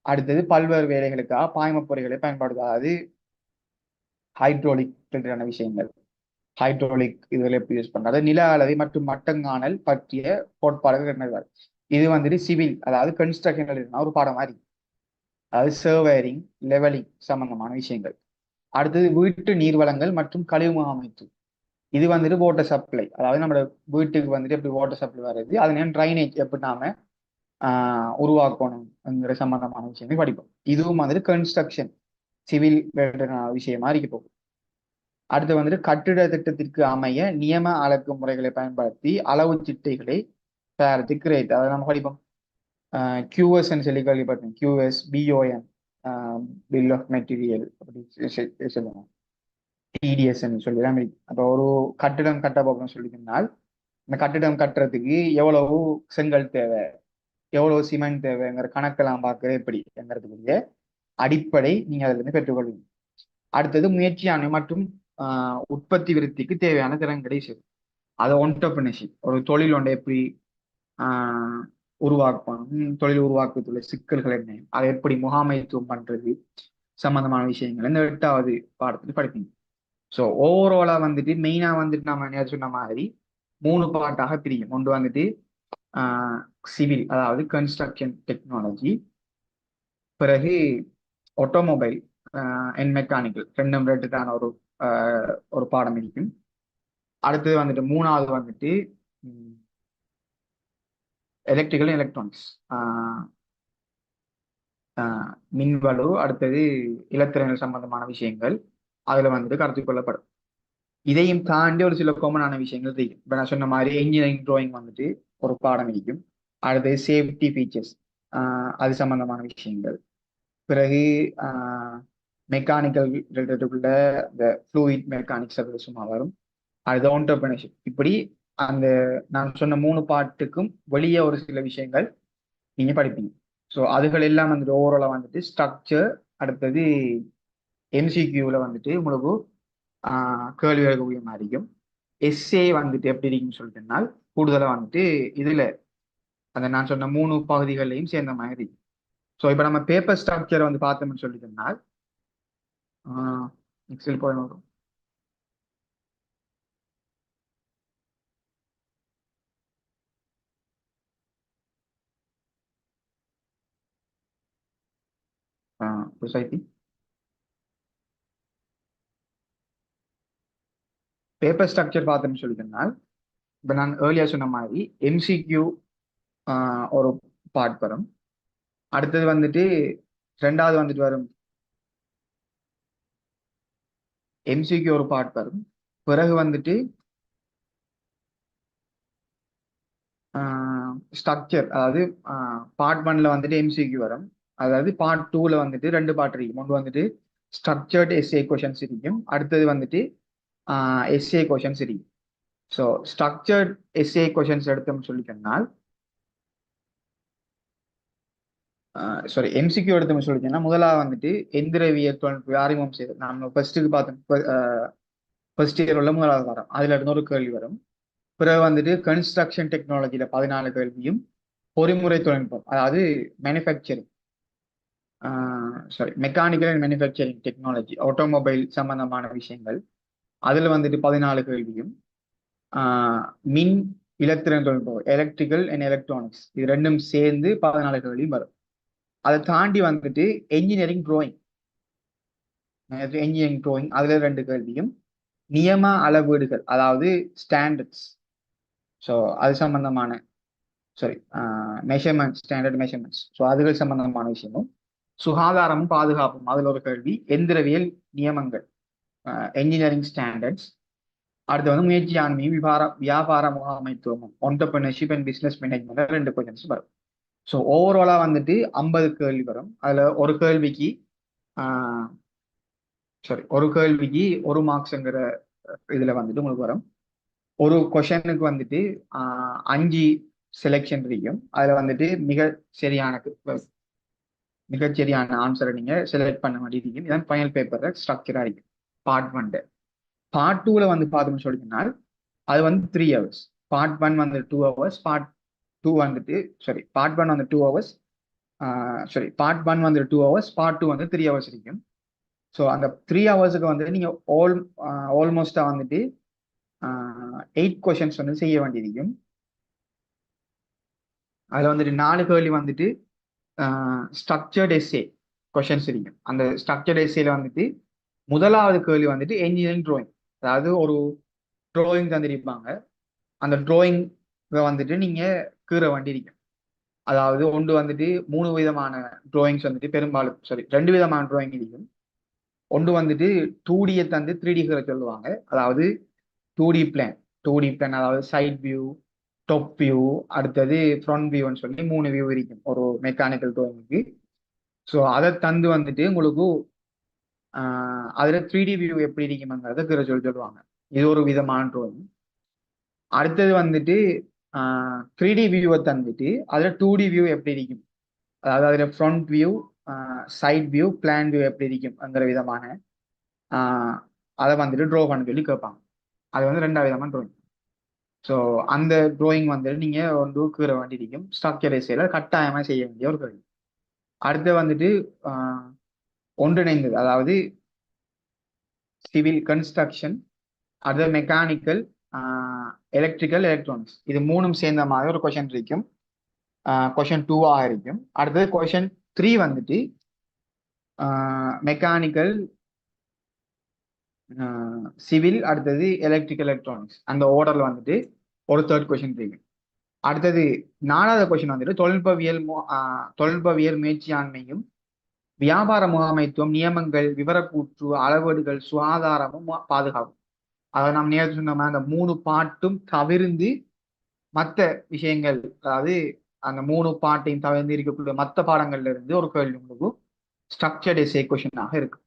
அடுத்தது பல்வேறு வேலைகளுக்காக பாய்ம பொறிகளை பயன்படுது, அதாவது ஹைட்ரோலிக் ரிலேட்டடான விஷயங்கள், ஹைட்ரோலிக் இதுல எப்படி யூஸ் பண்றது, நில அளவை மற்றும் மட்டங்காணல் பற்றிய கோட்பாடுகள் என்ன. இது வந்துட்டு சிவில், அதாவது கன்ஸ்ட்ரக்ஷன் ஒரு பாடம் மாதிரி, அதாவது சர்வேரிங் லெவலிங் சம்பந்தமான விஷயங்கள். அடுத்தது வீட்டு நீர்வளங்கள் மற்றும் கழிவு அமைப்பு. இது வந்துட்டு வாட்டர் சப்ளை, அதாவது நம்ம வீட்டுக்கு வந்துட்டு எப்படி வாட்டர் சப்ளை வருது, அது நேரம் ட்ரைனேஜ் எப்படி நாம உருவாக்கணும்ங்கிற சம்பந்தமான விஷயங்கள் படிப்போம். இதுவும் வந்துட்டு கன்ஸ்ட்ரக்ஷன் சிவில் விஷயமா இருக்க போகும். அடுத்து வந்துட்டு கட்டிட திட்டத்திற்கு அமைய நியம அளக்கு முறைகளை பயன்படுத்தி அளவு சிட்டைகளை தயாரித்து கிரேட் அதை நம்ம படிப்போம். QS சொல்லி கேள்விப்பட்டேன். QS BOM bill of material அப்படி சொல்லுவாங்க. TDS சொல்லி தான் இருக்கு. அப்போ ஒரு கட்டிடம் கட்ட போகணும்னு சொல்லியிருந்தால் இந்த கட்டிடம் கட்டுறதுக்கு எவ்வளவு செங்கல் தேவை, எவ்வளவு சிமெண்ட் தேவைங்கிற கணக்கெல்லாம் பார்க்கறது எப்படிங்கிறதுக்குரிய அடிப்படை நீங்க அதுல இருந்து பெற்றுக்கொள்வீங்க. அடுத்தது முயற்சியான மற்றும் உற்பத்தி விருத்திக்கு தேவையான திறன்களை செய்யும். அதை ஒன்டர்பிரினர்ஷிப் ஒரு தொழில் ஒன்றை எப்படி உருவாக்கணும், தொழில் உருவாக்கத்துள்ள சிக்கல்கள் என்ன, அதை எப்படி முகாமைத்துவம் பண்றது சம்பந்தமான விஷயங்கள் இந்த 8வது பாடத்தில் படிப்பீங்க. ஸோ ஓவராலா வந்துட்டு மெயினா வந்துட்டு நம்ம சொன்ன மாதிரி 3 பார்ட்டாக பிரியும். ஒன்று வந்துட்டு சிவில், அதாவது கன்ஸ்ட்ரக்ஷன் டெக்னாலஜி, பிறகு ஆட்டோமொபைல் அண்ட் மெக்கானிக்கல், ரெண்டும் ரெண்டுக்கான ஒரு பாடம் இருக்கும். அடுத்தது வந்துட்டு 3வது வந்துட்டு எலக்ட்ரிக்கல் எலக்ட்ரானிக்ஸ், மின்வலு, அடுத்தது இலத்திரங்கள் சம்பந்தமான விஷயங்கள் அதுல வந்துட்டு கருத்து கொள்ளப்படும். இதையும் தாண்டி ஒரு சில காமனான விஷயங்கள் இருக்கும். இப்போ நான் சொன்ன மாதிரி இன்ஜினியரிங் ட்ராயிங் வந்துட்டு ஒரு பாடம் இருக்கும். அடுத்தது சேஃப்டி ஃபீச்சர்ஸ், அது சம்பந்தமான விஷயங்கள். பிறகு மெக்கானிக்கல் ரிலேட்டடுக்குள்ள இந்த ஃப்ளூயிட் மெக்கானிக்ஸ் அது சும்மா வரும். அடுத்து ஆண்டர்பிரினர்ஷிப். இப்படி அந்த நான் சொன்ன 3 பாட்டுக்கும் வெளியே ஒரு சில விஷயங்கள் நீங்க படிப்பீங்க. ஸோ அதுகள் எல்லாம் வந்துட்டு ஓவராலா வந்துட்டு ஸ்ட்ரக்சர், அடுத்தது MCQல வந்துட்டு உங்களுக்கு கேள்வி எழுதக்கூடிய மாதிரி இருக்கும். எஸ்ஏ வந்துட்டு எப்படி இருக்குன்னு சொல்லிட்டேன்னா கூடுதலாக வந்துட்டு இதுல அந்த நான் சொன்ன 3 பகுதிகளையும் சேர்ந்த மாதிரி. ஸோ இப்போ நம்ம பேப்பர் ஸ்ட்ரக்சரை வந்து பார்த்தோம்னு சொல்லிட்டோம்னா எக்ஸல் போய் வரும். சொசைட்டி பேப்பர் ஸ்ட்ரக்சர் பார்த்தோம்னு சொல்லிட்டோம்னா இப்போ நான் ஏர்லியா சொன்ன மாதிரி MCQ ஒரு பார்ட் வரும். அடுத்தது வந்துட்டு 2வது வந்துட்டு வரும் MCQ ஒரு பார்ட் வரும். பிறகு வந்துட்டு ஸ்ட்ரக்சர், அதாவது பார்ட் 1ல வந்துட்டு MCQ வரும். அதாவது பார்ட் 2ல வந்துட்டு 2 பார்ட் இருக்கும். ஒன்று வந்துட்டு ஸ்ட்ரக்சர்ட் எஸ்ஏ கொஷன்ஸ் இருக்கும், அடுத்தது வந்துட்டு எஸ்ஏ கொஷன்ஸ் இருக்கும். ஸோ ஸ்ட்ரக்சர்ட் எஸ்ஏ கொஷன்ஸ் எடுத்தோம்னு சொல்லிட்டோம்னால் சாரி MCQ எடுத்தோம்னு சொல்லிட்டோம்னா முதலாக வந்துட்டு எந்திரவியல் தொழில்நுட்ப அறிமுகம் செய்து நம்ம ஃபர்ஸ்ட்டுக்கு பார்த்தோம். ஃபர்ஸ்ட் இயர் உள்ள 1வது வாரம் அதுல இருந்து ஒரு கேள்வி வரும். பிறகு வந்துட்டு கன்ஸ்ட்ரக்ஷன் டெக்னாலஜியில 14 கேள்வியும், பொறிமுறை தொழில்நுட்பம் அதாவது manufacturing sorry mechanical and manufacturing technology, automobile சம்பந்தமான விஷயங்கள் அதுல வந்துட்டு 14 கேள்வியும், மின் இலத்திரன் தொழில்நுட்பம் எலக்ட்ரிக்கல் அண்ட் எலக்ட்ரானிக்ஸ் இது ரெண்டும் சேர்ந்து 14 கேள்வியும் வரும். அதை தாண்டி வந்துட்டு என்ஜினியரிங் ட்ராயிங் அதுல 2 கேள்வியும், நியம அளவீடுகள் அதாவது ஸ்டாண்டர்ட்ஸ், ஸோ அது சம்பந்தமான sorry measurement standard measurements, so அதுகள் சம்பந்தமான விஷயமும், சுகாதாரமும் பாதுகாப்பும் அதுல ஒரு கேள்வி, எந்திரவியல் நியமங்கள் என்ஜினியரிங் ஸ்டாண்டர்ட்ஸ், அடுத்து வந்து முயற்சி ஆண்மையும் வியாபார முகாமைத்துவமும் entrepreneurship and business management 2 questions வரும். ஸோ ஓவராலா வந்துட்டு 50 கேள்வி வரும். அதுல ஒரு கேள்விக்கு ஒரு கேள்விக்கு 1 மார்க்ஸ்ங்கிற இதுல வந்துட்டு உங்களுக்கு வரும். ஒரு கொஷனுக்கு வந்துட்டு 5 செலெக்ஷன் இருக்கும். அதுல வந்துட்டு மிகச்சரியான ஆன்சரை நீங்க செலக்ட் பண்ண வேண்டியிருக்கும். இதான் ஃபைனல் பேப்பர்ல ஸ்ட்ரக்சரா இருக்கும். பார்ட் 1 பார்ட் 2ல வந்து பார்த்தோம்னு சொல்லிங்கன்னா அது வந்து 3 hours. பார்ட் 1 வந்து 2 hours, பார்ட் 2 வந்துட்டு பார்ட் 1 வந்து 2 hours, பார்ட் 1 வந்து 2 hours, பார்ட் 2 வந்து 3 hours இருக்கும். ஸோ அந்த 3 ஹவர்ஸுக்கு வந்து நீங்க ஆல்மோஸ்டா வந்துட்டு 8 கொஷன்ஸ் வந்து செய்ய வேண்டியிருக்கும். அதுல வந்துட்டு 4 கேள்வி வந்துட்டு ஸ்ட்ரக்சர்ட் எஸ்ஏ கொஷன்ஸ் இருக்கும். அந்த ஸ்ட்ரக்சர்ட் எஸ்ஏல வந்துட்டு முதலாவது கேள்வி வந்துட்டு என்ஜினியரிங் ட்ராயிங், அதாவது ஒரு ட்ராயிங் தந்திருப்பாங்க. அந்த ட்ராயிங் வந்துட்டு நீங்க கீற வேண்டியிருக்கும். அதாவது ஒன்று வந்துட்டு 3 விதமான ட்ராயிங்ஸ் வந்துட்டு பெரும்பாலும் 2 விதமான ட்ராயிங் இருக்கும். ஒன்று வந்துட்டு 2Dயை தந்து 3D சொல்லுவாங்க. அதாவது 2D பிளான் அதாவது சைட் வியூ, டாப் வியூ, அடுத்தது ஃப்ரண்ட் வியூன்னு சொல்லி 3 வியூ இருக்கும் ஒரு மெக்கானிக்கல் ட்ராயிங்க்கு. ஸோ அதை தந்து வந்துட்டு உங்களுக்கு அதில் 3D வியூ எப்படி இருக்குமாங்கிறத சொல்லுவாங்க. இது ஒரு விதமான ட்ராயிங். அடுத்தது வந்துட்டு 3D வியூவை தந்துட்டு அதில் 2D வியூ எப்படி இருக்கும், அதாவது அதில் front view, side view, plan view எப்படி இருக்கும்ங்கிற விதமான அதை வந்துட்டு ட்ரா பண்ண சொல்லி கேட்பாங்க. அது வந்து 2வது விதமான ட்ராயிங். ஸோ அந்த ட்ராயிங் வந்துட்டு நீங்கள் வந்து கீற வேண்டி இருக்கும். ஸ்ட்ரக்சர் எஸ்ஸையில் கட்டாயமாக செய்ய வேண்டிய ஒரு கேள்வி. அடுத்து வந்துட்டு ஒன்றிணைந்தது, அதாவது சிவில் கன்ஸ்ட்ரக்ஷன், அடுத்த மெக்கானிக்கல், எலக்ட்ரிக்கல், எலக்ட்ரானிக்ஸ், இது 3ம் சேர்ந்த மாதிரி ஒரு கொஷன் இருக்கும். கொஷன் 2ஆக இருக்கும். அடுத்தது கொஷன் 3 வந்துட்டு மெக்கானிக்கல், சிவில், அடுத்தது எலக்ட்ரிக்கல், எலக்ட்ரானிக்ஸ், அந்த ஆர்டர்ல வந்துட்டு ஒரு 3rd கொஷின் இருக்கு. அடுத்தது 4வது கொஷின் வந்துட்டு தொழில்பவியல் முயற்சியாண்மையும், வியாபார முகாமைத்துவம், நியமங்கள், விவரக்கூற்று, அளவீடுகள், சுகாதாரமும் பாதுகாப்பும். அதை நாம் நேரத்தில் சொன்ன அந்த 3 பாட்டும் தவிர்ந்து மற்ற விஷயங்கள், அதாவது அந்த 3 பாட்டையும் தவிர்த்து இருக்கக்கூடிய மற்ற பாடங்கள்ல இருந்து ஒரு கேள்வி உங்களுக்கு ஸ்ட்ரக்சர்ட் எஸ்ஸே கொஷினாக இருக்கு.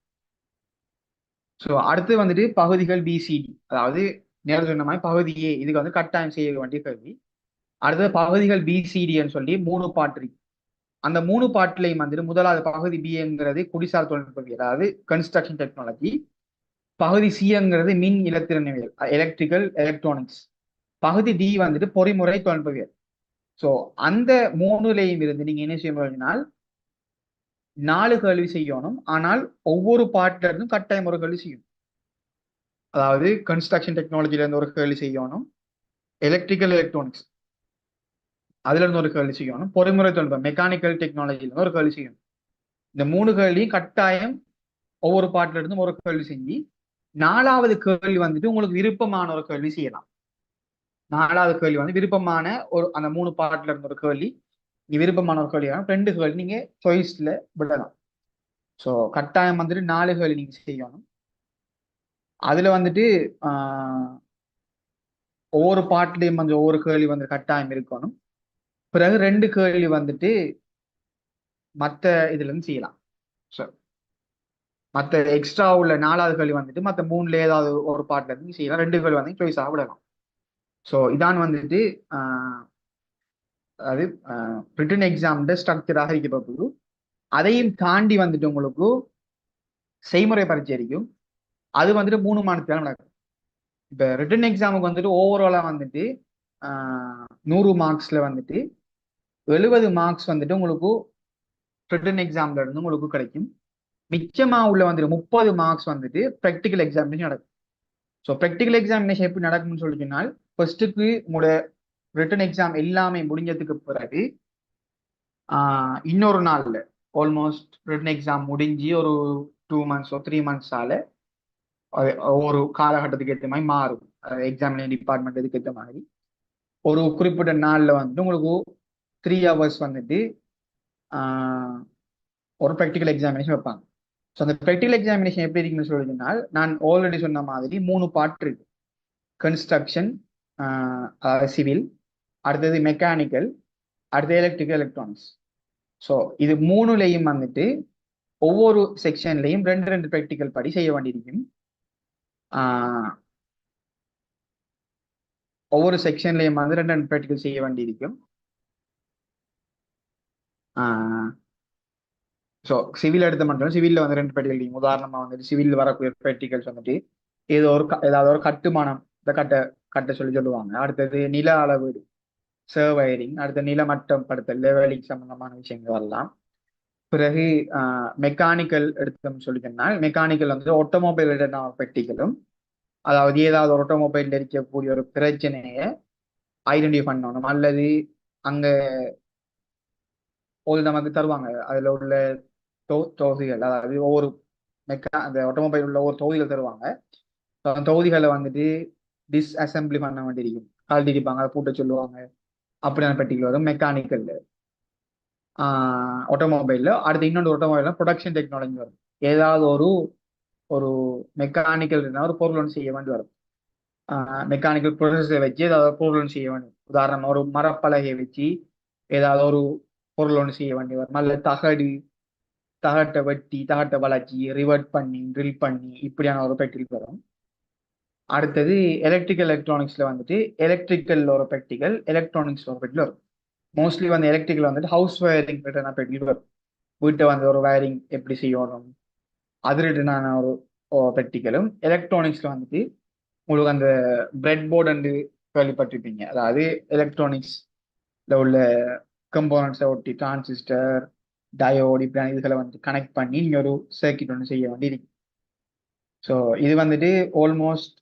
ஸோ அடுத்து வந்துட்டு பகுதிகள் பிசிடி, அதாவது நேரத்தில் சொன்ன மாதிரி பகுதி ஏ, இதுக்கு வந்து கட்டாயம் செய்ய வேண்டிய கேள்வி. அடுத்தது பகுதிகள் பிசிடின்னு சொல்லி 3 பாட்டு இருக்கு. அந்த 3 பாட்டுலையும் வந்துட்டு முதலாவது பகுதி பிங்கிறது குடிசார் தொழில்நுட்பவியல், அதாவது கன்ஸ்ட்ரக்ஷன் டெக்னாலஜி. பகுதி சிங்கிறது மின் இலத்திரனியல், எலக்ட்ரிக்கல், எலக்ட்ரானிக்ஸ். பகுதி டி வந்துட்டு பொறிமுறை தொழில்நுட்பவியல். ஸோ அந்த 3லையும் இருந்து நீங்க என்ன செய்யணும்னால் 4 கேள்வி செய்யணும். ஆனால் ஒவ்வொரு பாட்டுல இருந்தும் கட்டாயம் ஒரு கேள்வி செய்யணும். அதாவது கன்ஸ்ட்ரக்ஷன் டெக்னாலஜில இருந்து ஒரு கேள்வி செய்யணும், எலக்ட்ரிக்கல், எலக்ட்ரானிக்ஸ் அதுல இருந்து ஒரு கேள்வி செய்யணும், பொறிமுறை தொழில்நுட்பம் மெக்கானிக்கல் டெக்னாலஜில இருந்து ஒரு கேள்வி செய்யணும். இந்த 3 கேள்வியும் கட்டாயம் ஒவ்வொரு பாட்டுல இருந்தும் ஒரு கேள்வி செஞ்சு 4வது கேள்வி வந்துட்டு உங்களுக்கு விருப்பமான ஒரு கேள்வி செய்யலாம். 4வது கேள்வி வந்து விருப்பமான ஒரு, அந்த 3 பாட்டுல இருந்த ஒரு கேள்வி விருப்பமான ஒரு கேள்வி, 2 கேள்வி நீங்க சாய்ஸ்ல விடலாம். ஸோ கட்டாயம் வந்துட்டு 4 கேள்வி நீங்க செய்யணும். அதுல வந்துட்டு ஒவ்வொரு பாட்டுலையும் வந்து ஒவ்வொரு கேள்வி வந்து கட்டாயம் இருக்கணும். பிறகு 2 கேள்வி வந்துட்டு மற்ற இதுல இருந்து செய்யலாம். ஸோ மற்ற எக்ஸ்ட்ரா உள்ள 4வது கேள்வி வந்துட்டு மற்ற 3ல ஏதாவது ஒரு பாட்டுல இருந்து செய்யலாம். 2 கேள்வி வந்து சாய்ஸாக விடலாம். ஸோ இதான் வந்துட்டு அதாவது ரிட்டன் எக்ஸாம்ல ஸ்ட்ரக்சராக இருக்கப்போகுது. அதையும் தாண்டி வந்துட்டு உங்களுக்கு செய்முறை பரீட்சை இருக்கும். அது வந்துட்டு 3 மாதத்துல நடக்கும். இப்போ ரிட்டன் எக்ஸாமுக்கு வந்துட்டு ஓவராலா வந்துட்டு 100 மார்க்ஸ்ல வந்துட்டு 70 மார்க்ஸ் வந்துட்டு உங்களுக்கு ரிட்டன் எக்ஸாம்ல இருந்து உங்களுக்கு கிடைக்கும். மிச்சமா உள்ள வந்துட்டு 30 மார்க்ஸ் வந்துட்டு ப்ராக்டிக்கல் எக்ஸாமினேஷன் நடக்கும். ஸோ ப்ராக்டிக்கல் எக்ஸாமினேஷன் எப்படி நடக்கும்னு சொல்லி சொன்னால், ஃபர்ஸ்ட்டுக்கு உங்களோட ரிட்டன் எக்ஸாம் எல்லாமே முடிஞ்சதுக்கு பிறகு இன்னொரு நாள்ல ஆல்மோஸ்ட் ரிட்டன் எக்ஸாம் முடிஞ்சு ஒரு 2 months 3 months ஒரு காலகட்டத்துக்கு ஏற்ற மாதிரி மாறும். எக்ஸாமினேஷன் டிபார்ட்மெண்ட் இதுக்கு ஏற்ற மாதிரி ஒரு குறிப்பிட்ட நாள்ல வந்துட்டு உங்களுக்கு 3 hours வந்துட்டு ஒரு ப்ராக்டிக்கல் எக்ஸாமினேஷன் வைப்பாங்க. ஸோ அந்த ப்ராக்டிக்கல் எக்ஸாமினேஷன் எப்படி இருக்குன்னு சொல்லினால், நான் ஆல்ரெடி சொன்ன மாதிரி 3 பார்ட் இருக்கு. கன்ஸ்ட்ரக்ஷன், சிவில், அடுத்தது மெக்கானிக்கல், அடுத்தது எலக்ட்ரிக்கல், எலக்ட்ரானிக்ஸ். ஸோ இது 3லையும் வந்துட்டு ஒவ்வொரு செக்ஷன்லையும் 2 ப்ராக்டிக்கல் படி செய்ய வேண்டியிருக்கும். ஒவ்வொரு செக்ஷன்லையும் வந்து 2 ப்ராக்டிக்கல் செய்ய வேண்டியிருக்கும். ஸோ சிவில் எடுத்த மட்டும் சிவில்ல வந்து 2 ப்ராக்டிக்கல். உதாரணமா வந்துட்டு சிவில் வரக்கூடிய ப்ராக்டிகல்ஸ் வந்துட்டு ஏதாவது ஒரு கட்டுமானம் கட்ட சொல்லுவாங்க. அடுத்தது நில அளவீடு, சர்வயரிங், அடுத்த நிலமட்டம் படுத்தல், லெவலிங் சம்பந்தமான விஷயங்கள் வரலாம். பிறகு மெக்கானிக்கல் எடுத்தோம்னு சொல்லி சொன்னால், மெக்கானிக்கல் வந்து ஆட்டோமொபைல் ப்ராக்டிக்கலும், அதாவது ஏதாவது ஒரு ஆட்டோமொபைல் இருக்கக்கூடிய ஒரு பிரச்சனையை ஐடென்டிஃபை பண்ணணும், அல்லது அங்க நமக்கு தருவாங்க அதுல உள்ள தொகுதிகள், அதாவது ஒவ்வொரு அந்த ஆட்டோமொபைல் உள்ள ஒவ்வொரு தொகுதிகள் தருவாங்க. தொகுதிகளை வந்துட்டு டிஸ்அசம்பிளி பண்ண வேண்டியிருக்கும், கழட்டிருப்பாங்க, அதை பூட்ட சொல்லுவாங்க. அப்படியான பர்டிகுலர் வரும் மெக்கானிக்கல்ல. ஆட்டோமொபைல்ல அடுத்து இன்னொன்று ஆட்டோமொபைல்ல ப்ரொடக்ஷன் டெக்னாலஜி வரும். ஏதாவது ஒரு மெக்கானிக்கல் ஒரு பொருள் ஒன்று செய்ய வேண்டி வரும். மெக்கானிக்கல் ப்ரொசஸை வச்சு ஏதாவது பொருள் ஒன்று செய்ய வேண்டும். உதாரணமா ஒரு மரப்பலகையை வச்சு ஏதாவது ஒரு பொருள் ஒன்று செய்ய வேண்டி வரும், அல்லது தகட்டை வெட்டி தகட்டை வளைச்சி ரிவர்ட் பண்ணி ட்ரில் பண்ணி இப்படியான ஒரு பெட்டிகள் வரும். அடுத்தது எலக்ட்ரிக்கல் எலக்ட்ரானிக்ஸ்ல வந்துட்டு எலக்ட்ரிக்கல் ஒரு பெட்டிகள், எலக்ட்ரானிக்ஸ் ஒரு பெட்டிகள் வரும். மோஸ்ட்லி வந்து எலக்ட்ரிக்கல் வந்துட்டு ஹவுஸ் வயரிங் பெட்டிகள் வரும். வீட்டை வந்து ஒரு வயரிங் எப்படி செய்யணும் அது ரிலேட்டடான ஒரு பெட்டிகளும். எலக்ட்ரானிக்ஸ்ல வந்துட்டு உங்களுக்கு அந்த பிரெட் போர்டு கேள்விப்பட்டிருப்பீங்க. அதாவது எலக்ட்ரானிக்ஸ்ல உள்ள கம்போனன்ட்ஸை ஒட்டி டிரான்சிஸ்டர் டயோடு இப்படியான இதுகளை வந்து கனெக்ட் பண்ணி நீங்க ஒரு சர்க்கியூட் ஒன்று செய்ய வேண்டி இருக்கு. ஸோ இது வந்துட்டு ஆல்மோஸ்ட்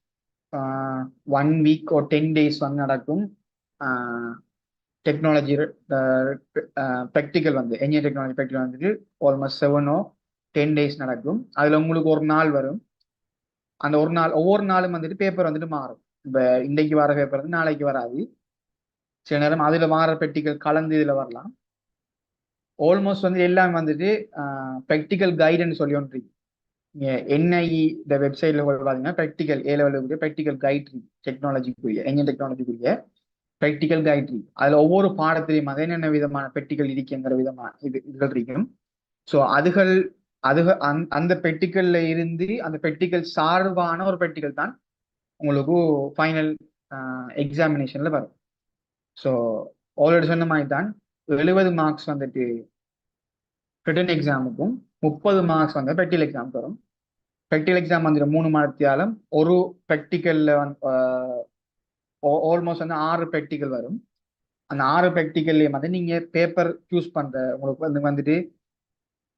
1 வீக் ஒரு 10 days வந்து நடக்கும். டெக்னாலஜி ப்ராக்டிக்கல் வந்து என்ஜினியர் டெக்னாலஜி ப்ராக்டிக்கல் வந்துட்டு ஆல்மோஸ்ட் 7 or 10 days நடக்கும். அதுல உங்களுக்கு ஒரு நாள் வரும். அந்த ஒரு நாள் ஒவ்வொரு நாளும் வந்துட்டு பேப்பர் வந்துட்டு மாறும். இப்போ இன்றைக்கு வர பேப்பர் வந்து நாளைக்கு வராது. சில நேரம் அதுல மாற பெட்டிகள் கலந்து இதுல வரலாம். ஆல்மோஸ்ட் வந்து எல்லாம் வந்துட்டு ப்ராக்டிக்கல் கைடுன்னு சொல்லி ஒன்று இருக்கு. என்ஐஇ இந்த வெப்சைட்ல பார்த்தீங்கன்னா ப்ராக்டிக்கல் A-level ப்ராக்டிக்கல் கைட் இருக்கு. டெக்னாலஜிக்குரிய என்ஜினியர் டெக்னாலஜிக்குரிய ப்ராக்டிக்கல் கைட் இருக்கு. அதுல ஒவ்வொரு பாடத்திலையும் அது என்னென்ன விதமான பெட்டிகள் இருக்குங்கிற விதமான இதுகள் இருக்கும். ஸோ அந்த பெட்டிகள்ல இருந்து அந்த பெட்டிகள் சார்பான ஒரு பெட்டிகள் தான் உங்களுக்கு ஃபைனல் எக்ஸாமினேஷன்ல வரும். ஸோ ஆல்ரெடி சொன்ன மாதிரி தான் 70 மார்க்ஸ் வந்துட்டு ரிட்டன் எக்ஸாமுக்கும் 30 மார்க்ஸ் வந்து ப்ராக்டிகல் எக்ஸாமுக்கு வரும். ப்ராக்டிகல் எக்ஸாம் வந்துட்டு 3 மணித்தியாலம். ஒரு ப்ராக்டிக்கல்ல வந்து ஆல்மோஸ்ட் வந்து 6 ப்ராக்டிக்கல் வரும். அந்த 6 ப்ராக்டிக்கல்லையும் வந்து நீங்க பேப்பர் சூஸ் பண்ற உங்களுக்கு வந்துட்டு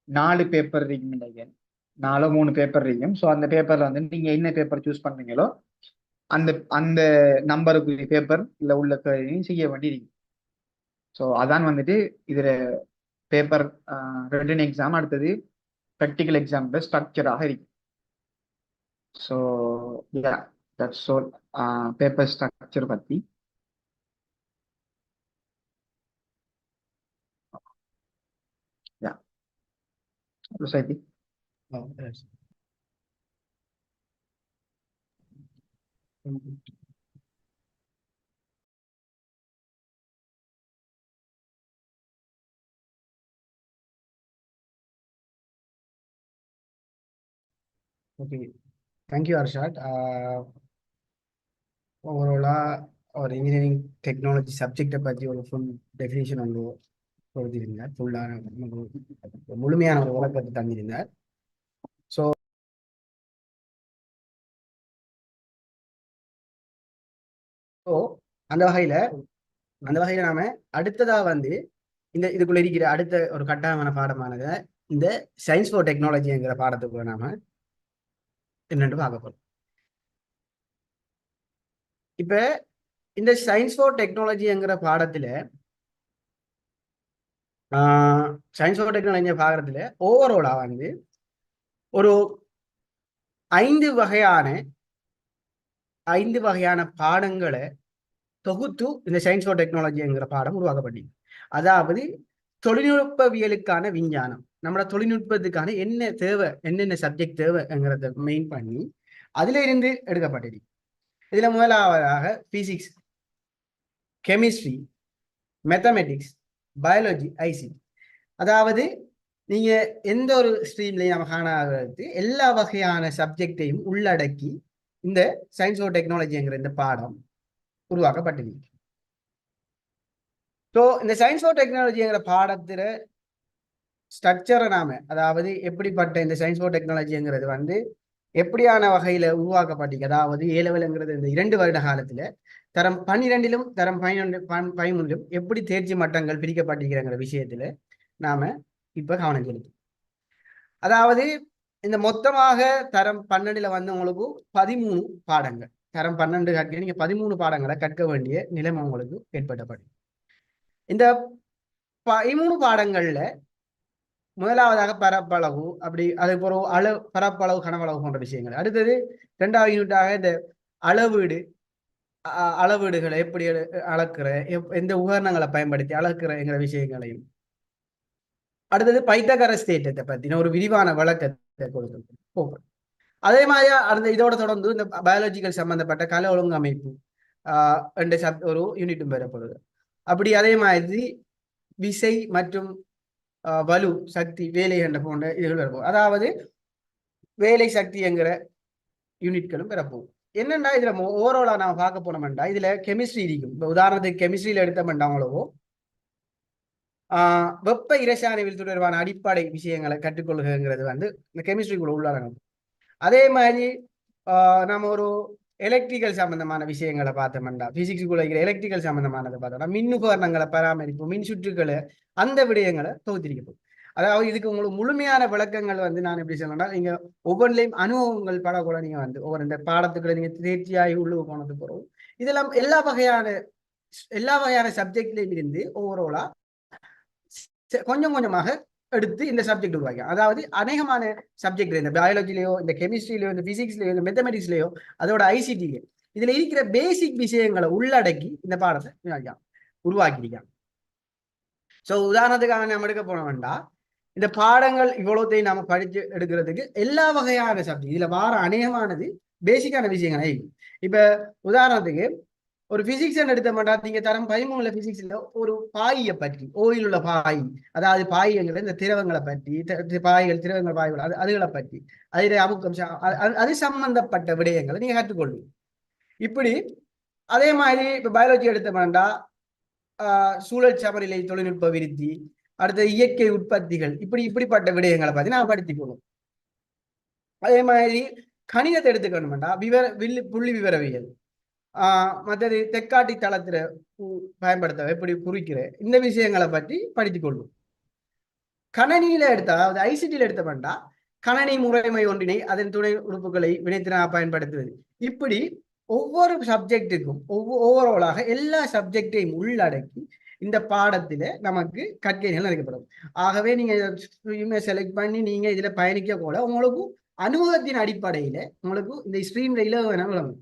4 பேப்பர் இருக்கும் நினைக்கிறேன். 4 3 பேப்பர் இருக்கும். ஸோ அந்த பேப்பர்ல வந்து நீங்க என்ன பேப்பர் சூஸ் பண்றீங்களோ அந்த அந்த நம்பருக்கு பேப்பர் இல்ல உள்ள செய்ய வேண்டி இருக்கு. ஸோ அதான் வந்துட்டு இதுல பேப்பர் ரிட்டன் எக்ஸாம் அடுத்தது ப்ராக்டிக்கல் எக்ஸாம் ஸ்ட்ரக்சராக இருக்கு. So that's all paper structure பத்தி. சரி, ஓகே, தேங்க்யூ அர்ஷாத். ஓவராலா ஒரு இன்ஜினியரிங் டெக்னாலஜி சப்ஜெக்டை பற்றி ஒரு ஃபுல் டெஃபினேஷன் வந்து கொடுத்திருந்தார். ஃபுல்லான முழுமையான ஒரு விளக்கத்தை தந்திருந்தார். ஸோ அந்த வகையில நாம அடுத்ததா வந்து இதுக்குள்ள இருக்கிற அடுத்த ஒரு கட்டாயமான பாடமானது இந்த சயின்ஸ் ஃபார் டெக்னாலஜிங்கிற பாடத்துக்குள்ள நாம என்னென்று பார்க்க போறோம். இப்ப இந்த சயின்ஸ் ஃபார் டெக்னாலஜிங்கிற பாடத்துல சயின்ஸ் ஃபார் டெக்னாலஜி பாடத்துல ஓவராலா வந்து ஒரு 5 வகையான பாடங்களை தொகுத்து இந்த சயின்ஸ் ஃபார் டெக்னாலஜிங்கிற பாடம் உருவாக்கப்பட்டது. அதாவது தொழில்நுட்பவியலுக்கான விஞ்ஞானம், நம்மளோட தொழில்நுட்பத்துக்கான என்ன தேவை, என்னென்ன சப்ஜெக்ட் தேவைங்கிறத மெயின் பண்ணி அதுல இருந்து எடுக்கப்பட்டது. இதுல முதலாவதாக physics, chemistry, mathematics, biology, IC. அதாவது நீங்க எந்த ஒரு ஸ்ட்ரீம்லையும் நம்ம காணாதது எல்லா வகையான சப்ஜெக்டையும் உள்ளடக்கி இந்த சயின்ஸ் ஃபார் டெக்னாலஜிங்கிற இந்த பாடம் உருவாக்கப்பட்டது. ஸோ இந்த சயின்ஸ் ஃபார் டெக்னாலஜிங்கிற பாடத்துல ஸ்ட்ரக்சரை அதாவது எப்படிப்பட்ட இந்த சயின்ஸ் ஃபார் டெக்னாலஜிங்கிறது வந்து எப்படியான வகையில உருவாக்கப்பட்டது, அதாவது A-levelங்கிறது இந்த 2 வருட காலத்துல தரம் 12லும் தரம் 13லும் எப்படி தேர்ச்சி மட்டங்கள் பிரிக்கப்பட்டிருக்கிற விஷயத்துல நாம இப்ப கவனம் செலுத்தும். அதாவது இந்த மொத்தமாக தரம் 12ல வந்து உங்களுக்கு 13 பாடங்கள், தரம் 12 கற்க நீங்க 13 பாடங்களை கற்க வேண்டிய நிலைமை உங்களுக்கு ஏற்பட்டப்படும். இந்த 13 பாடங்கள்ல முதலாவதாக பரப்பளவு, அப்படி அதுக்கு ஒரு பரப்பளவு கனவளவு போன்ற விஷயங்கள். அடுத்தது 2வது யூனிட்டாக இந்த அளவீடுகளை எப்படி அளக்குற, எந்த உபகரணங்களை பயன்படுத்தி அளக்குறங்கிற விஷயங்களையும். அடுத்தது பைத்தகரஸ் தேற்றத்தை பத்தின ஒரு விரிவான விளக்கத்தை கொடுக்கும். அதே மாதிரி இதோட தொடர்ந்து இந்த பயாலஜிக்கல் சம்பந்தப்பட்ட கல ஒழுங்கமைப்பு, ஒரு யூனிட்டும் பெறப்படுது. அப்படி அதே மாதிரி விசை மற்றும் வலு சக்தி வேலை என்ற போன்ற இதுகள் பெறப்போம். அதாவது வேலை சக்தி என்கிற யூனிட்களும் பெறப்போகும். என்னன்னா இதுல ஓவராலா நாம பார்க்க போனோம்டா இதுல கெமிஸ்ட்ரி இருக்கும். இப்போ உதாரணத்துக்கு கெமிஸ்ட்ரியில எடுத்தோம்டாங்களோ வெப்ப இரசாயனவியல் தொடர்பான அடிப்படை விஷயங்களை கற்றுக்கொள்ளுங்கிறது இந்த கெமிஸ்ட்ரிக்குள்ள உள்ளடங்கும். அதே மாதிரி நம்ம ஒரு எலக்ட்ரிக்கல் சம்பந்தமான விஷயங்களை பார்த்தோம்டா பிசிக்ஸுக்குள்ள இருக்கிற எலக்ட்ரிக்கல் சம்பந்தமானதை பார்த்தோம்னா மின் உபகரணங்களை பராமரிப்பு மின் சுற்றுக்களை அந்த விடயங்களை தொகுத்திருக்கப்படும். அதாவது இதுக்கு உங்களுக்கு முழுமையான விளக்கங்கள் நான் எப்படி சொல்லணும்னா நீங்க ஒவ்வொன்றிலையும் அனுபவங்கள் படக்கூட நீங்க ஒவ்வொரு இந்த பாடத்துக்குள்ள நீங்க தேர்ச்சியாகி உள்ளு போனது போறோம். இதெல்லாம் எல்லா வகையான சப்ஜெக்ட்லையும் இருந்து ஓவராலா கொஞ்சம் கொஞ்சமாக எடுத்து இந்த சப்ஜெக்ட் உருவாக்கி, அதாவது அநேகமான சப்ஜெக்ட் இந்த பயாலஜிலையோ இந்த கெமிஸ்ட்ரியிலையோ இந்த பிசிக்ஸ்லயோ இந்த மேத்தமெட்டிக்ஸ்லயோ அதோட ஐசிடிலையோ இதுல இருக்கிற பேசிக் விஷயங்களை உள்ளடக்கி இந்த பாடத்தை உருவாக்கிருக்காங்க. ஸோ உதாரணத்துக்காக நம்ம எடுக்க போனோம்னா இந்த பாடங்கள் இவ்வளோத்தையும் நாம படிச்சு எடுக்கிறதுக்கு எல்லா வகையான சப்ஜெக்ட் இதுல வார அநேகமானது பேசிக்கான விஷயங்களே. இப்ப உதாரணத்துக்கு ஒரு பிசிக்ஸ் எடுத்த மாட்டா நீங்க தரம் 13 பிசிக்ஸ்ல ஒரு பாயை பற்றி ஓயில் உள்ள பாய், அதாவது பாய்ங்கிற இந்த திரவங்களை பற்றி பாய்கள் திரவங்கள் பாய்கள் அதுகளை பற்றி அதில் அமுக்கம் அது சம்பந்தப்பட்ட விடயங்களை நீங்க கற்றுக்கொள்வீங்க. இப்படி அதே மாதிரி இப்ப பயாலஜி எடுத்த மாட்டா சூழல் சமநிலை தொழில்நுட்ப விருத்தி அடுத்த இயற்கை உற்பத்திகள் இப்படிப்பட்ட விடயங்களை பற்றி நான் படித்துக்கணும். அதே மாதிரி கணிதத்தை எடுத்துக்கணும்டா புள்ளி விவரவியல் மற்றது தெற்காட்டி தளத்துல பயன்படுத்த எப்படி குறிக்கிற இந்த விஷயங்களை பற்றி படித்துக் கொள்வோம். கணனியில எடுத்த அதாவது ஐசிடியில் எடுத்தோம்னா கணனி முறைமை ஒன்றினை அதன் துணை உறுப்புகளை வினைத்திறனாக பயன்படுத்துவது. இப்படி ஒவ்வொரு சப்ஜெக்டுக்கும் ஓவராலாக எல்லா சப்ஜெக்டையும் உள்ளடக்கி இந்த பாடத்துல நமக்கு கற்கைகள் நடக்கப்படும். ஆகவே நீங்க செலக்ட் பண்ணி நீங்க இதுல பயணிக்க கூட உங்களுக்கு அனுபவத்தின் அடிப்படையில உங்களுக்கு இந்த ஸ்ட்ரீம்ல இலவச விளங்கும்.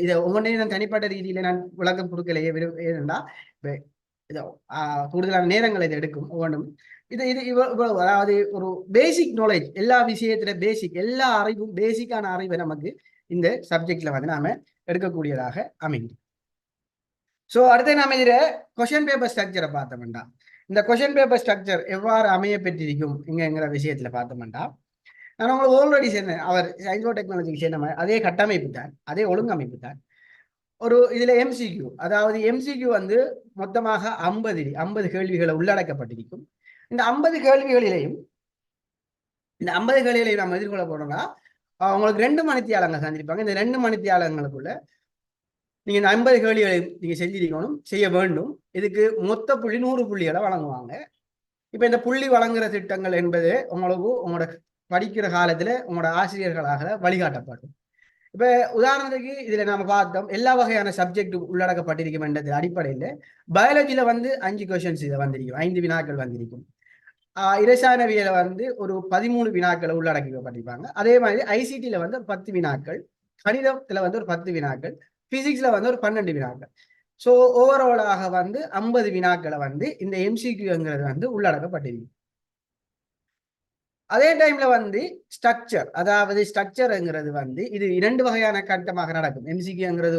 இதை ஒவ்வொன்றையும் நான் தனிப்பட்ட ரீதியில நான் விளக்கம் கொடுக்கலையே ஏன்னா கூடுதலான நேரங்களை இதை எடுக்கும் ஒவ்வொன்றும். இவ்வளவு அதாவது ஒரு பேசிக் நாலேஜ் எல்லா விஷயத்துல எல்லா அறிவும் பேசிக்கான அறிவை நமக்கு இந்த சப்ஜெக்ட்ல நாம எடுக்கக்கூடியதாக அமையும். ஸோ அடுத்து நாம இதுல கொஸ்டின் பேப்பர் ஸ்ட்ரக்சரை பார்த்தோம்டா இந்த கொஸ்டின் பேப்பர் ஸ்ட்ரக்சர் எவ்வாறு அமைய பெற்றிருக்கும் இங்கிற விஷயத்துல பார்த்தோம்டா நான் உங்களுக்கு ஆல்ரெடி சொன்னேன் அவர் சயின்ஸ் அண்ட் டெக்னாலஜிக்கு சேர்ந்த அதே கட்டமைப்பு தான் அதே ஒழுங்கமைப்பு தான். ஒரு இதுல எம்சிக்யூ அதாவது எம்சிக்யூ மொத்தமாக 50 கேள்விகளை உள்ளடக்கப்பட்டிருக்கும். இந்த 50 கேள்விகளிலையும் நம்ம எதிர்கொள்ள போனோம்னா உங்களுக்கு 2 மணித்தியாலங்கள் சந்திருப்பாங்க. இந்த 2 மணித்தியாலங்களுக்குள்ள நீங்க இந்த 50 கேள்விகளை நீங்க செஞ்சிருக்கணும் செய்ய வேண்டும். இதுக்கு மொத்த புள்ளி 100 புள்ளிகளை வழங்குவாங்க. இப்ப இந்த புள்ளி வழங்குற திட்டங்கள் என்பது உங்களோட படிக்கிற காலத்துல உங்களோட ஆசிரியர்களாக வழிகாட்டப்படும். இப்ப உதாரணத்துக்கு இதுல நாம பார்த்தோம் எல்லா வகையான சப்ஜெக்ட் உள்ளடக்கப்பட்டிருக்கும் என்ற அடிப்படையில பயாலஜில 5 கொஸ்டின்ஸ் இதை வந்திருக்கும் 5 வினாக்கள் வந்திருக்கும். இரசாயனவியல ஒரு 13 வினாக்களை உள்ளடக்கப்பட்டிருப்பாங்க. அதே மாதிரி ஐசிடில 10 வினாக்கள், கணிதத்துல ஒரு 10 வினாக்கள், பிசிக்ஸ்ல ஒரு 12 வினாக்கள். ஸோ ஓவராலாக 50 வினாக்களை இந்த எம்சிக்யூங்கிறது உள்ளடக்கப்பட்டிருக்கு. அதே டைம்ல ஸ்ட்ரக்சர் அதாவது ஸ்ட்ரக்சர்ங்கிறது இது 2 வகையான கட்டமாக நடக்கும். எம்சிக்யூங்கிறது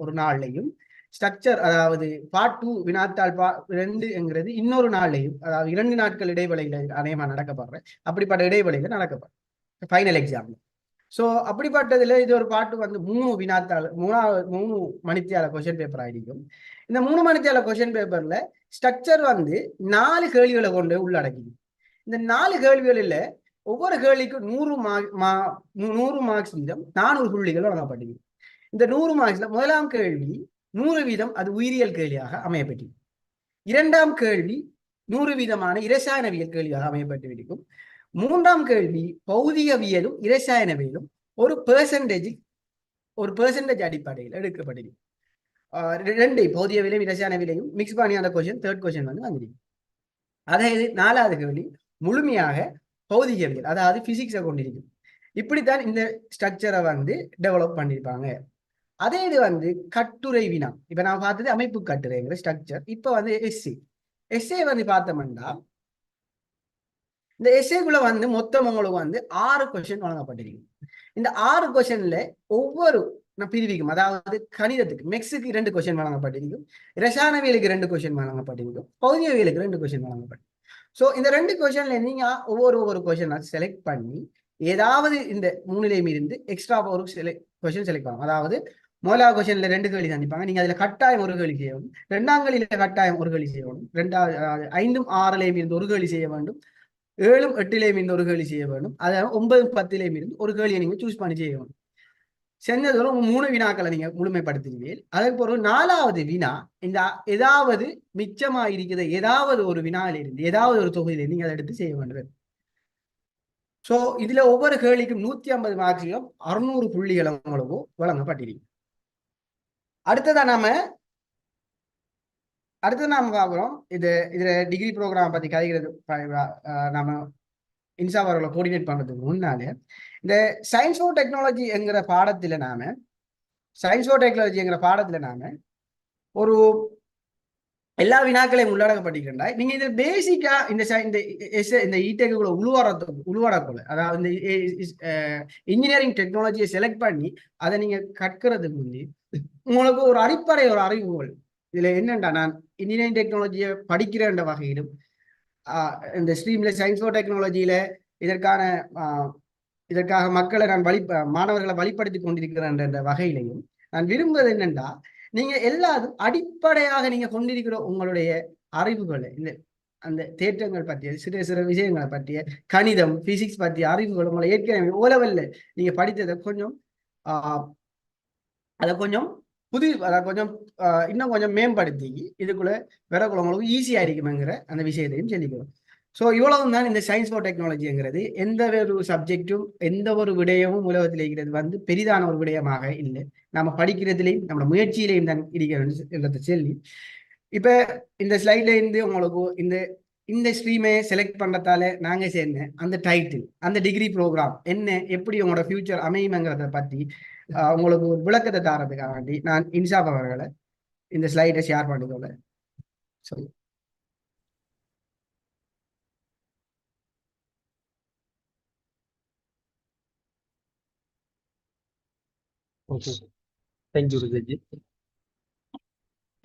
ஒரு நாள்லையும் ஸ்ட்ரக்சர் அதாவது பார்ட் 2 வினாத்தாள் 2ங்கிறது இன்னொரு நாள்லையும் அதாவது 2 நாட்கள் இடைவெளியில அநேகமா நடக்கப்படுற அப்படிப்பட்ட இடைவெளியில நடக்கப்படுற ஃபைனல் எக்ஸாம்ல. ஸோ அப்படிப்பட்டதுல இது ஒரு பாட்டு 3 வினாத்தாள் 3 மணித்தியால கொஸ்டின் பேப்பர் ஆയിരിக்கும். இந்த 3 மணித்தியால கொஸ்டின் பேப்பர்ல ஸ்ட்ரக்சர் 4 கேள்விகளை கொண்டு உள்ளடக்கி இந்த 4 கேள்விகளில் ஒவ்வொரு கேள்விக்கும் 100 மார்க்ஸ் வீதம் 400 புள்ளிகள் வழங்கப்பட்டது. இந்த 100 மார்க்ஸ்ல முதலாம் கேள்வி 100 வீதம் அது உயிரியல் கேள்வியாக அமையப்பட்டது. 2ஆம் கேள்வி 100 வீதமான இரசாயனவியல் கேள்வியாக அமையப்பட்டிருக்கும். 3ஆம் கேள்வி பௌதிகவியலும் இரசாயனவியலும் ஒரு பெர்சன்டேஜ் அடிப்படையில் எடுக்கப்பட்டது. 2 பௌதிகவியலையும் இரசாயனவியலையும் மிக்ஸ் பண்ணி அந்த கொஸ்டின் 3rd கொஸ்டின் வந்திருக்கு. அதாவது 4வது கேள்வி முழுமையாக பௌதிகவியல் அதாவது பிசிக்ஸை கொண்டிருக்கும். இப்படித்தான் இந்த ஸ்ட்ரக்சரை டெவலப் பண்ணியிருப்பாங்க. அதே இது கட்டுரை வினா. இப்ப நான் பார்த்தது அமைப்பு கட்டுரைங்கிற ஸ்ட்ரக்சர். இப்ப எஸ்ஏ பார்த்தோம்னா இந்த எஸ்ஏக்குள்ள மொத்தம் உங்களுக்கு 6 கொஸ்டின் வழங்கப்பட்டிருக்கு. இந்த 6 கொஸ்டின்ல ஒவ்வொரு பிரிவிக்கும். அதாவது கணிதத்துக்கு மெக்ஸுக்கு 2 கொஸ்டின் வழங்கப்பட்டிருக்கும், ரசாயனவியலுக்கு 2 கொஸ்டின் வழங்கப்பட்டிருக்கும், பௌதிகவியலுக்கு 2 கொஸ்டின் வழங்கப்பட்டிருக்கும். ஸோ இந்த 2 கொஸ்டின்ல நீங்க ஒவ்வொரு கொஸ்டினா செலக்ட் பண்ணி ஏதாவது இந்த 3லையும் இருந்து எக்ஸ்ட்ரா ஒரு கொஸ்டின் செலக்ட் பண்ணும். அதாவது முதலாவது கொஸ்டின்ல 2 கேள்வி சந்திப்பாங்க, நீங்க அதுல கட்டாயம் ஒரு கேள்வி செய்ய வேண்டும். 2ஆம் கேள்வியில கட்டாயம் ஒரு கேள்வி செய்ய வேண்டும். 5ம் 6லையும் இருந்து ஒரு கேள்வி செய்ய வேண்டும். 7ம் 8லையும் இருந்து ஒரு கேள்வி செய்ய வேண்டும். அதாவது 9ம் 10லையும் இருந்து ஒரு கேள்வியை நீங்க சூஸ் பண்ணி செய்ய வேண்டும். செஞ்சதோட 3 வினாக்களை நீங்க முழுமைப்படுத்துவீர்கள். அதற்கு பிறகு 4வது வினா இந்த ஏதாவது மிச்சமா இருக்குது, ஏதாவது ஒரு வினாவிலிருந்து ஏதாவது ஒரு தொகுதியில நீங்க அதை எடுத்து செய்ய வேண்டும். ஸோ இதுல ஒவ்வொரு கேள்விக்கும் 150 மார்க்ஸையும் 600 புள்ளிகளும் உங்களுக்கு வழங்கப்பட்டிருக்கு. அடுத்ததா நாம பார்க்கிறோம், இதுல டிகிரி ப்ரோக்ராம் பத்தி கதைக்கிறது நாம இன்சா அவர்களை கோஆர்டினேட் பண்றதுக்கு முன்னாலே இந்த சயின்ஸ் ஃபார் டெக்னாலஜி என்கிற பாடத்துல நாம ஒரு எல்லா வினாக்களையும் உள்ளடக்கப்பட்டிருக்கின்றா. நீங்க இது பேசிக்கா இந்த இடெக்குள்ள உள்வாடக்குள்ள, அதாவது இந்த இன்ஜினியரிங் டெக்னாலஜியை செலக்ட் பண்ணி அதை நீங்க கற்கிறதுக்கு முந்தி உங்களுக்கு ஒரு அடிப்படை ஒரு அறிவுகள் இதுல என்னண்டா, நான் இன்ஜினியரிங் டெக்னாலஜியை படிக்கிறேன்ற வகையிலும் இந்த ஸ்ட்ரீம்ல சயின்ஸ் ஃபார் டெக்னாலஜியில இதற்காக மக்களை நான் மாணவர்களை வழிப்படுத்தி கொண்டிருக்கிறேன் என்ற வகையிலையும் நான் விரும்புவது என்னண்டா, நீங்க எல்லாரும் அடிப்படையாக நீங்க கொண்டிருக்கிற உங்களுடைய அறிவுகளை அந்த தேற்றங்கள் பற்றிய சிறு விஷயங்களை பற்றிய கணிதம் பிசிக்ஸ் பற்றிய அறிவுகள் உங்களை ஏற்கனவே ஓலவல்ல நீங்க படித்ததை கொஞ்சம் அதை கொஞ்சம் இன்னும் கொஞ்சம் மேம்படுத்தி இதுக்குள்ள வரக்குள்ள உங்களுக்கு ஈஸியா இருக்குமேங்கிற அந்த விஷயத்தையும் சொல்லிக்கிறோம். ஸோ இவ்வளவு தான் இந்த சயின்ஸ் ஃபார் டெக்னாலஜிங்கிறது. எந்த ஒரு சப்ஜெக்டும் எந்த ஒரு விடயமும் உலகத்தில் இருக்கிறது பெரிதான ஒரு விடயமாக இல்லை. நம்ம படிக்கிறதுலையும் நம்ம முயற்சியிலையும் தான் இருக்கிறத சொல்லி, இப்ப இந்த ஸ்லைட்ல இருந்து உங்களுக்கு இந்த ஸ்ட்ரீமை செலக்ட் பண்றதால நாங்க சேர்ந்த அந்த டைட்டில், அந்த டிகிரி ப்ரோக்ராம் என்ன, எப்படி உங்களோட ஃபியூச்சர் அமையுங்கிறத பத்தி உங்களுக்கு ஒரு விளக்கத்தை தாரதுக்காக வேண்டி நான் இன்சாப் அவர்களை இந்த ஸ்லைடை ஷேர் பண்ணிக்கோங்க. சரி, ஓகே, தேங்க்யூ ரிஜி.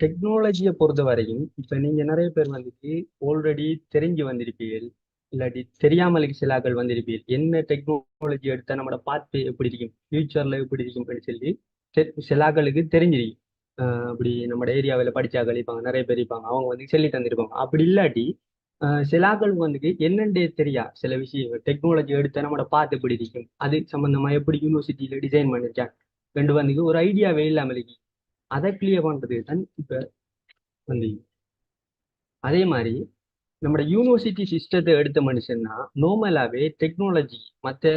டெக்னாலஜியை பொறுத்த வரைக்கும் இப்போ நீங்கள் நிறைய பேர் வந்துட்டு ஆல்ரெடி தெரிஞ்சு வந்திருப்பீர்கள், இல்லாட்டி தெரியாமலுக்கு சிலாக்கள் வந்திருப்பீர்கள். என்ன டெக்னாலஜி எடுத்தால் நம்மளோட பார்த்து எப்படி இருக்கும், ஃபியூச்சரில் எப்படி இருக்கும்னு சொல்லி சிலாக்களுக்கு தெரிஞ்சிருக்கும். அப்படி நம்ம ஏரியாவில் படித்தாக்கள் இருப்பாங்க, நிறைய பேர் இருப்பாங்க, அவங்க வந்து சொல்லி தந்திருப்பாங்க. அப்படி இல்லாட்டி சிலாக்களுக்கு வந்துட்டு என்னென்னே தெரியா சில விஷயங்கள், டெக்னாலஜி எடுத்தால் நம்மளோட பார்த்து எப்படி இருக்கும், அது சம்மந்தமாக எப்படி யூனிவர்சிட்டியில் டிசைன் பண்ணிருக்காங்க ரெண்டு வந்துக்கு ஒரு ஐடியாவே இல்லாமல் அதை கிளியர் பண்ணுறது தான் இப்போ வந்து. அதே மாதிரி நம்ம யூனிவர்சிட்டி சிஸ்டத்தை எடுத்த மனுஷன்னா நார்மலாகவே டெக்னாலஜி மற்ற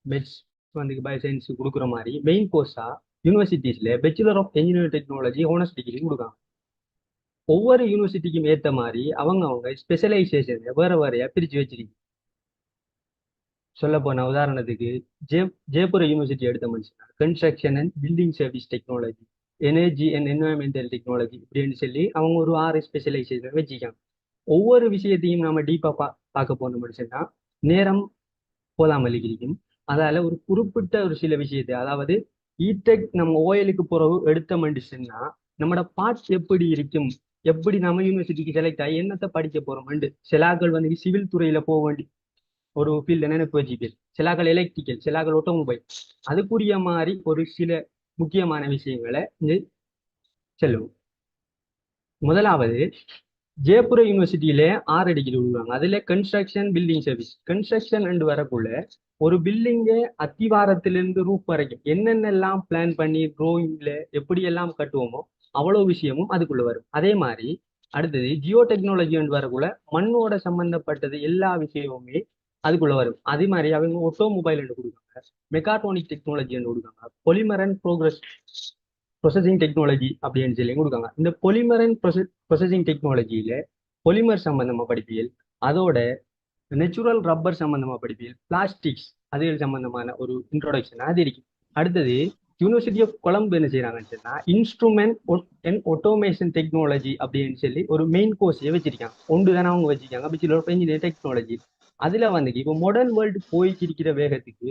மெட்ஸ் வந்து பயோசயின்ஸ் கொடுக்குற மாதிரி மெயின் கோர்ஸாக யூனிவர்சிட்டிஸில் bachelor of engineering technology honours degree கொடுக்காங்க. ஒவ்வொரு யூனிவர்சிட்டிக்கும் ஏற்ற மாதிரி அவங்க ஸ்பெஷலைசேஷனை வேறையா பிரித்து வச்சிருக்கு. சொல்ல போன உதாரணத்துக்கு ஜெயபுர யூனிவர்சிட்டி எடுத்த மனுஷனா construction and building service technology, energy and environmental technology இப்படின்னு சொல்லி அவங்க ஒரு 6 ஸ்பெஷலைசேஷன் வச்சுக்காங்க. ஒவ்வொரு விஷயத்தையும் நம்ம டீப்பாக பார்க்க போன மனுஷன்னா நேரம் போதாமல் இருக்கும். அதால ஒரு குறிப்பிட்ட ஒரு சில விஷயத்தை, அதாவது இடெக் நம்ம ஓயலுக்கு பிறகு எடுத்த மனுஷன்னா நம்மளோட பார்ட்ஸ் எப்படி இருக்கும், எப்படி நம்ம யூனிவர்சிட்டிக்கு செலக்ட் ஆகி என்னத்தை படிக்க போறோம். சிலாக்கள் வந்து சிவில் துறையில போக வேண்டி ஒரு ஃபீல்டு நினைப்பு வச்சுப்பேன், சிலாக்கள் எலக்ட்ரிக்கல், சிலாக்கள் ஆட்டோமொபைல், அதுக்குரிய மாதிரி ஒரு சில முக்கியமான விஷயங்களை இங்கே சொல்லுவோம். முதலாவது ஜெயபுர யூனிவர்சிட்டியில 6 டிகிரி விடுவாங்க. அதுல கன்ஸ்ட்ரக்ஷன் பில்டிங் சர்வீஸ். கன்ஸ்ட்ரக்ஷன் ரெண்டு வரக்குள்ள ஒரு பில்டிங்கை அத்திவாரத்திலிருந்து ரூப் வரைக்கும் என்னென்னலாம் பிளான் பண்ணி ட்ரோயிங்ல எப்படி எல்லாம் கட்டுவோமோ அவ்வளவு விஷயமும் அதுக்குள்ள வரும். அதே மாதிரி அடுத்தது ஜியோ டெக்னாலஜி வரக்குள்ள மண்ணோட சம்பந்தப்பட்டது எல்லா விஷயமுமே அதுக்குள்ள வரும். அதே மாதிரி அவங்க ஆட்டோமொபைல் கொடுக்காங்க, மெக்காட்ரானிக் டெக்னாலஜி கொடுக்காங்க, பொலிமர் அண்ட் ப்ரொசஸிங் டெக்னாலஜி அப்படின்னு சொல்லி கொடுக்காங்க. இந்த பொலிமர் அண்ட் ப்ரொசஸிங் டெக்னாலஜியில பொலிமர் சம்பந்தமா படிப்பியல், அதோட நேச்சுரல் ரப்பர் சம்பந்தமா படிப்பியல், பிளாஸ்டிக்ஸ் அதுகள் சம்பந்தமான ஒரு இன்ட்ரோடக்ஷன் அது இருக்கு. அடுத்தது யூனிவர்சிட்டி ஆஃப் கொலம்பு என்ன செய்யறாங்கன்னு சொன்னா இன்ஸ்ட்ருமெண்ட் அண்ட் ஆட்டோமேஷன் டெக்னாலஜி அப்படின்னு சொல்லி ஒரு மெயின் கோர்ஸே வச்சிருக்காங்க. ஒன்று தானே அவங்க வச்சிருக்காங்க பேச்சுலர் ஆஃப் இன்ஜினியரிங் டெக்னாலஜி. அதுல வந்து இப்போ மாடர்ன் வேர்ல்டு போய்க்கு இருக்கிற வேகத்துக்கு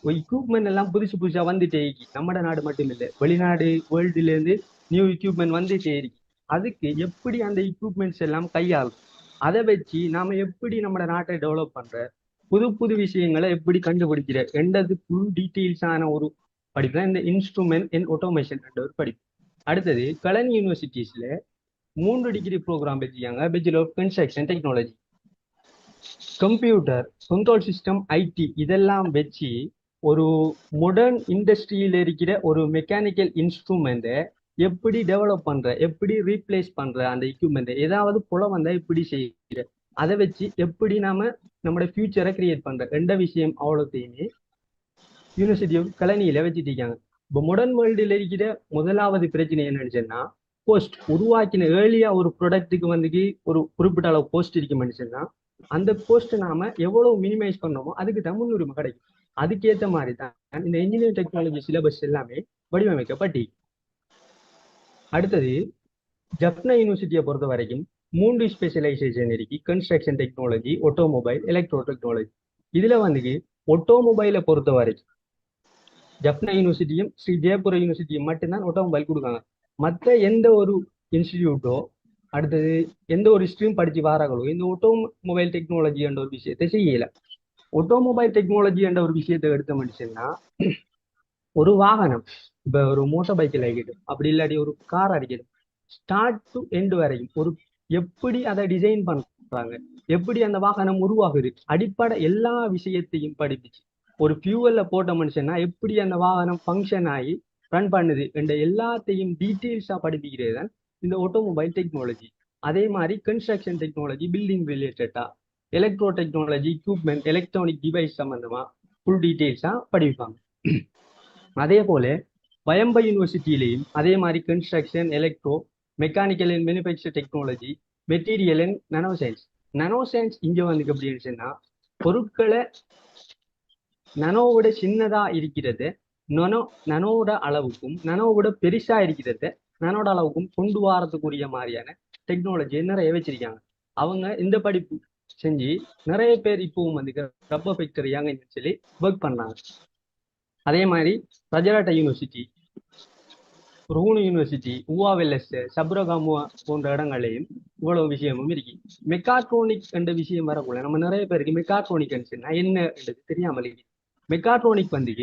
எக்யூப்மெண்ட் எல்லாம் புதுசு புதுசா வந்துட்டே இருக்கு. நம்ம நாடு மட்டும் இல்லை, வெளிநாடு வேர்ல்டுல இருந்து நியூ எக்யூப்மெண்ட் வந்துட்டே இருக்கு. அதுக்கு எப்படி அந்த எக்யூப்மெண்ட்ஸ் எல்லாம் கையாளும், அதை வச்சு நாம எப்படி நம்ம நாட்டை டெவலப் பண்ற, புது புது விஷயங்களை எப்படி கண்டுபிடிக்கிற என்றது ஃபுல் டீட்டெயில்ஸான ஒரு படிப்பு தான் இந்த இன்ஸ்ட்ருமெண்ட் அண்ட் ஆட்டோமேஷன் என்ற ஒரு படிப்பு. அடுத்தது கலன் யூனிவர்சிட்டிஸ்ல 3 டிகிரி ப்ரோக்ராம் வச்சிருக்காங்க. Bachelor of construction technology, computer, control system, IT இதெல்லாம் வச்சு ஒரு மாடர்ன் இண்டஸ்ட்ரியில இருக்கிற ஒரு மெக்கானிக்கல் இன்ஸ்ட்ருமெண்ட்டை எப்படி டெவலப் பண்ற, எப்படி ரீப்ளேஸ் பண்ற, அந்த எக்யூப்மெண்ட் ஏதாவது புல வந்தா எப்படி செய்யற, அதை வச்சு எப்படி நாம நம்மளோட ஃபியூச்சரை கிரியேட் பண்ற எந்த விஷயம் அவ்வளோத்தையுமே யூனிவர்சிட்டி ஆஃப் கலனியில வச்சுட்டு இருக்காங்க. இப்போ மாடர்ன் வேர்ல்டுல இருக்கிற முதலாவது பிரச்சனை என்னன்னு சொன்னா, போஸ்ட் உருவாக்கின ஏர்லியா ஒரு ப்ராடக்ட்டுக்கு வந்து ஒரு குறிப்பிட்ட அளவு போஸ்ட் இருக்குன்னு சொன்னா, அந்த போஸ்ட் நாம எவ்வளவு மினிமைஸ் பண்ணோமோ அதுக்கு தான் முன்னுரிமை கிடைக்கும். அதுக்கேற்ற மாதிரி தான் இந்த இன்ஜினியரிங் டெக்னாலஜி சிலபஸ் எல்லாமே வடிவமைக்கப்பட்டு. அடுத்தது ஜப்னா யூனிவர்சிட்டியை பொறுத்த வரைக்கும் 3 ஸ்பெஷலைசேஷன் இருக்கு. Construction technology, automobile, electro technology. இதுல வந்து ஆட்டோமொபைலை பொறுத்த வரைக்கும் ஜப்னா யூனிவர்சிட்டியும் ஸ்ரீ ஜெயபுர யூனிவர்சிட்டியும் மட்டும்தான் ஆட்டோமொபைல் கொடுக்காங்க. மற்ற எந்த ஒரு இன்ஸ்டிடியூட்டோ அடுத்தது எந்த ஒரு ஸ்ட்ரீம் படிச்சு வாராங்களோ இந்த ஆட்டோமொபைல் டெக்னாலஜி என்ற ஒரு விஷயத்தை செய்யல. ஆட்டோமொபைல் டெக்னாலஜி என்ற ஒரு விஷயத்தை எடுத்த மனுஷன்னா, ஒரு வாகனம் இப்ப ஒரு மோட்டார் பைக்கில் ஆகிடும், அப்படி இல்லாட்டி ஒரு கார் அடிக்கணும், ஸ்டார்ட் டு எண்ட் வரைக்கும் ஒரு எப்படி அதை டிசைன் பண்றாங்க, எப்படி அந்த வாகனம் உருவாகுது, அடிப்படை எல்லா விஷயத்தையும் படிப்பிச்சு ஒரு ஃபியூவல்ல போட்ட மனுஷன்னா எப்படி அந்த வாகனம் ஃபங்க்ஷன் ஆகி ரன் பண்ணுது என்ற எல்லாத்தையும் டீட்டெயில்ஸா படிப்பிக்கிறது தான் இந்த ஆட்டோமொபைல் டெக்னாலஜி. அதே மாதிரி கன்ஸ்ட்ரக்ஷன் டெக்னாலஜி, பில்டிங் ரிலேட்டடா, electro technology, equipment, electronic device சம்பந்தமா ஃபுல் டீட்டெயில்ஸா படிப்பாங்க. அதே போல வயம்பை யூனிவர்சிட்டியிலையும் அதே மாதிரி construction, electro, mechanical and manufacture technology, material and nano science. Nano science இங்க வந்து அப்படின்னு சொன்னா, பொருட்களை நனோவோட சின்னதா இருக்கிறது நனோட அளவுக்கும் நனோவோட பெருசா இருக்கிறத நனோட அளவுக்கும் கொண்டு வரதுக்குரிய மாதிரியான டெக்னாலஜியை நிறைய வச்சிருக்காங்க. அவங்க இந்த படிப்பு செஞ்சு நிறைய பேர் இப்பவும் வந்து ரப்பர் ஃபேக்டரி அங்கன்னு சொல்லி ஒர்க் பண்ணாங்க. அதே மாதிரி ரஜராட்ட யூனிவர்சிட்டி, ருகுணு யூனிவர்சிட்டி, ஊவாவெல்லஸ், சப்ரகாமுவா போன்ற இடங்களையும் இவ்வளவு விஷயமும் இருக்கு. மெக்காட்ரோனிக் என்ற விஷயம் வரக்குள்ள நம்ம நிறைய பேருக்கு மெக்காட்ரோனிக் என்ன தெரியாமல் இருக்கு. மெக்காட்ரோனிக் வந்து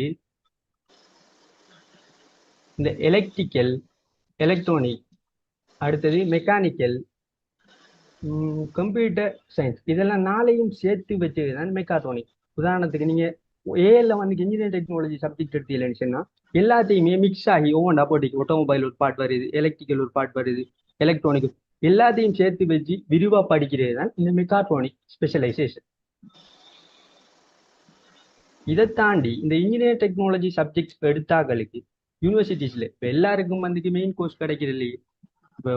இந்த எலக்ட்ரிக்கல், எலக்ட்ரானிக், அடுத்தது மெக்கானிக்கல், கம்ப்யூட்டர் சயின்ஸ் இதெல்லாம் நாளையும் சேர்த்து வச்சதுதான் மெக்காட்ரோனிக். உதாரணத்துக்கு நீங்க ஏஎல்ல வந்து இன்ஜினியரிங் டெக்னாலஜி சப்ஜெக்ட் எடுத்தீங்கன்னு சொன்னா எல்லாத்தையுமே மிக்ஸ் ஆகி ஒவ்வொன்றா போட்டிக்கு ஆட்டோமொபைல் ஒரு பார்ட் வருது, எலக்ட்ரிக்கல் ஒரு பார்ட் வருது, எலக்ட்ரானிக் எல்லாத்தையும் சேர்த்து வச்சு விரிவா படிக்கிறது தான் இந்த மெக்காட்ரோனிக் ஸ்பெஷலைசேஷன். இதை தாண்டி இந்த இன்ஜினியரிங் டெக்னாலஜி சப்ஜெக்ட்ஸ் எடுத்தாக்களுக்கு யூனிவர்சிட்டிஸ்ல இப்போ எல்லாருக்கும் வந்து மெயின் கோர்ஸ் கிடைக்கிறது இல்லையே. இப்போ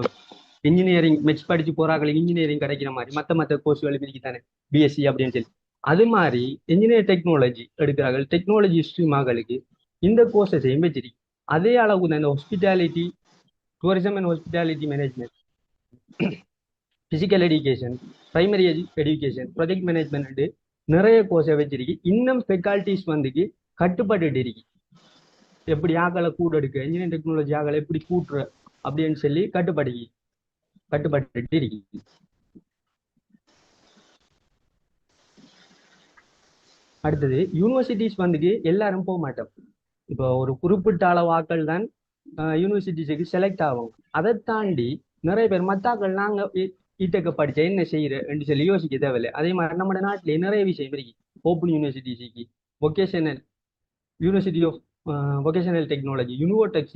இன்ஜினியரிங் மெட்ஸ் படிச்சு போறாங்களுக்கு இன்ஜினியரிங் கிடைக்கிற மாதிரி மற்ற கோர்ஸ்கள் தானே, பிஎஸ்சி அப்படின்னு சொல்லி. அது மாதிரி இன்ஜினியரிங் டெக்னாலஜி எடுக்கிறார்கள், டெக்னாலஜி ஸ்ட்ரீமாகளுக்கு இந்த கோர்ஸஸையும் வச்சிருக்கு. அதே அளவு தான் இந்த hospitality, tourism and hospitality management, physical education, primary education, project management நிறைய கோர்ஸை வச்சிருக்கு. இன்னும் ஃபெக்கல்டிஸ் வந்து கட்டுப்பட்டு இருக்கு. எப்படி ஆக்களை கூட எடுக்க, இன்ஜினியரிங் டெக்னாலஜி ஆக்களை எப்படி கூட்டுற அப்படின்னு சொல்லி கட்டுப்பட்டு இருக்கு. அடுத்தது யூனிவர்சிட்டிஸ் வந்து எல்லாரும் போக மாட்டோம். இப்போ ஒரு குறிப்பிட்ட அளவு ஆக்கள் தான் யூனிவர்சிட்டிஸுக்கு செலக்ட் ஆகும். அதை தாண்டி நிறைய பேர் மத்தாக்கள் நாங்க இட்டக்க படிச்சா என்ன செய்யறன்னு சொல்லி யோசிக்க தேவையில்லை. அதே மாதிரி நம்ம நாட்டிலேயே நிறைய விஷயம் இருக்கு. ஓப்பன் யூனிவர்சிட்டிஸுக்கு vocational, university of vocational technology, Univotec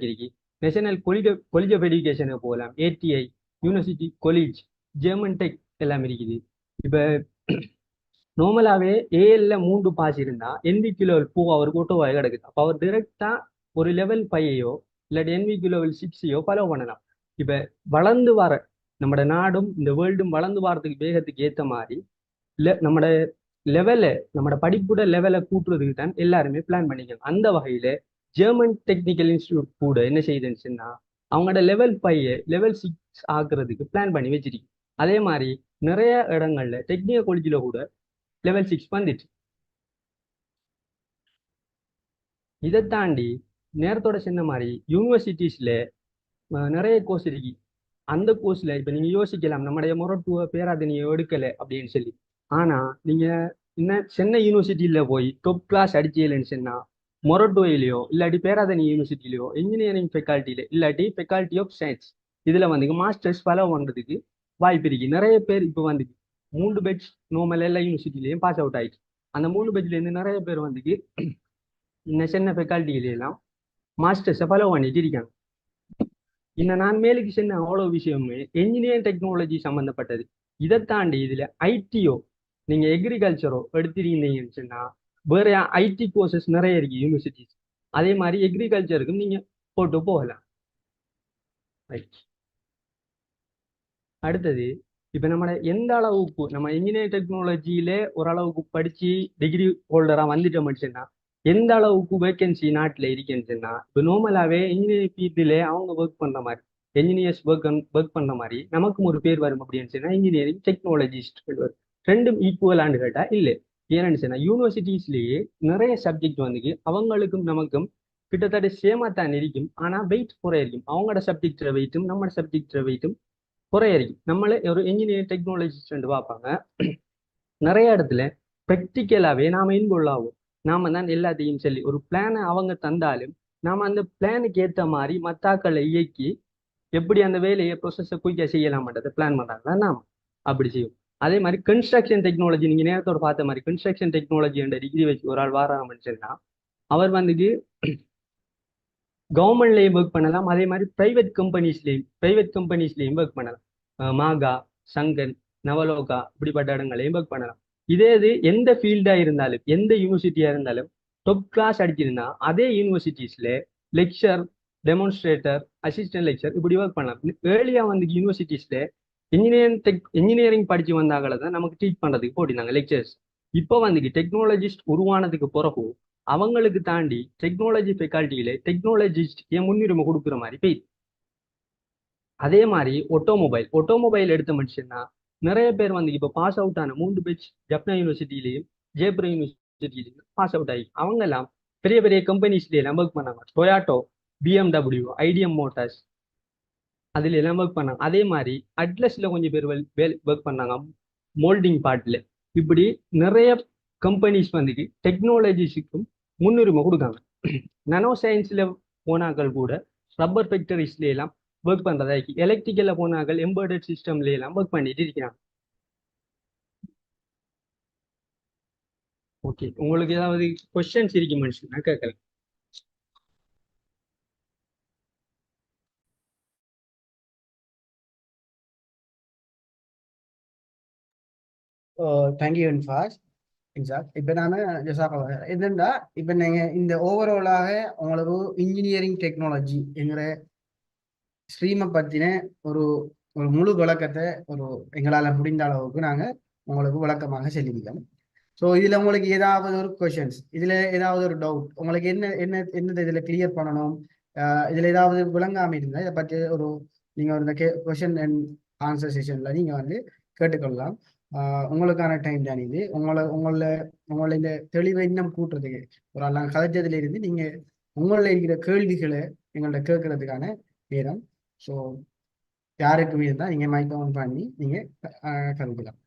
இருக்கு, நேஷனல் காலேஜ் ஆஃப் எஜுகேஷனுக்கு போகலாம், ATI, university college, German tech எல்லாம் இருக்குது. இப்போ நார்மலாவே ஏஎல்ல 3 பாஸ் இருந்தா NVQ லெவல் 4 அவருக்கு ஓட்டோவாக கிடக்குது. அப்போ அவர் டிரெக்டா ஒரு லெவல் 5ஐயோ இல்லாட்டி NVQ லெவல் 6ஐயோ ஃபாலோ பண்ணலாம். இப்ப வளர்ந்து வர நம்ம நாடும் இந்த வேர்ல்டும் வளர்ந்து வரதுக்கு வேகத்துக்கு ஏற்ற மாதிரி நம்மட லெவலை, நம்மட படிப்போட லெவலை கூட்டுறதுக்கு தான் எல்லாருமே பிளான் பண்ணிக்கணும். அந்த வகையில ஜெர்மன் டெக்னிக்கல் இன்ஸ்டிடியூட் கூட என்ன செய்யுதுன்னு சொன்னா அவங்களோட லெவல் 5 லெவல் 6 ஆக்குறதுக்கு பிளான் பண்ணி வச்சிருக்கு. அதே மாதிரி நிறைய இடங்கள்ல டெக்னிக்கல் காலேஜில் கூட லெவல் 6 வந்துச்சு. இதை தாண்டி நேரத்தோட சொன்ன மாதிரி யூனிவர்சிட்டிஸ்ல நிறைய கோர்ஸ் இருக்கு. அந்த கோர்ஸ்ல இப்ப நீங்க யோசிக்கலாம் நம்முடைய மொரட்டுவ பேராதனியை எடுக்கல அப்படின்னு சொல்லி. ஆனா நீங்க இன்னும் சென்னை யூனிவர்சிட்டியில போய் டாப் கிளாஸ் அடிச்சீங்கன்னு சொன்னா மொரட்டுவையிலையோ இல்லாட்டி பேராதனி யூனிவர்சிட்டிலையோ இன்ஜினியரிங் ஃபெக்கல்ட்டியில இல்லாட்டி ஃபெக்கல்ட்டி ஆஃப் சயின்ஸ் இதுல வந்து மாஸ்டர்ஸ் ஃபாலோ பண்றதுக்கு வாய்ப்பு இருக்கு. நிறைய பேர் இப்போ வந்து 3 பேட்ச் நார்மல் எல்லா யூனிவர்சிட்டிலையும் பாஸ் அவுட் ஆயிடுச்சு. அந்த 3 பேட்ச்ல இருந்து நிறைய பேர் வந்து இந்த சென்னை ஃபெக்கல்ட்டியிலாம் மாஸ்டர்ஸை ஃபாலோ பண்ணிட்டு இருக்காங்க. இன்னும் நான் மேலுக்கு சொன்ன அவ்வளோ விஷயமே என்ஜினியரிங் டெக்னாலஜி சம்மந்தப்பட்டது. இதை தாண்டி இதுல ஐடியோ நீங்க எக்ரிகல்ச்சரோ எடுத்திருந்தீங்கன்னு சொன்னா வேற ஐடி கோர்சஸ் நிறைய இருக்கு யூனிவர்சிட்டிஸ். அதே மாதிரி எக்ரிகல்ச்சருக்கும் நீங்க போட்டு போகலாம். ரைட். அடுத்தது இப்ப நம்ம எந்த அளவுக்கு நம்ம இன்ஜினியரிங் டெக்னாலஜியில ஓரளவுக்கு படிச்சு டிகிரி ஹோல்டரா வந்துட்டோம்னு சொன்னா எந்த அளவுக்கு வேகன்சி நாட்டில் இருக்குன்னு சொன்னா இப்போ நார்மலாவே இன்ஜினியரிங் ஃபீல்டில் அவங்க ஒர்க் பண்ற மாதிரி என்ஜினியர்ஸ் ஒர்க் பண்ற மாதிரி நமக்கும் ஒரு பேர் வரும் அப்படின்னு சொன்னா இன்ஜினியரிங் டெக்னாலஜிஸ்ட் வரும். ரெண்டும் ஈக்குவலான்னு கேட்டா இல்லை. ஏன்னு சொன்னா யூனிவர்சிட்டிஸ்லேயே நிறைய சப்ஜெக்ட் வந்து அவங்களுக்கும் நமக்கும் கிட்டத்தட்ட சேமா தான் இருக்கும். ஆனா வெயிட் குறைய இருக்கும். அவங்களோட சப்ஜெக்ட் வெயிட்டும் நம்மளோட சப்ஜெக்ட் வெயிட்டும் குறைய இருக்கும். நம்மளே ஒரு இன்ஜினியரிங் டெக்னாலஜிஸ்ட் பார்ப்பாங்க. நிறைய இடத்துல ப்ராக்டிக்கலாவே நாம இன்வால்வ் ஆகும். நாம தான் எல்லாத்தையும் சொல்லி ஒரு பிளானை அவங்க தந்தாலும் நாம அந்த பிளானுக்கு ஏற்ற மாதிரி மத்தாக்களை இயக்கி எப்படி அந்த வேலையை ப்ரொசஸை குயிக்காக செய்யலாம்ன்றதை பிளான் பண்றாங்களா நாம அப்படி செய்யும். அதே மாதிரி கன்ஸ்ட்ரக்ஷன் டெக்னாலஜி நீங்க நேரத்தோட பார்த்த மாதிரி கன்ஸ்ட்ரக்ஷன் டெக்னாலஜி என்ற டிகிரி வச்சு ஒரு ஆள் வாராமன்னு சொன்னா அவர் வந்து கவர்மெண்ட்லேயும் ஒர்க் பண்ணலாம். அதே மாதிரி பிரைவேட் கம்பெனிஸ்லேயும் ஒர்க் பண்ணலாம். மாகா, சங்கன், நவலோகா இப்படிப்பட்ட இடங்களையும் ஒர்க் பண்ணலாம். இதே இது எந்த ஃபீல்டா இருந்தாலும் எந்த யூனிவர்சிட்டியா இருந்தாலும் டாப் கிளாஸ் அடிச்சிருந்தா அதே யூனிவர்சிட்டிஸ்ல லெக்சர், டெமான்ஸ்ட்ரேட்டர், அசிஸ்டன்ட் லெக்சர் இப்படி ஒர்க் பண்ணலாம். ஏர்லியா வந்து யூனிவர்சிட்டிஸ்ல இன்ஜினியரிங் படிச்சு வந்தாங்கள தான் நமக்கு டீச் பண்றதுக்கு போட்டிருந்தாங்க லெக்சர்ஸ். இப்போ வந்து டெக்னாலஜிஸ்ட் உருவானதுக்கு பிறகு அவங்களுக்கு தாண்டி டெக்னாலஜி ஃபெக்கல்ட்டியில டெக்னாலஜிஸ்ட் முன்னுரிமை கொடுக்குற மாதிரி போயிடுது. அதே மாதிரி ஆட்டோமொபைல் எடுத்த மனுஷன்னா நிறைய பேர் வந்து இப்போ பாஸ் அவுட் ஆன 3 பேட்ச் ஜப்னா யூனிவர்சிட்டிலையும் ஜெயபுரம் யூனிவர்சிட்டிலையும் பாஸ் அவுட் ஆகி அவங்க எல்லாம் பெரிய பெரிய கம்பெனிஸ்ல எல்லாம் ஒர்க் பண்ணாங்க. டொயாட்டோ, BMW, ஐடிஎம் மோட்டார்ஸ் அதுல எல்லாம் ஒர்க் பண்ணாங்க. அதே மாதிரி அட்லஸ்ல கொஞ்சம் பேர் ஒர்க் பண்ணாங்க மோல்டிங் பார்ட்ல. இப்படி நிறைய கம்பெனிஸ் வந்து டெக்னாலஜிஸுக்கும் முன்னுரிமை கொடுக்காங்க. நானோ சயின்ஸ்ல போனாக்கள் கூட ரப்பர் ஃபேக்டரிஸ்ல எல்லாம் ஒர்க் பண்றதா இருக்கு. எலக்ட்ரிக்கல்ல போனாக்கள் எம்பெடட் சிஸ்டம்ல எல்லாம் ஒர்க் பண்ணிட்டு இருக்கிறாங்க. ஓகே, உங்களுக்கு ஏதாவது கொஸ்டின்ஸ் இருக்கு மனுஷன் நான் கேட்கலாம். தேங்க்யூ இன்ஃபாஸ். எக்ஸாக்ட். இப்போ நான் என்னென்னா இப்போ நீங்கள் இந்த ஓவராலாக உங்களுக்கு இன்ஜினியரிங் டெக்னாலஜி என்கிற ஸ்ட்ரீமை பற்றின ஒரு ஒரு முழு விளக்கத்தை எங்களால் முடிந்த அளவுக்கு நாங்கள் உங்களுக்கு விளக்கமாக சொல்லியிருக்கோம். ஸோ இதில் உங்களுக்கு ஏதாவது ஒரு கொஷின்ஸ், இதில் ஏதாவது ஒரு டவுட் உங்களுக்கு என்னது இதில் கிளியர் பண்ணணும், இதில் ஏதாவது விளங்காமல் இருந்தால் இதை பற்றி நீங்கள் இந்த கொஷின் அண்ட் ஆன்சர் செஷனில் நீங்கள் வந்து கேட்டுக்கொள்ளலாம். உங்களுக்கான டைம் தான் இது. உங்களை இந்த தெளிவை இன்னும் கூட்டுறதுக்கு ஒரு நாங்கள் கதைச்சதுல இருந்து நீங்கள் உங்களில் இருக்கிற கேள்விகளை எங்கள்கிட்ட கேட்கறதுக்கான நேரம். ஸோ யாருக்குமே இருந்தால் நீங்கள் மைக் ஆன் பண்ணி நீங்கள் கதைக்கலாம்.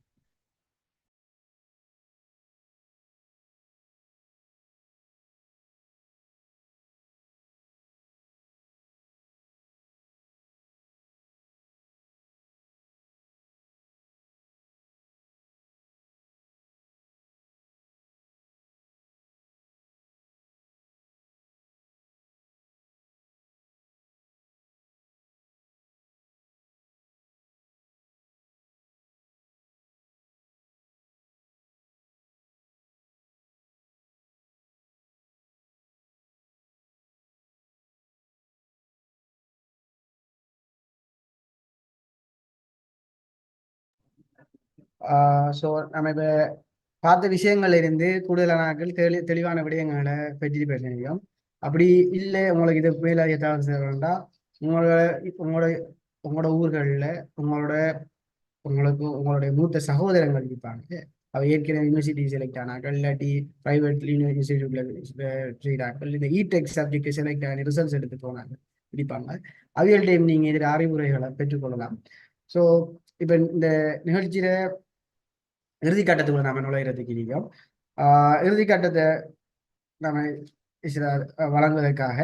ஸோ நம்ம இப்போ பார்த்த விஷயங்கள்ல இருந்து கூடுதலான தெளிவான விடயங்களை பற்றி பேசணும். அப்படி இல்லை உங்களுக்கு இது மேலே ஏதாவது செய்யணும்னா உங்களோட ஊர்களில் உங்களுடைய மூத்த சகோதரங்கள் இருப்பாங்க, அவ ஏற்கனவே யூனிவர்சிட்டி செலக்ட் ஆனாக்கள் இல்லாட்டி ப்ரைவேட் யூனிவர்சிட்டியில் செய்கிறார்கள் இந்த இடெக் சப்ஜெக்ட் செலக்ட் ஆகி ரிசல்ட்ஸ் எடுத்து போனாங்க பிடிப்பாங்க. அவியல் டைம் நீங்கள் இதில் அறிவுரைகளை பெற்றுக்கொள்ளலாம். ஸோ இப்போ இந்த நிகழ்ச்சியில இறுதி கட்டத்துக்குள்ள நாம நுழைகிறதுக்கு இருக்கோம். இறுதி கட்டத்தை நாம வழங்குவதற்காக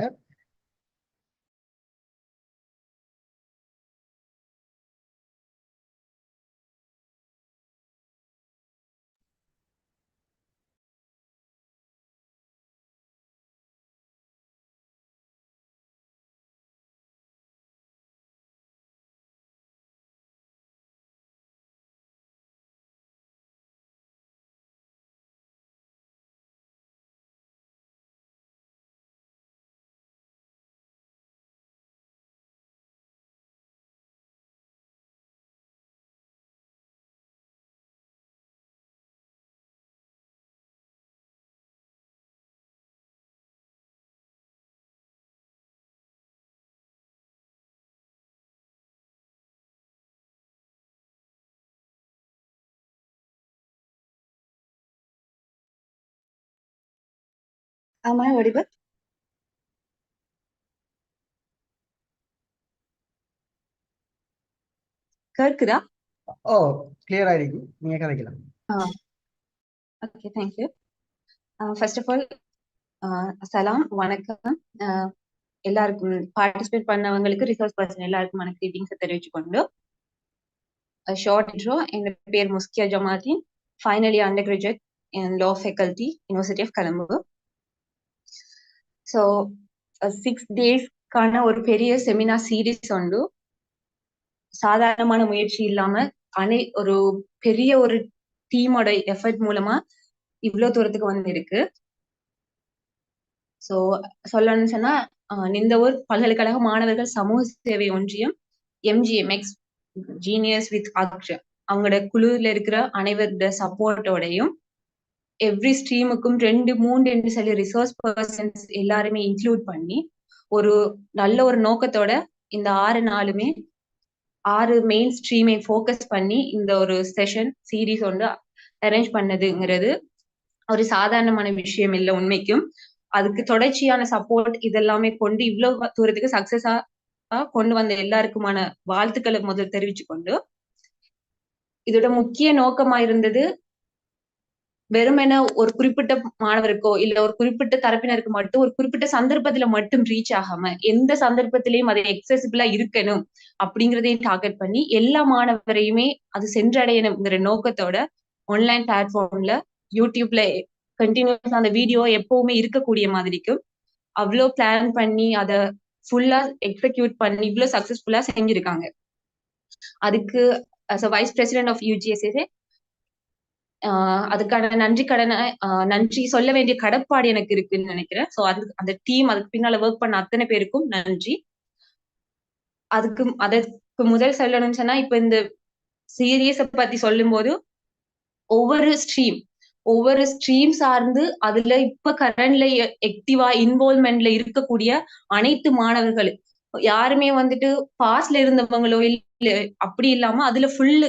Am I audible? கேக்குதா? ஓ கிளியரா இருக்கு, நீங்க கதைக்கலாம். Okay, thank you. First of all, சலாம், வணக்கம். எல்லாருக்கும் பார்ட்டிசிபேட் பண்ணவங்களுக்கு ரிசோர்ஸ் பர்சன் எல்லாருக்கும் எனக்கு கிரீட்டிங்ஸ் தெரிவிச்சுக்கொண்டு ஷார்ட் இன்ட்ரோ. எங்க பேர் Muskiya Jamadeen, final year undergraduate in law faculty, university of Colombo. So 6 daysக்கான ஒரு பெரிய செமினார் சீரீஸ் உண்டு. சாதாரணமான முயற்சி இல்லாம ஒரு பெரிய ஒரு டீமோட எஃபர்ட் மூலமா இவ்வளவு தூரத்துக்கு வந்து இருக்கு. சோ சொல்லணும்னு சொன்னா நிந்தவூர் பல்கலைக்கழக மாணவர்கள் சமூக சேவை ஒன்றியம் MGMX ஜீனியஸ் வித் ஆக்ஷன் அவங்களோட குழுல இருக்கிற அனைவரோட சப்போர்ட்டோடையும் எவ்ரி ஸ்ட்ரீமுக்கும் 2-3 சொல்லி ரிசோர்ஸ் பர்சன்ஸ் எல்லாருமே இன்க்ளூட் பண்ணி ஒரு நல்ல ஒரு நோக்கத்தோட இந்த 6 நாளுமே 6 மெயின் ஸ்ட்ரீமை ஃபோக்கஸ் பண்ணி இந்த ஒரு செஷன் சீரீஸ் வந்து அரேஞ்ச் பண்ணதுங்கிறது ஒரு சாதாரணமான விஷயம் இல்லை. உண்மைக்கும் அதுக்கு தொடர்ச்சியான சப்போர்ட் இதெல்லாமே கொண்டு இவ்வளவு தூரத்துக்கு சக்சஸா கொண்டு வந்த எல்லாருக்குமான வாழ்த்துக்களை முதல் தெரிவிச்சு கொண்டு, இதோட முக்கிய நோக்கமா இருந்தது வெறுமென ஒரு குறிப்பிட்ட மாணவருக்கோ இல்ல ஒரு குறிப்பிட்ட தரப்பினருக்கு மட்டும் ஒரு குறிப்பிட்ட சந்தர்ப்பத்துல மட்டும் ரீச் ஆகாம எந்த சந்தர்ப்பத்திலையும் அது எக்ஸசிபிளா இருக்கணும் அப்படிங்கிறதையும் டார்கெட் பண்ணி எல்லா மாணவரையுமே அது சென்றடையணுங்கிற நோக்கத்தோட ஆன்லைன் பிளாட்ஃபார்ம்ல யூடியூப்ல கண்டினியூஸ் அந்த வீடியோ எப்பவுமே இருக்கக்கூடிய மாதிரிக்கும் அவ்வளோ பிளான் பண்ணி அதை ஃபுல்லா எக்ஸிக்யூட் பண்ணி இவ்வளவு சக்சஸ்ஃபுல்லா செஞ்சிருக்காங்க. அதுக்கு as a vice president of UGSSA அதுக்கான நன்றி சொல்ல வேண்டிய கடப்பாடு எனக்கு இருக்குன்னு நினைக்கிறேன். ஸோ அந்த டீம் அதுக்கு பின்னால ஒர்க் பண்ண அத்தனை பேருக்கும் நன்றி. அதற்கு முதல் சொல்லணும்னு சொன்னா இப்ப இந்த சீரியஸை பத்தி சொல்லும் போது ஒவ்வொரு ஸ்ட்ரீம் சார்ந்து அதுல இப்ப கரண்ட்ல ஆக்டிவா இன்வால்வ்மெண்ட்ல இருக்கக்கூடிய அனைத்து மாணவர்கள் யாருமே வந்துட்டு பாஸ்ட்ல இருந்தவங்களோ இல்ல அப்படி இல்லாம அதுல ஃபுல்லு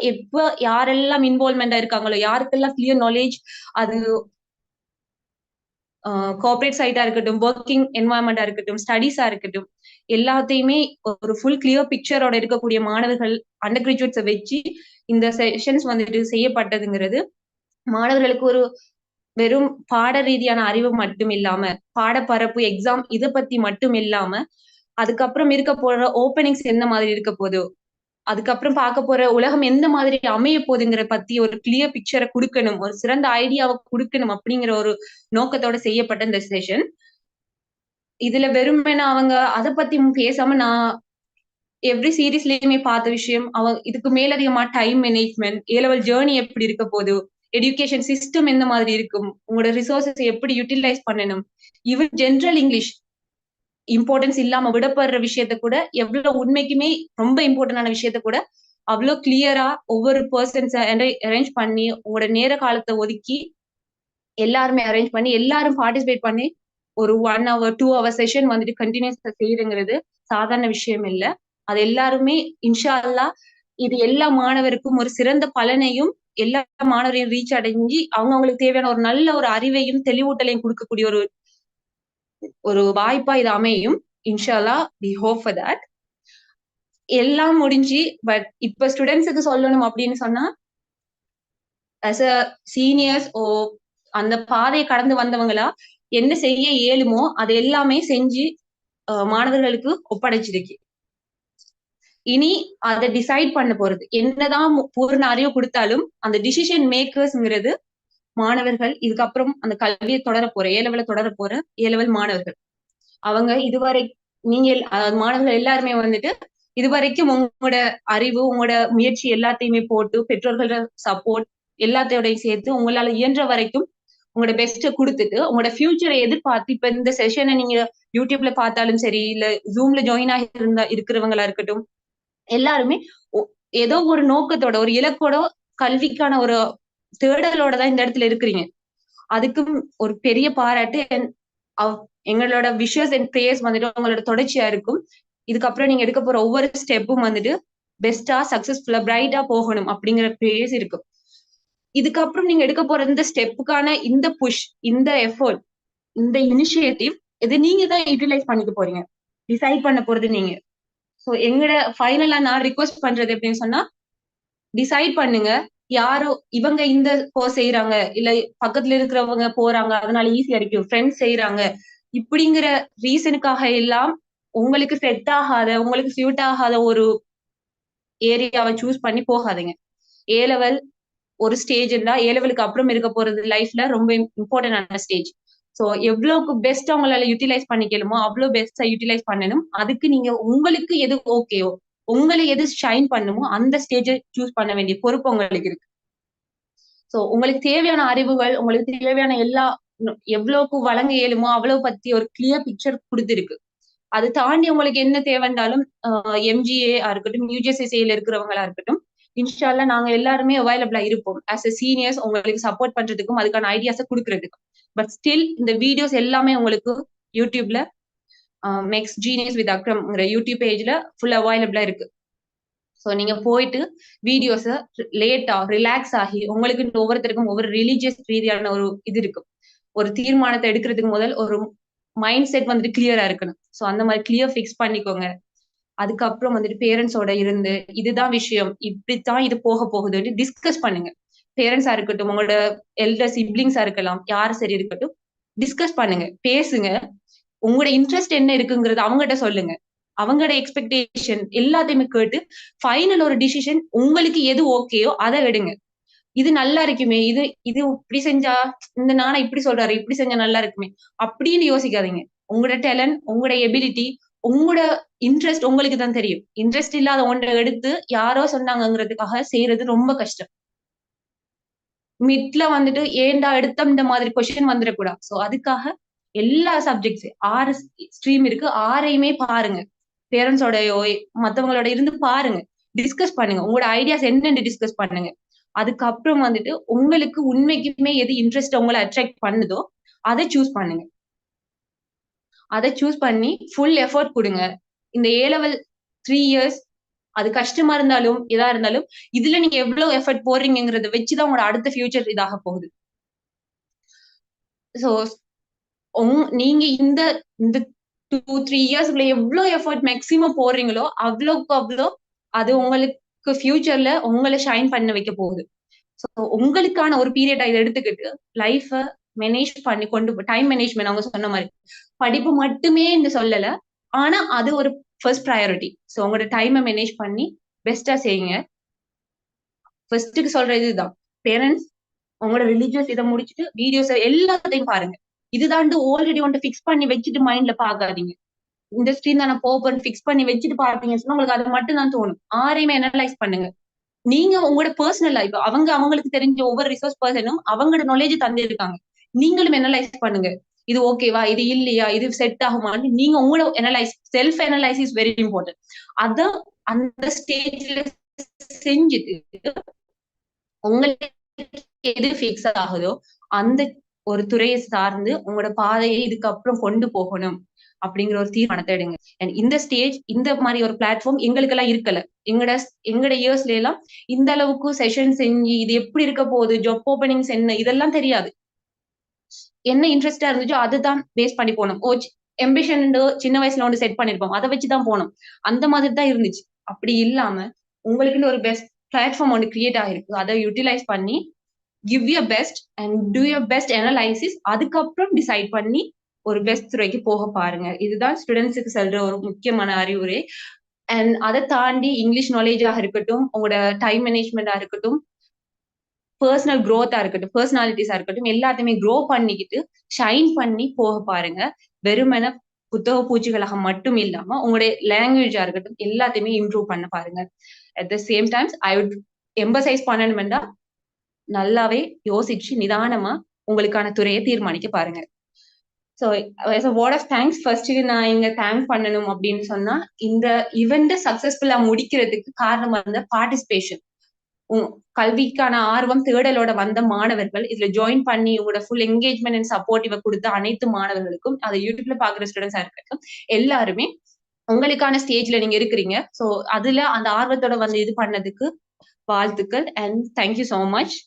எப்ப யாரெல்லாம் இன்வால்வ்மெண்டா இருக்காங்களோ யாருக்கெல்லாம் கிளியர் நாலேஜ் அது கார்பரேட் சைட்டா இருக்கட்டும் ஒர்க்கிங் என்வாயன்மெண்டா இருக்கட்டும் ஸ்டடீஸா இருக்கட்டும் எல்லாத்தையுமே ஒரு ஃபுல் கிளியர் பிக்சரோட இருக்கக்கூடிய மாணவர்கள் அண்டர் கிராஜுவேட்ஸை வச்சு இந்த செஷன்ஸ் வந்துட்டு செய்யப்பட்டதுங்கிறது மாணவர்களுக்கு ஒரு வெறும் பாட ரீதியான அறிவு மட்டும் இல்லாம பாடப்பரப்பு எக்ஸாம் இதை பத்தி மட்டும் இல்லாம அதுக்கப்புறம் இருக்க போற ஓப்பனிங்ஸ் எந்த மாதிரி இருக்க போதோ அதுக்கப்புறம் பார்க்க போற உலகம் எந்த மாதிரி அமைய போகுதுங்கிற பத்தி ஒரு கிளியர் பிக்சரை கொடுக்கணும், ஒரு சிறந்த ஐடியாவை கொடுக்கணும் அப்படிங்கிற ஒரு நோக்கத்தோட செய்யப்பட்ட இந்த செஷன். இதுல வெறுமனே அவங்க அதை பத்தி பேசாம நான் எவ்ரி சீரீஸ்லயுமே பார்த்த விஷயம் இதுக்கு மேலதிகமா டைம் மேனேஜ்மெண்ட், ஏ-லெவல் ஜேர்னி எப்படி இருக்க போகுது, எஜுகேஷன் சிஸ்டம் எந்த மாதிரி இருக்கும், உங்களோட ரிசோர்சஸ் எப்படி யூட்டிலைஸ் பண்ணணும், ஈவன் ஜென்ரல் இங்கிலீஷ் இம்பார்ட்டன்ஸ் இல்லாம விடப்படுற விஷயத்த கூட எவ்வளவு உண்மைக்குமே ரொம்ப இம்பார்ட்டன்டான விஷயத்த கூட அவ்வளவு கிளியரா ஒவ்வொரு பர்சன்ஸை அரேஞ்ச் பண்ணி உங்களோட நேர காலத்தை ஒதுக்கி எல்லாருமே அரேஞ்ச் பண்ணி எல்லாரும் பார்ட்டிசிபேட் பண்ணி ஒரு 1 hour 2 hour செஷன் வந்துட்டு கண்டினியூஸா செய்யுங்கிறது சாதாரண விஷயம் இல்லை. அது எல்லாருமே இன்ஷா அல்லாஹ் இது எல்லா மாணவருக்கும் ஒரு சிறந்த பலனையும் எல்லா மாணவரையும் ரீச் அடைஞ்சு அவங்களுக்கு தேவையான ஒரு நல்ல ஒரு அறிவையும் தெளிவூட்டலையும் கொடுக்கக்கூடிய ஒரு வாய்ப்பா இது அமையும். இன்ஷால்லா வி ஹோப் ஃபார் தட். எல்லாம் முடிஞ்சு பட் இப்ப ஸ்டூடெண்ட்ஸுக்கு சொல்லணும் அப்படின்னு சொன்னா அஸ் அ சீனியர்ஸ் அந்த பாதையை கடந்து வந்தவங்களா என்ன செய்ய இயலுமோ அது எல்லாமே செஞ்சு மாணவர்களுக்கு ஒப்படைச்சிருக்கு. இனி அதை டிசைட் பண்ண போறது என்னதான் பூர்ண அறிவு கொடுத்தாலும் அந்த டிசிஷன் மேக்கர்ஸ்ங்கிறது மாணவர்கள். இதுக்கப்புறம் அந்த கல்வியை தொடர போற ஏலெவல தொடர போற ஏலெவல் மாணவர்கள் அவங்க இதுவரை நீங்க மாணவர்கள் எல்லாருமே வந்துட்டு இதுவரைக்கும் உங்களோட அறிவு உங்களோட முயற்சி எல்லாத்தையுமே போட்டு பெற்றோர்களோட சப்போர்ட் எல்லாத்தையோடையும் சேர்த்து உங்களால இயன்ற வரைக்கும் உங்களோட பெஸ்ட்டை கொடுத்துட்டு உங்களோட ஃபியூச்சரை எதிர்பார்த்து இப்ப இந்த செஷனை நீங்க யூடியூப்ல பார்த்தாலும் சரி இல்ல ஜூம்ல ஜாயின் ஆகி இருக்கிறவங்களா இருக்கட்டும் எல்லாருமே ஏதோ ஒரு நோக்கத்தோட ஒரு இலக்கோட கல்விக்கான ஒரு தேடலோட தான் இந்த இடத்துல இருக்கிறீங்க. அதுக்கும் ஒரு பெரிய பாராட்டு. எங்களோட விஷஸ் அண்ட் ப்ரேயர்ஸ் வந்துட்டு உங்களோட தொடர்ச்சியா இருக்கும். இதுக்கப்புறம் நீங்க எடுக்க போற ஒவ்வொரு ஸ்டெப்பும் வந்துட்டு பெஸ்டா சக்சஸ்ஃபுல்லா பிரைட்டா போகணும் அப்படிங்கிற ப்ரேயர்ஸ் இருக்கும். இதுக்கப்புறம் நீங்க எடுக்க போற இந்த ஸ்டெப்புக்கான இந்த புஷ் இந்த எஃபோர்ட் இந்த இனிஷியேட்டிவ் இது நீங்க தான் யூட்டிலைஸ் பண்ணிக்க போறீங்க. டிசைட் பண்ண போறது நீங்க. ஸோ எங்கட ஃபைனலா நான் ரிக்வெஸ்ட் பண்றது எப்படின்னு சொன்னா டிசைட் பண்ணுங்க. யாரோ இவங்க இந்த கோர்ஸ் செய்யறாங்க இல்ல பக்கத்துல இருக்கிறவங்க போறாங்க அதனால ஈஸியா இருக்கும் ஃப்ரெண்ட்ஸ் செய்யறாங்க இப்படிங்கிற ரீசனுக்காக எல்லாம் உங்களுக்கு செட் ஆகாத உங்களுக்கு சூட் ஆகாத ஒரு ஏரியாவை சூஸ் பண்ணி போகாதீங்க. ஏ லெவல் ஒரு ஸ்டேஜ் இருந்தா ஏ லெவலுக்கு அப்புறம் இருக்க போறது லைஃப்ல ரொம்ப இம்பார்ட்டன்டான ஸ்டேஜ். சோ எவ்வளவுக்கு பெஸ்ட் உங்களால யூட்டிலைஸ் பண்ணிக்கலுமோ அவ்வளவு பெஸ்டா யூட்டிலைஸ் பண்ணணும். அதுக்கு நீங்க உங்களுக்கு எது ஓகேயோ உங்களை எது ஷைன் பண்ணுமோ அந்த ஸ்டேஜை சூஸ் பண்ண வேண்டிய பொறுப்பு உங்களுக்கு இருக்கு. சோ உங்களுக்கு தேவையான அறிவுகள் உங்களுக்கு தேவையான எல்லா எவ்வளவுக்கு வழங்க இயலுமோ அவ்வளவு பத்தி ஒரு கிளியர் பிக்சர் கொடுத்துருக்கு. அது தாண்டி உங்களுக்கு என்ன தேவைண்டாலும் எம்ஜிஏ இருக்கட்டும் யூஜிசிசில இருக்கிறவங்களா இருக்கட்டும் இன்ஷால்லா நாங்க எல்லாருமே அவைலபிளா இருப்போம். ஆஸ் அ சீனியர்ஸ் உங்களுக்கு சப்போர்ட் பண்றதுக்கும் அதுக்கான ஐடியாஸை கொடுக்கறதுக்கும். பட் ஸ்டில் இந்த வீடியோஸ் எல்லாமே உங்களுக்கு யூடியூப்ல மேக்ஸ் ஜீனியஸ் வித் அக்ரம்ங்கிற யூடியூப் பேஜ்ல ஃபுல் அவைலபிளா இருக்கு. ஸோ நீங்க போயிட்டு வீடியோஸை லேட்டா ரிலாக்ஸ் ஆகி உங்களுக்கு ஒவ்வொருத்தருக்கும் ஒவ்வொரு ரிலீஜியஸ் ரீதியான ஒரு இது இருக்கும். ஒரு தீர்மானத்தை எடுக்கிறதுக்கு முதல் ஒரு மைண்ட் செட் வந்துட்டு கிளியரா இருக்கணும். ஸோ அந்த மாதிரி கிளியர் ஃபிக்ஸ் பண்ணிக்கோங்க. அதுக்கப்புறம் வந்துட்டு பேரண்ட்ஸோட இருந்து இதுதான் விஷயம் இப்படித்தான் இது போக போகுதுன்னு டிஸ்கஸ் பண்ணுங்க. பேரண்ட்ஸா இருக்கட்டும் உங்களோட எல்டர் சிப்ளிங்ஸா இருக்கலாம் யார் சரி இருக்கட்டும் டிஸ்கஸ் பண்ணுங்க பேசுங்க. உங்களோட இன்ட்ரெஸ்ட் என்ன இருக்குங்கிறது அவங்ககிட்ட சொல்லுங்க. அவங்களோட எக்ஸ்பெக்டேஷன் எல்லாத்தையுமே கேட்டு ஃபைனல் ஒரு டிசிஷன் உங்களுக்கு எது ஓகேயோ அதை எடுங்க. இது நல்லா இருக்குமே இது இப்படி செஞ்சா இந்த நானா இப்படி சொல்றாரு இப்படி செஞ்சா நல்லா இருக்குமே அப்படின்னு யோசிக்காதீங்க. உங்களோட டேலண்ட் உங்களோட எபிலிட்டி உங்களோட இன்ட்ரெஸ்ட் உங்களுக்கு தான் தெரியும். இன்ட்ரெஸ்ட் இல்லாத ஒன்றை எடுத்து யாரோ சொன்னாங்கிறதுக்காக செய்யறது ரொம்ப கஷ்டம். மிட்ல வந்துட்டு ஏண்டா எடுத்த இந்த மாதிரி கொஸ்டின் வந்துடக்கூடாது. சோ அதுக்காக எல்லா சப்ஜெக்ட்ஸ் 6 ஸ்ட்ரீம் இருக்கு 6ஐயுமே பாருங்க. பேரண்ட்ஸோடயோ மத்தவங்களோட இருந்து பாருங்க. டிஸ்கஸ் பண்ணுங்க. உங்களோட ஐடியாஸ் என்னன்னு டிஸ்கஸ் பண்ணுங்க. அதுக்கப்புறம் வந்துட்டு உங்களுக்கு உண்மைக்குமே எது இன்ட்ரெஸ்ட் உங்களை அட்ராக்ட் பண்ணுதோ அதை சூஸ் பண்ணுங்க. அதை சூஸ் பண்ணி ஃபுல் எஃபர்ட் கொடுங்க. இந்த ஏ லெவல் 3 இயர்ஸ் அது கஷ்டமா இருந்தாலும் இதா இருந்தாலும் இதுல நீங்க எவ்வளவு எஃபர்ட் போடுறீங்கிறத வச்சுதான் உங்களோட அடுத்த ஃபியூச்சர் இதாக போகுது. சோ நீங்க இந்த 2-3 இயர்ஸ்க்குள்ள எவ்வளவு எஃபர்ட் மேக்சிமம் போடுறீங்களோ அவ்வளவுக்கு அவ்வளோ அது உங்களுக்கு ஃபியூச்சர்ல உங்களை ஷைன் பண்ண வைக்க போகுது. ஸோ உங்களுக்கான ஒரு பீரியட் இதை எடுத்துக்கிட்டு லைஃப மேனேஜ் பண்ணி கொண்டு டைம் மேனேஜ்மெண்ட் அவங்க சொன்ன மாதிரி படிப்பு மட்டுமே சொல்லல ஆனா அது ஒரு ஃபர்ஸ்ட் ப்ரையாரிட்டி. ஸோ உங்களோட டைமை மேனேஜ் பண்ணி பெஸ்டா செய்யுங்க. ஃபர்ஸ்ட்டுக்கு சொல்றது இதுதான். பேரண்ட்ஸ் உங்களோட ரிலீஜியஸ் இதை முடிச்சுட்டு வீடியோஸ் எல்லாத்தையும் பாருங்க. இதுதாண்டு ஆல்ரெடி ஒன்று ஃபிக்ஸ் பண்ணி வச்சுட்டு மைண்ட்ல பாக்காதீங்க. இந்த ஸ்ட்ரீம் தான் போப்பன்னு ஃபிக்ஸ் பண்ணி வச்சுட்டு பாத்தீங்கன்னு சொன்னா உங்களுக்கு அது மட்டும் தான் தோணும். ஆரையுமே அனலைஸ் பண்ணுங்க. நீங்க உங்களோட பர்சனல் லைஃப் அவங்களுக்கு தெரிஞ்ச ஒவ்வொரு ரிசோர்ஸ் பர்சனும் அவங்களோட நாலேஜ் தந்திருக்காங்க. நீங்களும் அனலைஸ் பண்ணுங்க. இது ஓகேவா இது இல்லையா இது செட் ஆகுமான்னு நீங்க உங்களோட analyse self analysis very important. அத அந்த ஸ்டேஜ்ல செஞ்சுட்டு உங்களுக்கு எது ஃபிக்ஸ் ஆகுதோ அந்த ஒரு துறையை சார்ந்து உங்களோட பாதையை இதுக்கப்புறம் கொண்டு போகணும். அப்படிங்கிற ஒரு தீர்மானத்தை எடுங்க. And இந்த ஸ்டேஜ் இந்த மாதிரி ஒரு பிளாட்ஃபார்ம் எங்களுக்கு எல்லாம் இருக்கல. எங்கட இயர்ஸ்ல எல்லாம் இந்த அளவுக்கு செஷன் செஞ்சு இது எப்படி இருக்க போகுது, ஜாப் ஓப்பனிங்ஸ் என்ன இதெல்லாம் தெரியாது. என்ன இன்ட்ரெஸ்டா இருந்துச்சோ அதுதான் பேஸ் பண்ணி போனோம். எம்பிஷன் சின்ன வயசுல ஒன்று செட் பண்ணிருப்போம், அதை வச்சுதான் போனோம். அந்த மாதிரி தான் இருந்துச்சு. அப்படி இல்லாம உங்களுக்குன்னு ஒரு பெஸ்ட் பிளாட்ஃபார்ம் ஒன்று கிரியேட் ஆகிருக்கு. அதை யூட்டிலைஸ் பண்ணி give your best and do your best analysis. அதுக்கப்புறம் டிசைட் பண்ணி ஒரு பெஸ்ட் துறைக்கு போக பாருங்க. இதுதான் ஸ்டூடெண்ட்ஸுக்கு சொல்ற ஒரு முக்கியமான அறிவுரை. அண்ட் அதை தாண்டி இங்கிலீஷ் நாலேஜாக இருக்கட்டும், உங்களோட டைம் மேனேஜ்மெண்டா இருக்கட்டும், பர்சனல் க்ரோத்தா இருக்கட்டும், பர்சனாலிட்டிஸா இருக்கட்டும், எல்லாத்தையுமே க்ரோ பண்ணிக்கிட்டு ஷைன் பண்ணி போக பாருங்க. வெறுமன புத்தக பூச்சிகளாக மட்டும் இல்லாம உங்களுடைய லாங்குவேஜா இருக்கட்டும் எல்லாத்தையுமே இம்ப்ரூவ் பண்ண பாருங்க. At the same times I would emphasise பண்ணணும்னா நல்லாவே யோசிச்சு நிதானமா உங்களுக்கான துறையை தீர்மானிக்க பாருங்க. So as a word of thanks, first நான் இங்க தேங்க் பண்ணணும் அப்படின்னு சொன்னா, இந்த இவெண்ட சக்சஸ்ஃபுல்லா முடிக்கிறதுக்கு காரணமா இருந்த பார்ட்டிசிபேஷன், கல்விக்கான ஆர்வம் தேடலோட வந்த மாணவர்கள், இதுல ஜாயின் பண்ணி உங்களோட ஃபுல் என்கேஜ்மெண்ட் அண்ட் சப்போர்ட்டிவ கொடுத்த அனைத்து மாணவர்களுக்கும், அதை யூடியூப்ல பாக்குற ஸ்டூடெண்ட்ஸா இருக்கட்டும், எல்லாருமே உங்களுக்கான ஸ்டேஜ்ல நீங்க இருக்கிறீங்க. ஸோ அதுல அந்த ஆர்வத்தோட வந்து இது பண்ணதுக்கு வாழ்த்துக்கள் அண்ட் தேங்க்யூ சோ மச்.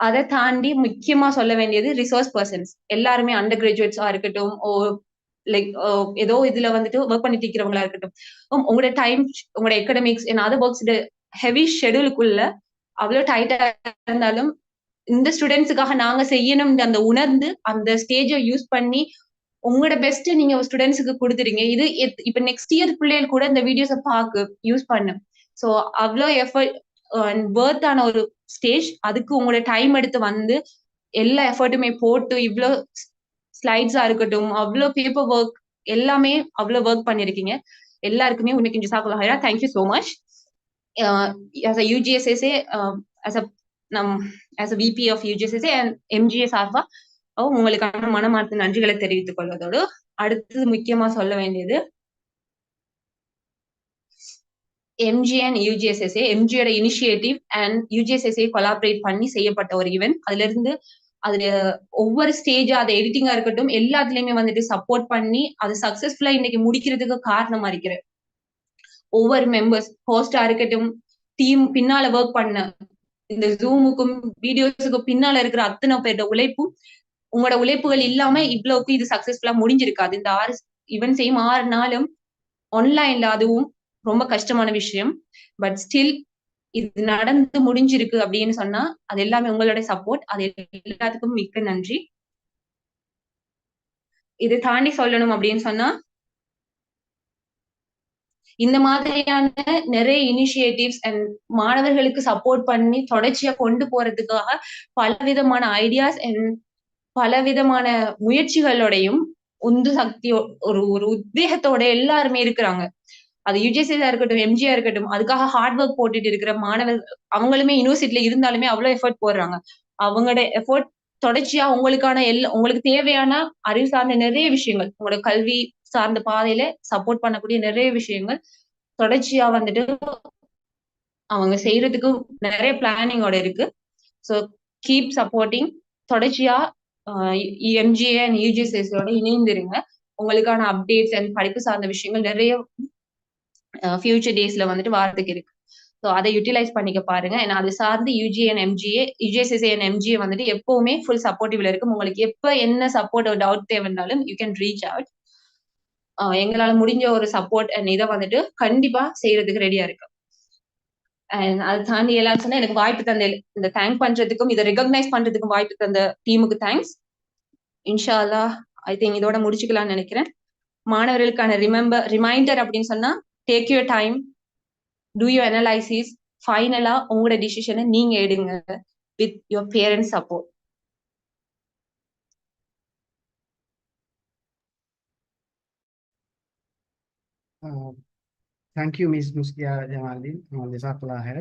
அதை தாண்டி முக்கியமா சொல்ல வேண்டியது ரிசோர்ஸ் பர்சன்ஸ் எல்லாருமே, அண்டர் கிராஜுவேட்ஸா இருக்கட்டும், லைக் ஏதோ இதுல வந்துட்டு ஒர்க் பண்ணிட்டு இருக்கிறவங்களா இருக்கட்டும், உங்களோட டைம், உங்களோட எக்கடமிக்ஸ் அண்ட் அதர் ஒர்க்ஸ் ஹெவி ஷெடியூலுக்குள்ள அவ்வளவு டைட்டா இருந்தாலும் இந்த ஸ்டூடெண்ட்ஸுக்காக நாங்க செய்யணும் அந்த உணர்ந்து அந்த ஸ்டேஜை யூஸ் பண்ணி உங்களோட பெஸ்ட் நீங்க ஸ்டூடெண்ட்ஸுக்கு கொடுத்துறீங்க. இது இப்ப நெக்ஸ்ட் இயர் பிள்ளைகள் கூட இந்த வீடியோஸை பார்க்க யூஸ் பண்ணு. ஸோ அவ்வளோ எஃபர்ட் ஒர்த்தான ஒரு ஸ்டேஜ். அதுக்கு உங்களோட டைம் எடுத்து வந்து எல்லா எஃபர்ட்டுமே போட்டு இவ்வளோ ஸ்லைட்ஸா இருக்கட்டும், அவ்வளோ பேப்பர் ஒர்க் எல்லாமே அவ்வளோ ஒர்க் பண்ணிருக்கீங்க. எல்லாருக்குமே உனக்கு ஜஸாக்கல்லாஹ் ஹைரா. Thank you so much. as a UGSSA, as a VP of UGSSA and MGA சார்பா உங்களுக்கான மனமார்ந்த நன்றிகளை தெரிவித்துக் கொள்வதோடு, அடுத்தது முக்கியமா சொல்ல வேண்டியது MGA and UGSSA, MGA initiative and UGSSA collaborate பண்ணி செய்யப்பட்ட ஒரு ஈவென்ட். அதுல இருந்து அதுல ஒவ்வொரு ஸ்டேஜா, அது எடிட்டிங்கா இருக்கட்டும், எல்லாத்துலயுமே வந்துட்டு சப்போர்ட் பண்ணி அது சக்சஸ்ஃபுல்லா இன்னைக்கு முடிக்கிறதுக்கு காரணமா இருக்கிற ஒவ்வொரு மெம்பர்ஸ், ஹோஸ்டா இருக்கட்டும், டீம் பின்னால ஒர்க் பண்ண இந்த ஜூமுக்கும் வீடியோஸுக்கும் பின்னால இருக்கிற அத்தனை பேரோட உழைப்பும், உங்களோட உழைப்புகள் இல்லாம இவ்வளவுக்கு இது சக்சஸ்ஃபுல்லா முடிஞ்சிருக்காது. இந்த 6 ஈவென்ட்ஸையும் 6 நாளும் ஆன்லைன்ல, அதுவும் ரொம்ப கஷ்டமான விஷயம். பட் ஸ்டில் இது நடந்து முடிஞ்சிருக்கு அப்படின்னு சொன்னா அது எல்லாமே உங்களோட சப்போர்ட். அது எல்லாத்துக்கும் மிக்க நன்றி. இதை தாண்டி சொல்லணும் அப்படின்னு சொன்னா, இந்த மாதிரியான நிறைய இனிஷியேட்டிவ்ஸ் அண்ட் மாணவர்களுக்கு சப்போர்ட் பண்ணி தொடர்ச்சியா கொண்டு போறதுக்காக பலவிதமான ஐடியாஸ் அண்ட் பலவிதமான முயற்சிகளோடையும் உந்து சக்தியோ ஒரு உத்வேகத்தோட எல்லாருமே இருக்கிறாங்க. அது யூஜிசியா இருக்கட்டும், எம்ஜிஆ இருக்கட்டும், அதுக்காக ஹார்ட் ஒர்க் போட்டுட்டு இருக்கிற மாணவர்கள் அவங்களுமே யூனிவர்சிட்டியில இருந்தாலுமே அவ்வளவு எஃபர்ட் போடுறாங்க. அவங்களோட எஃபர்ட் தொடர்ச்சியா உங்களுக்கான உங்களுக்கு தேவையான அறிவு சார்ந்த நிறைய விஷயங்கள், உங்களோட கல்வி சார்ந்த பாதையில சப்போர்ட் பண்ணக்கூடிய நிறைய விஷயங்கள் தொடர்ச்சியா வந்துட்டு அவங்க செய்யறதுக்கு நிறைய பிளானிங்கோட இருக்கு. So keep supporting. தொடர்ச்சியா எம்ஜிஏ அண்ட் யூஜிசிஎஸோட இணைந்திருங்க. உங்களுக்கான அப்டேட்ஸ் அண்ட் படிப்பு சார்ந்த விஷயங்கள் நிறைய ஃபியூச்சர் டேஸ்ல வந்துட்டு வாரத்துக்கு இருக்கு. ஸோ அதை யூட்டிலைஸ் பண்ணிக்க பாருங்க. ஏன்னா அது சார்ந்து UGA and MGA, UGSSA and MGA வந்துட்டு எப்பவுமே ஃபுல் சப்போர்ட்டிவ்ல இருக்கும். உங்களுக்கு எப்ப என்ன சப்போர்ட் டவுட் தேவைன்னாலும் யூ கேன் ரீச் அவுட். எங்களால முடிஞ்ச ஒரு சப்போர்ட் அண்ட் இதை வந்துட்டு கண்டிப்பா செய்யறதுக்கு ரெடியா இருக்கு. அண்ட் அதை தாண்டி எல்லாரும் சொன்னா எனக்கு வாய்ப்பு தந்த இந்த தேங்க் பண்றதுக்கும் இதை ரெகக்னைஸ் பண்றதுக்கும் வாய்ப்பு தந்த டீமுக்கு தேங்க்ஸ். இன்ஷா அல்லாஹ் ஐ திங்க் இதோட முடிச்சுக்கலாம்னு நினைக்கிறேன். மாணவர்களுக்கான ரிமைண்டர் அப்படின்னு சொன்னா, take your time, do your analysis, ஃபைனலா உங்களோட டிசிஷனை நீங்க எடுங்க with your parents support. Thank you miss Muskiya Jamaludeen, ஜஸாக்கல்லாஹ் ஹைர்.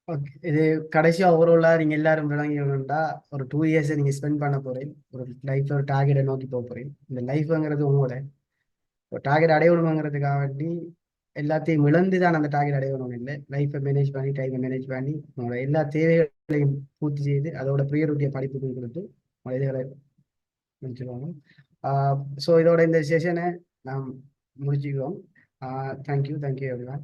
ஓகே, இது கடைசியாக ஓவராலாக நீங்கள் எல்லாரும் விளங்கினா ஒரு 2 இயர்ஸை நீங்கள் ஸ்பெண்ட் பண்ண போகிறேன். ஒரு லைஃப்பில் ஒரு டார்கெட்டை நோக்கி போக போகிறேன். இந்த லைஃப்ங்கிறது உங்களோட ஒரு டார்கெட் அடையணுங்கிறதுக்காக வேண்டி எல்லாத்தையும் இழந்து தான் அந்த டார்கெட் அடையணும் இல்லை. லைஃப்பை மேனேஜ் பண்ணி, டைமை மேனேஜ் பண்ணி, உங்களோட எல்லா தேவைகளையும் பூர்த்தி செய்து அதோட ப்ரியாரிட்டியை படிப்புக்கு கொடுத்து உங்களோட இதுகளை முடிச்சுருவாங்க. ஸோ இதோட இந்த செஷனை நாம் முடிச்சுக்கிறோம். Thank you everyone.